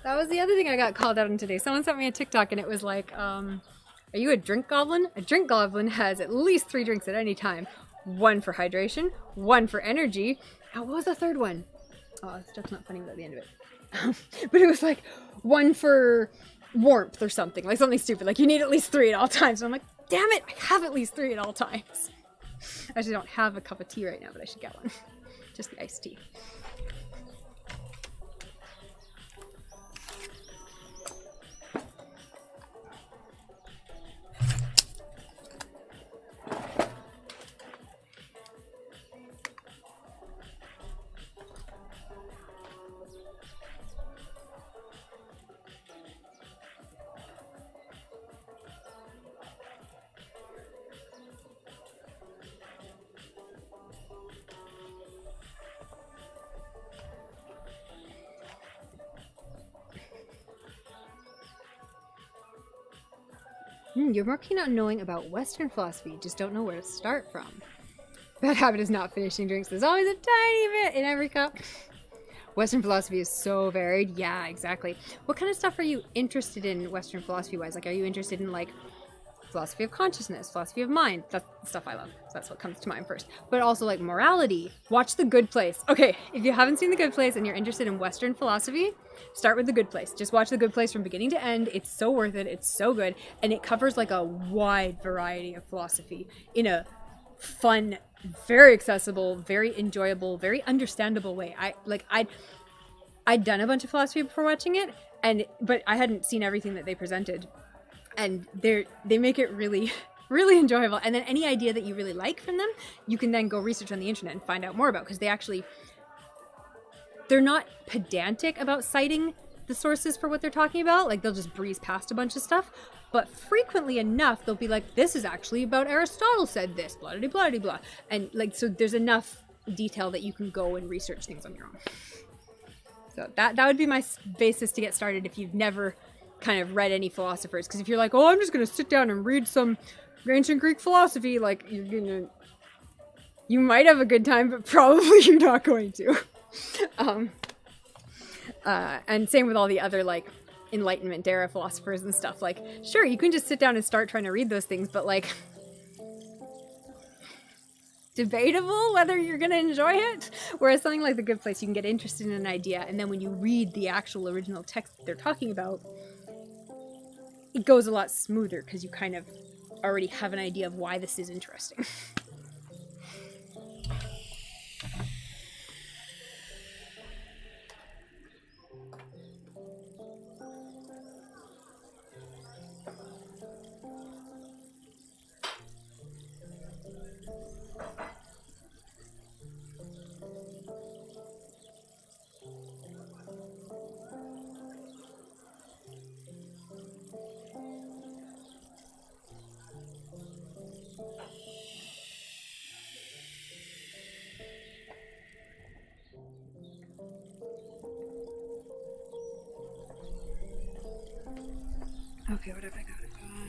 That was the other thing I got called out on today. Someone sent me a TikTok and it was like, are you a drink goblin? A drink goblin has at least 3 drinks at any time. 1 for hydration, 1 for energy. Oh, what was the third one? Oh, this joke's not funny without the end of it. But it was like 1 for warmth or something. Like something stupid. Like you need at least 3 at all times. So I'm like, damn it, I have at least 3 at all times. I actually don't have a cup of tea right now, but I should get one. Just the iced tea. You're more keen on knowing about Western philosophy, just don't know where to start from. Bad habit is not finishing drinks. There's always a tiny bit in every cup. Western philosophy is so varied. Yeah, exactly. What kind of stuff are you interested in Western philosophy-wise? Like, are you interested in, like, philosophy of consciousness, philosophy of mind? That's the stuff I love. So that's what comes to mind first. But also, like, morality. Watch The Good Place. Okay, if you haven't seen The Good Place and you're interested in Western philosophy, start with The Good Place. Just watch The Good Place from beginning to end. It's so worth it. It's so good. And it covers, like, a wide variety of philosophy in a fun, very accessible, very enjoyable, very understandable way. I'd done a bunch of philosophy before watching it, but I hadn't seen everything that they presented. And they make it really really enjoyable. And then any idea that you really like from them, you can then go research on the internet and find out more about, because they're not pedantic about citing the sources for what they're talking about. Like, they'll just breeze past a bunch of stuff. But frequently enough, they'll be like, this is actually about Aristotle said this, blah, blah, blah, blah, blah. And like, so there's enough detail that you can go and research things on your own. So that would be my basis to get started if you've never kind of read any philosophers. Because if you're like, oh, I'm just going to sit down and read some ancient Greek philosophy, like, you might have a good time, but probably you're not going to. And same with all the other, like, Enlightenment era philosophers and stuff. Like, sure, you can just sit down and start trying to read those things, but, like, debatable whether you're going to enjoy it. Whereas something like The Good Place, you can get interested in an idea, and then when you read the actual original text that they're talking about, it goes a lot smoother because you kind of already have an idea of why this is interesting. Okay, what have I got? I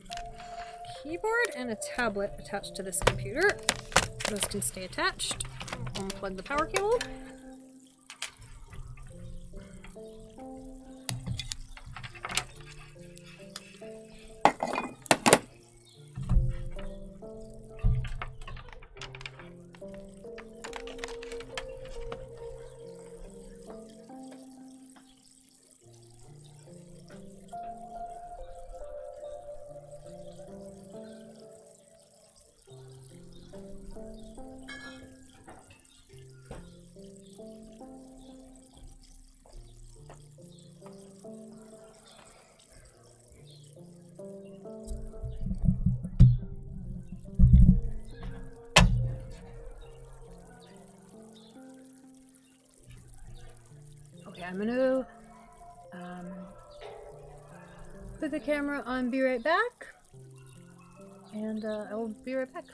got keyboard and a tablet attached to this computer. Those can stay attached. Unplug the power cable. Okay, I'm gonna put the camera on Be Right Back, and I will be right back.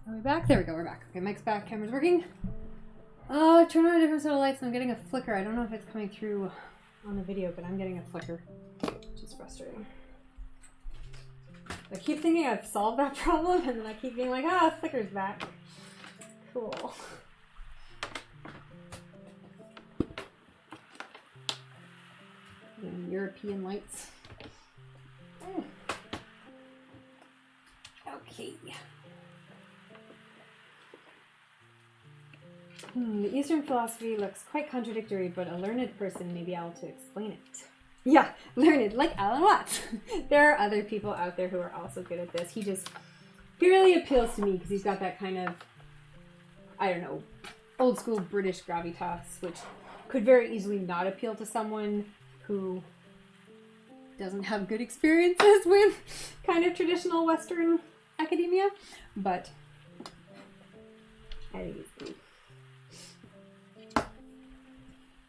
Are we back? There we go, we're back. Okay, mic's back, camera's working. Oh, turn on a different set of lights. I'm getting a flicker. I don't know if it's coming through on the video, but I'm getting a flicker, which is frustrating. I keep thinking I've solved that problem, and then I keep being like, ah, flicker's back. Cool. European lights. Okay. The Eastern philosophy looks quite contradictory, but a learned person may be able to explain it. Yeah, learned, like Alan Watts. There are other people out there who are also good at this. He really appeals to me because he's got that kind of, I don't know, old school British gravitas, which could very easily not appeal to someone who doesn't have good experiences with kind of traditional Western academia, but I think it's cool.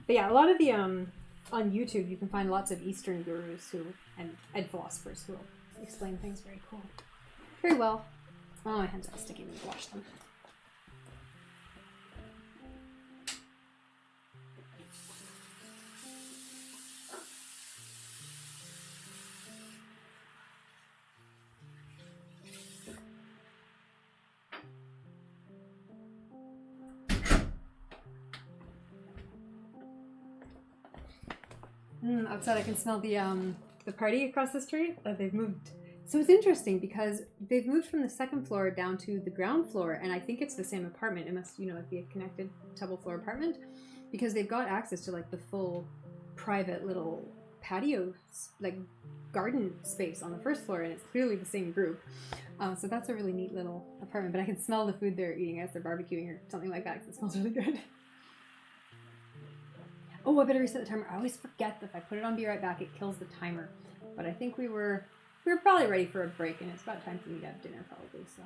But yeah, a lot of the, on YouTube, you can find lots of Eastern gurus and philosophers who will explain things very cool. Very well. Oh, my hands are sticky. Let me wash them. Outside I can smell the party across the street. They've moved. So it's interesting because they've moved from the second floor down to the ground floor, and I think it's the same apartment. It must, like, be a connected double floor apartment because they've got access to like the full private little patio, like garden space on the first floor, and it's clearly the same group. So that's a really neat little apartment, but I can smell the food they're eating as they're barbecuing or something like that because it smells really good. Oh, I better reset the timer. I always forget that if I put it on Be Right Back, it kills the timer. But I think we were probably ready for a break, and it's about time for me to have dinner probably, so.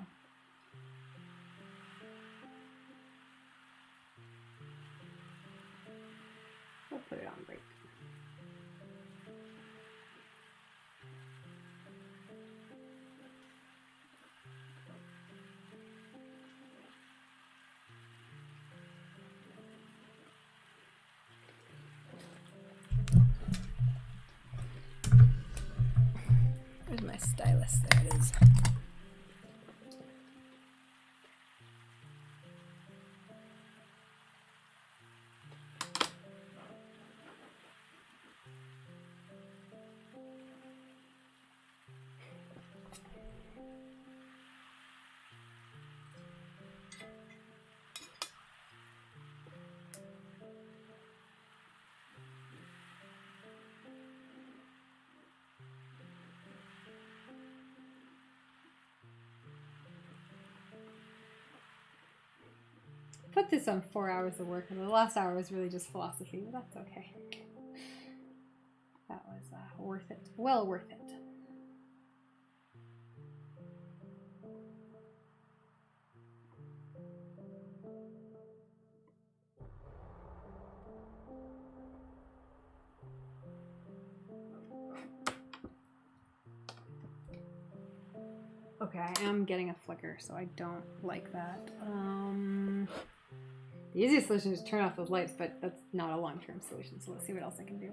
We'll put it on break. Where's my stylus? There it is. Put this on 4 hours of work, and the last hour was really just philosophy, but that's okay. That was worth it. Well worth it. Okay, I am getting a flicker, so I don't like that. The easiest solution is turn off those lights, but that's not a long-term solution, so let's see what else I can do.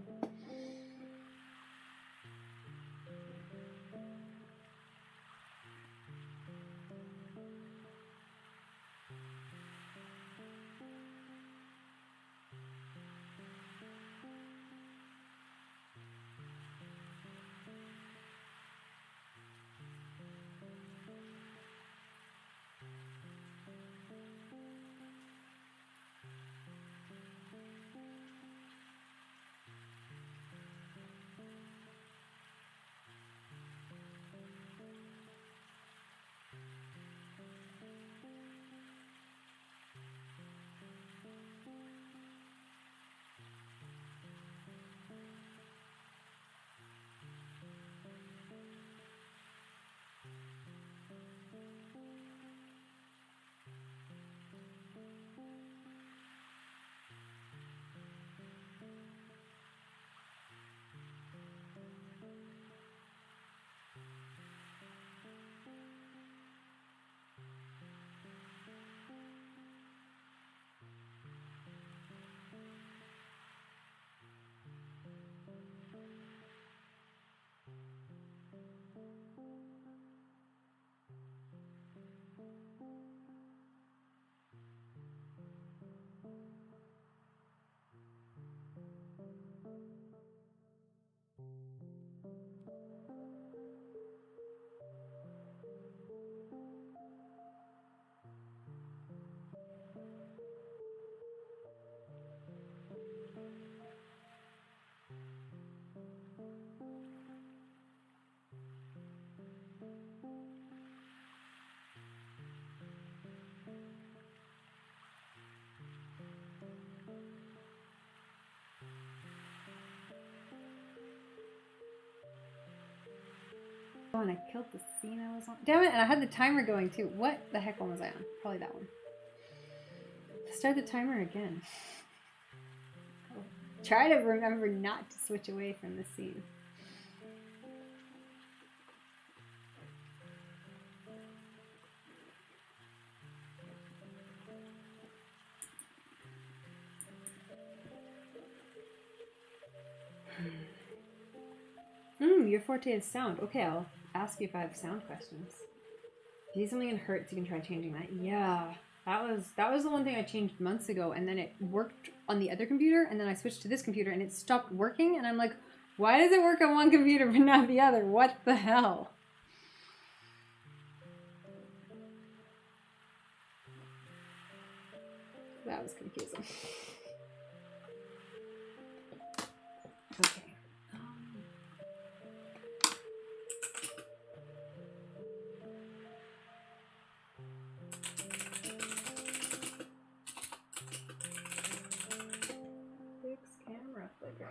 and I killed the scene I was on. Damn it, and I had the timer going too. What the heck one was I on? Probably that one. Start the timer again. Try to remember not to switch away from the scene. Your forte is sound. Okay, I'll ask you if I have sound questions. If you see something in Hertz, you can try changing that. Yeah, that was the one thing I changed months ago, and then it worked on the other computer, and then I switched to this computer, and it stopped working, and I'm like, why does it work on one computer but not the other? What the hell? That was confusing. Okay. Fix camera flicker.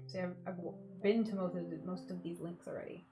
See, I've been to most of these links already.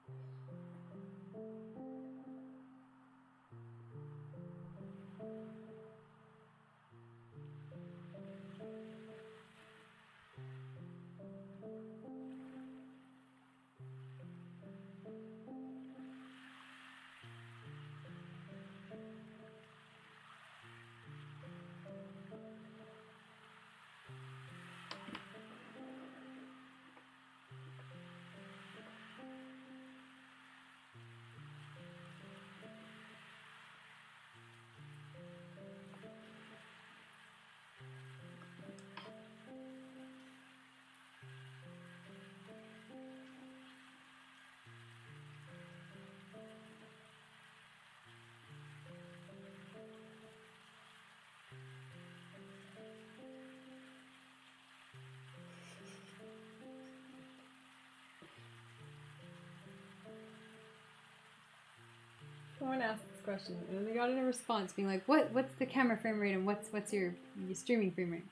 Someone asked this question, and then they got in a response being like, what's the camera frame rate and what's your streaming frame rate?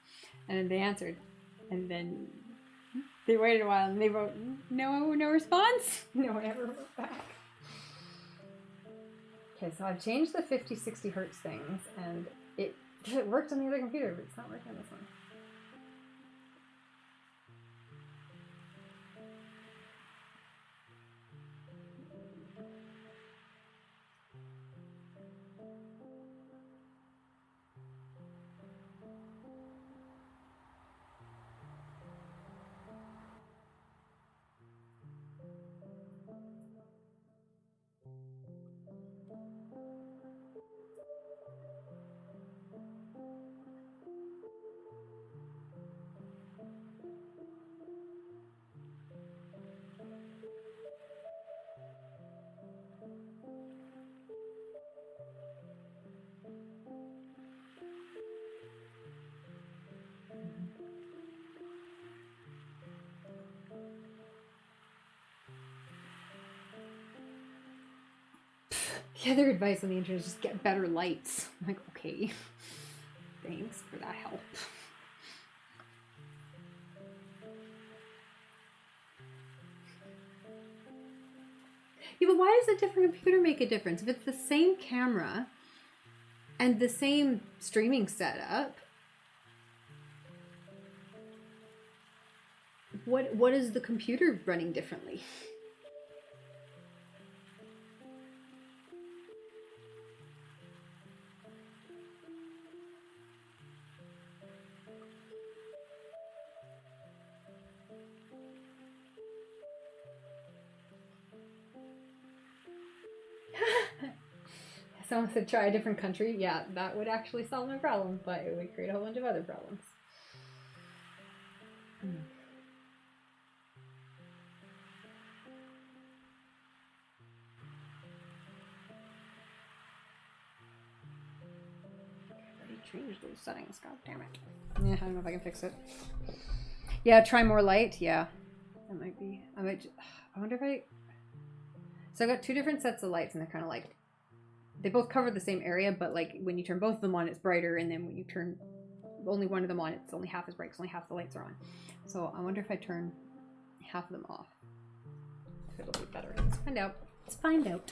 And then they answered, and then they waited a while and they wrote no response. No one ever wrote back. Okay, so I've changed the 50-60 hertz things, and it worked on the other computer, but it's not working on this one. Yeah, their advice on the internet is just get better lights. I'm like, okay, thanks for that help. Yeah, but why does a different computer make a difference? If it's the same camera and the same streaming setup, what is the computer running differently? Someone said try a different country. Yeah, that would actually solve my problem, but it would create a whole bunch of other problems. I already changed those settings, god damn it. Yeah, I don't know if I can fix it. Yeah, try more light. Yeah, that might be. I wonder if I... So I got two different sets of lights, and they're kind of like... They both cover the same area, but like when you turn both of them on, it's brighter, and then when you turn only one of them on. It's only half is bright, 'cause only half the lights are on. So I wonder if I turn half of them off, if it'll be better. Let's find out. Let's find out.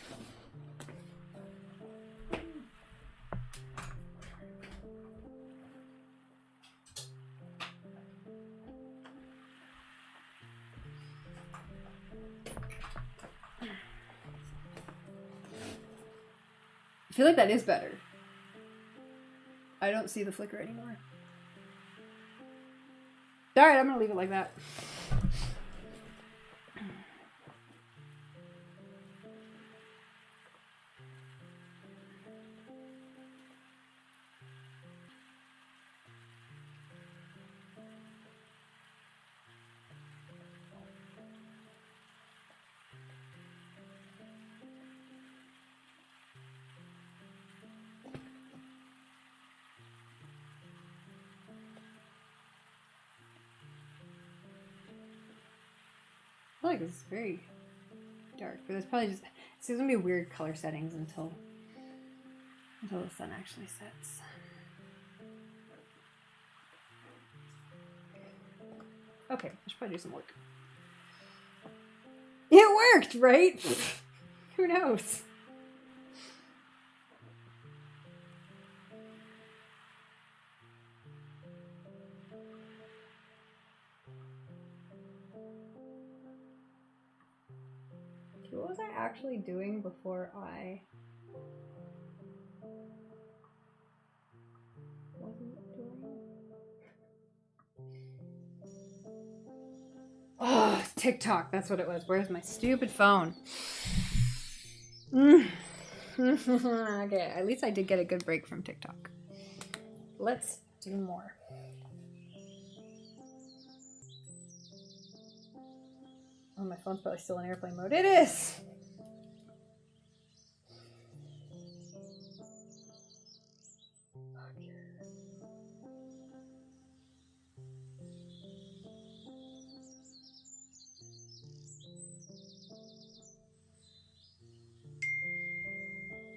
I feel like that is better. I don't see the flicker anymore. Alright, I'm gonna leave it like that. I feel like it's very dark, but it's probably just, it's gonna be weird color settings until the sun actually sets. Okay, I should probably do some work. It worked, right? Who knows? What was I actually doing before I wasn't doing? Oh, TikTok, that's what it was. Where's my stupid phone? Okay, at least I did get a good break from TikTok. Let's do more. Oh, my phone's probably still in airplane mode. It is!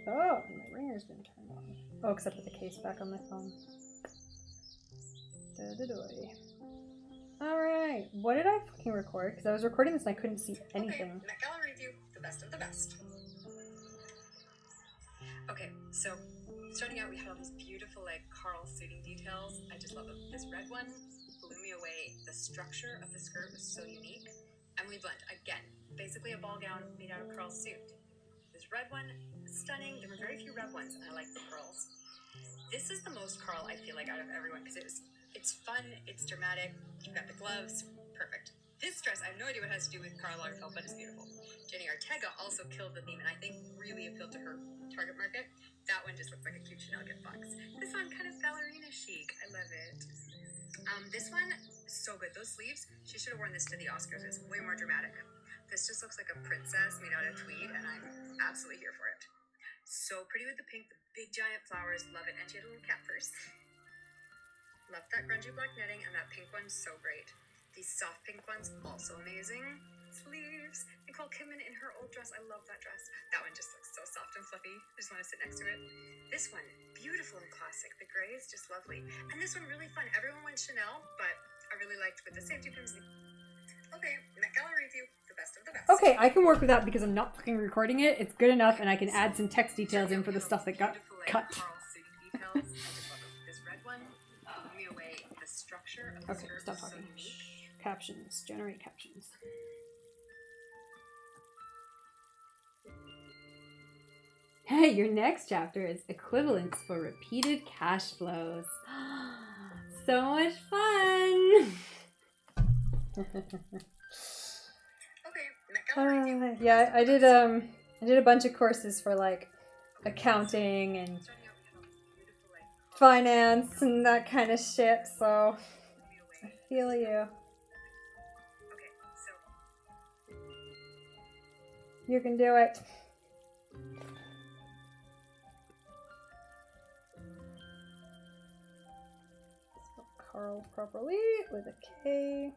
Oh, and my ringer's been turned on. Oh, except with the case back on my phone. Da-da-doy. Alright, what did I fucking record? Because I was recording this and I couldn't see anything. Okay, Met Gala review, the best of the best. Okay, so starting out, we had all these beautiful like Karl suiting details. I just love them. This red one blew me away. The structure of the skirt was so unique. Emily Blunt, again, basically a ball gown made out of Karl's suit. This red one, stunning. There were very few red ones, and I like the pearls. This is the most Karl I feel like out of everyone because it's fun, it's dramatic. You've got the gloves, perfect. This dress, I have no idea what it has to do with Karl Lagerfeld, but it's beautiful. Jenny Ortega also killed the theme, and I think really appealed to her target market. That one just looks like a cute Chanel gift box. This one kind of ballerina chic. I love it. This one, so good. Those sleeves, she should have worn this to the Oscars. It's way more dramatic. This just looks like a princess made out of tweed, and I'm absolutely here for it. So pretty with the pink, the big giant flowers. Love it. And she had a little cat purse. Love that grungy black netting, and that pink one's so great. These soft pink ones, also amazing. Sleeves. Nicole Kidman in her old dress. I love that dress. That one just looks so soft and fluffy. I just want to sit next to it. This one, beautiful and classic. The gray is just lovely. And this one, really fun. Everyone went Chanel, but I really liked with the safety pins. Okay, Met Gala review, the best of the best. Okay, I can work with that because I'm not fucking recording it. It's good enough, and I can add some text details in for the stuff that got cut. This red one blew me away. The structure of the Okay, skirt stop was so talking. unique. Captions. Generate captions. Hey, your next chapter is equivalence for repeated cash flows. So much fun! Yeah, I did a bunch of courses for like accounting and finance and that kind of shit, so I feel you. You can do it. Spell Karl properly with a K.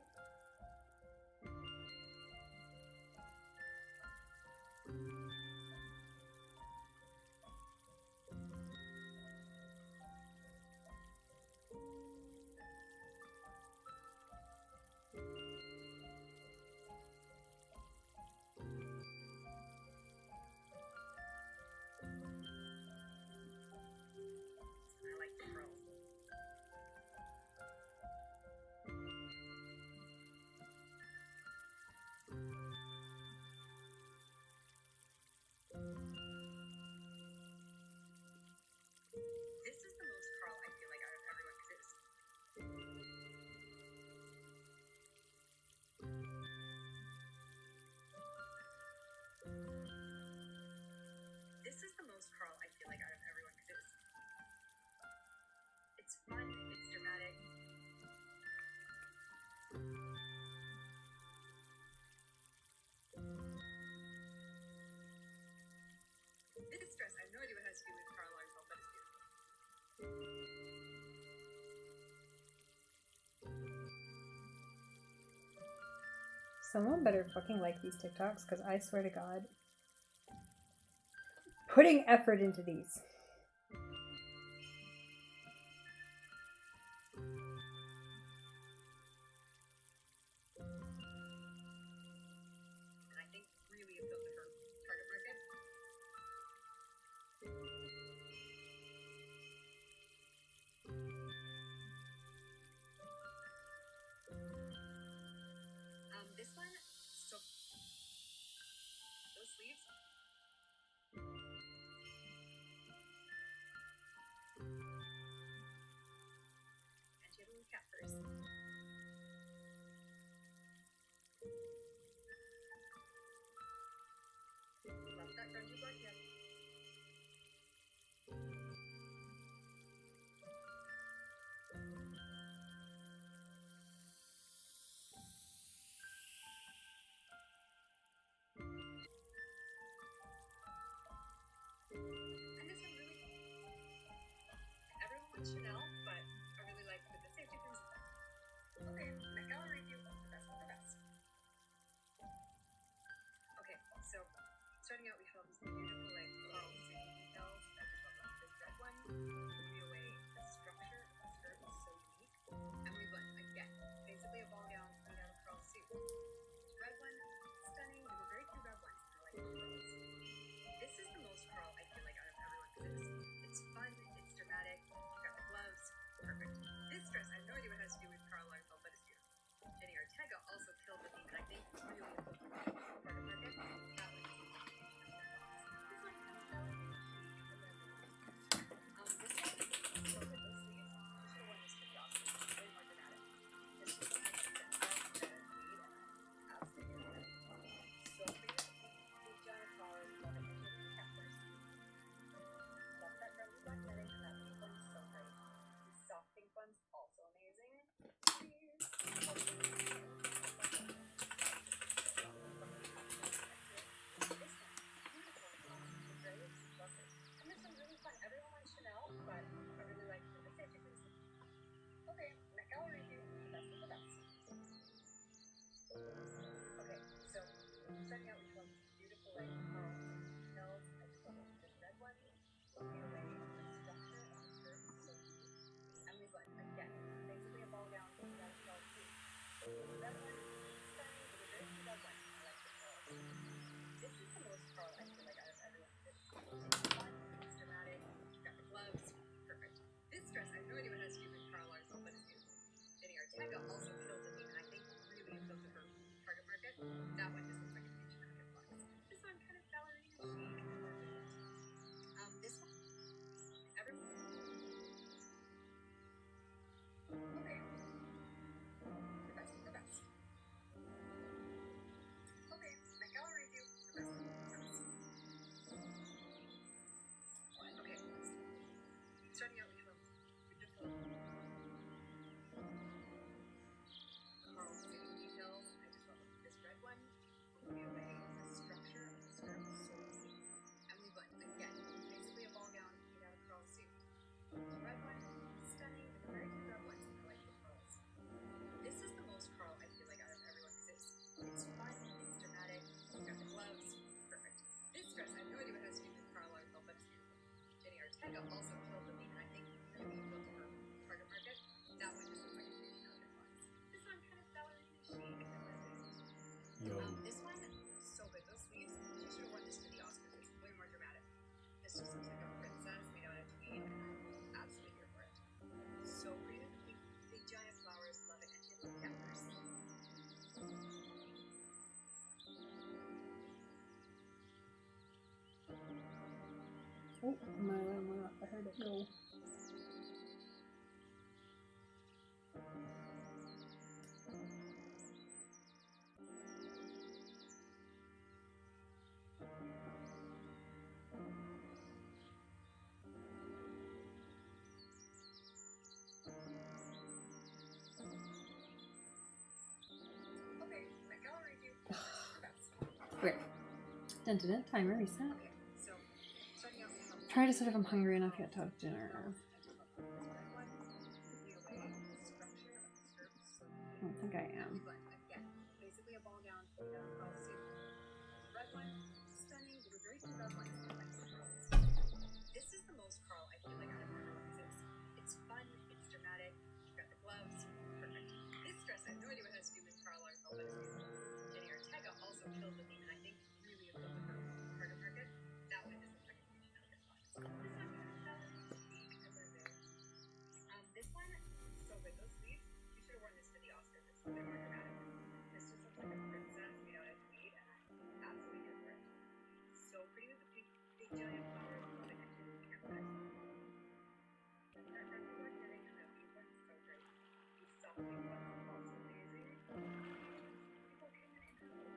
Someone better fucking like these TikToks, because I swear to God, putting effort into these. And I think really appeal to her target market. This one, so those sleeves. And she had a little cat purse. Love that grungy black cat. And this one really, everyone wants Chanel, but I really like with the safety pins. Okay, Met Gala review, the best of the best. Okay, so starting out, we have all these beautiful like Karl suit details. I just love this red one. Blew me away. The structure of the skirt was so unique. And we went again, basically a ball gown made out of Karl suit. This red one, stunning. There were very few red ones. I like the pearls. This is the most Karl I feel like out of everyone because it's fun, it's dramatic. You got the gloves, perfect. This dress, I have no idea what it has to do with Karl Lagerfeld, but it's beautiful. Jenny Ortega also killed the theme, and I think really appealed to part of market. That one. This one kind of fell. This one is so good. Those sleeves. You should have worn this to the Oscars. It's way more dramatic. This is one has the dress that is made, and I absolutely love it. So pretty. Big giant flowers. Love it. And she has a cat purse. Love that grungy black netting, and that pink one's so great. These soft pink ones also amazing. Please. This one, beautiful. Awesome. Great. Love it. And this one's really fun. Everyone wants Chanel, but I really like the safety pins. Okay, Met Gala review, the best of the best. Okay, so starting out, we have these beautiful like Karl details. I just love this red one. Blew me away. The structure of the skirt is so unique. And we went again, basically a ball gown made out of Karl suit. The red one, stunning. There were very few red ones. I like the pearls. This is the most Karl I feel like out of everyone. It's fun, it's dramatic. You got the gloves, perfect. This dress, I have no idea what it has to do with Karl Lagerfeld, but it's beautiful. Jenny Ortega also killed the theme, and I think really appealed to her target market. That one just looks like a huge market plus. This one kind of ballerina chic. I love it. This one, everyone. Okay. The best of the best. Okay, Met Gala review, the best of the best. Okay, starting out, we have beautiful Karl suit details. I just love this red one. Blew me away. The structure of the skirt was so unique. And we went again, basically a ball gown made out of Karl suit. The red one, stunning. There were very few red ones, and I like the pearls. This is the most Karl I feel like out of everyone because it's fun, it's dramatic. You got the gloves, perfect. This dress, I have no idea what it has to do with Karl Lagerfeld, but it's beautiful. Jenny Ortega also killed the theme, and I think really appealed to her target market. That one just looks like a huge market plus. This one kind of ballerina chic. I love it. Yo. This one, so good. Those sleeves, you should have worn this to the Oscars. It's way more dramatic. This just looks like a princess made out of tweed, and I'm absolutely here for it. So pretty with the big giant flowers. Love it. And she has a little cat purse. Oh, my alarm went off. I heard it go. Okay, Met Gala review, the best of the best. Okay. Dun dun dun. Timer reset. Okay, so starting out, we have Try to decide if I'm hungry enough yet to have dinner. I just love this red one. Blew me away. The structure of the skirt was so unique. I don't think I am. We went again, basically a ball gown giant flowers, love it. That red one getting and that pink one's so great. These soft pink ones are also amazing. People came in and out.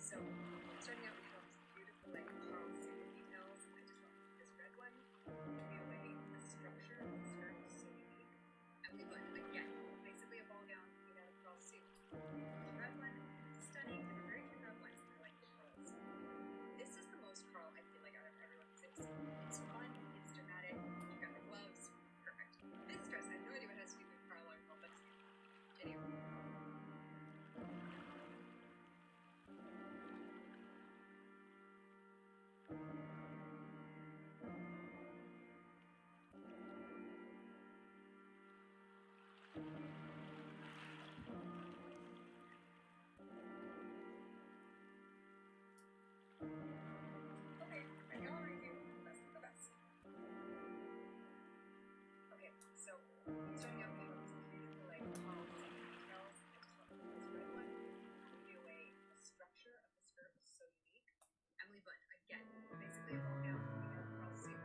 So, starting out, we have these beautiful, like, Karl soothing details. I just love this red one. Blew me away. The structure of the skirt is so unique. And we went, again, basically a ball gown made out of Karl suit. The red one, stunning. There were very few red ones, and I like the pearls. This is the most Karl, I feel like, out of everyone. It's fun, it's dramatic. You got the gloves. Perfect. This dress, I have no idea what it has to do with Karl or Karl, but anyway. Okay, my gallery review, best of the best. Okay, so starting out, we have these beautiful, like, Karl soothing details. I just love this red one. Blew me away. The structure of the skirt was so unique. Emily Blunt, again, basically a ball gown made out of Karl suit.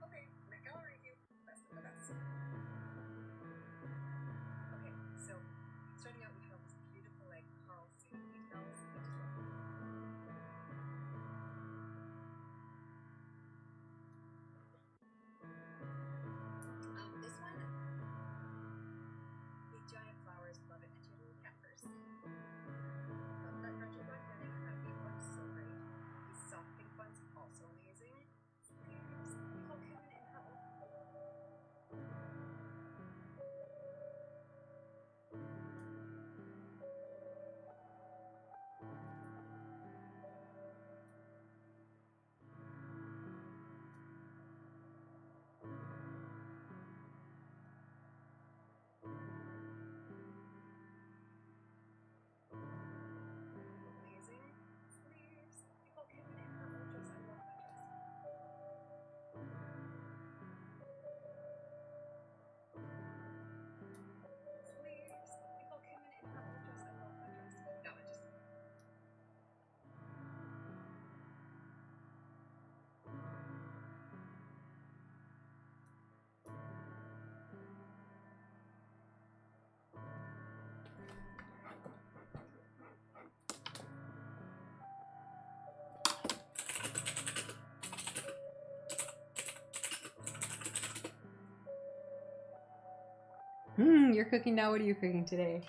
Okay, Met Gala review, best of the best. Okay, so starting out, we have these beautiful, like, Karl soothing details. I just love them. This one, big giant flowers, love it. And she had a little cat purse. Love that retro black netting and that pink one, so great. These soft pink ones, also amazing. Sleeves, Nicole Kidman in her own. Amazing. Sleeves, Nicole Kidman in her own dress. I love that dress. Sleeves, Nicole Kidman in her own dress. I love that dress. That one just. You're cooking now. What are you cooking today?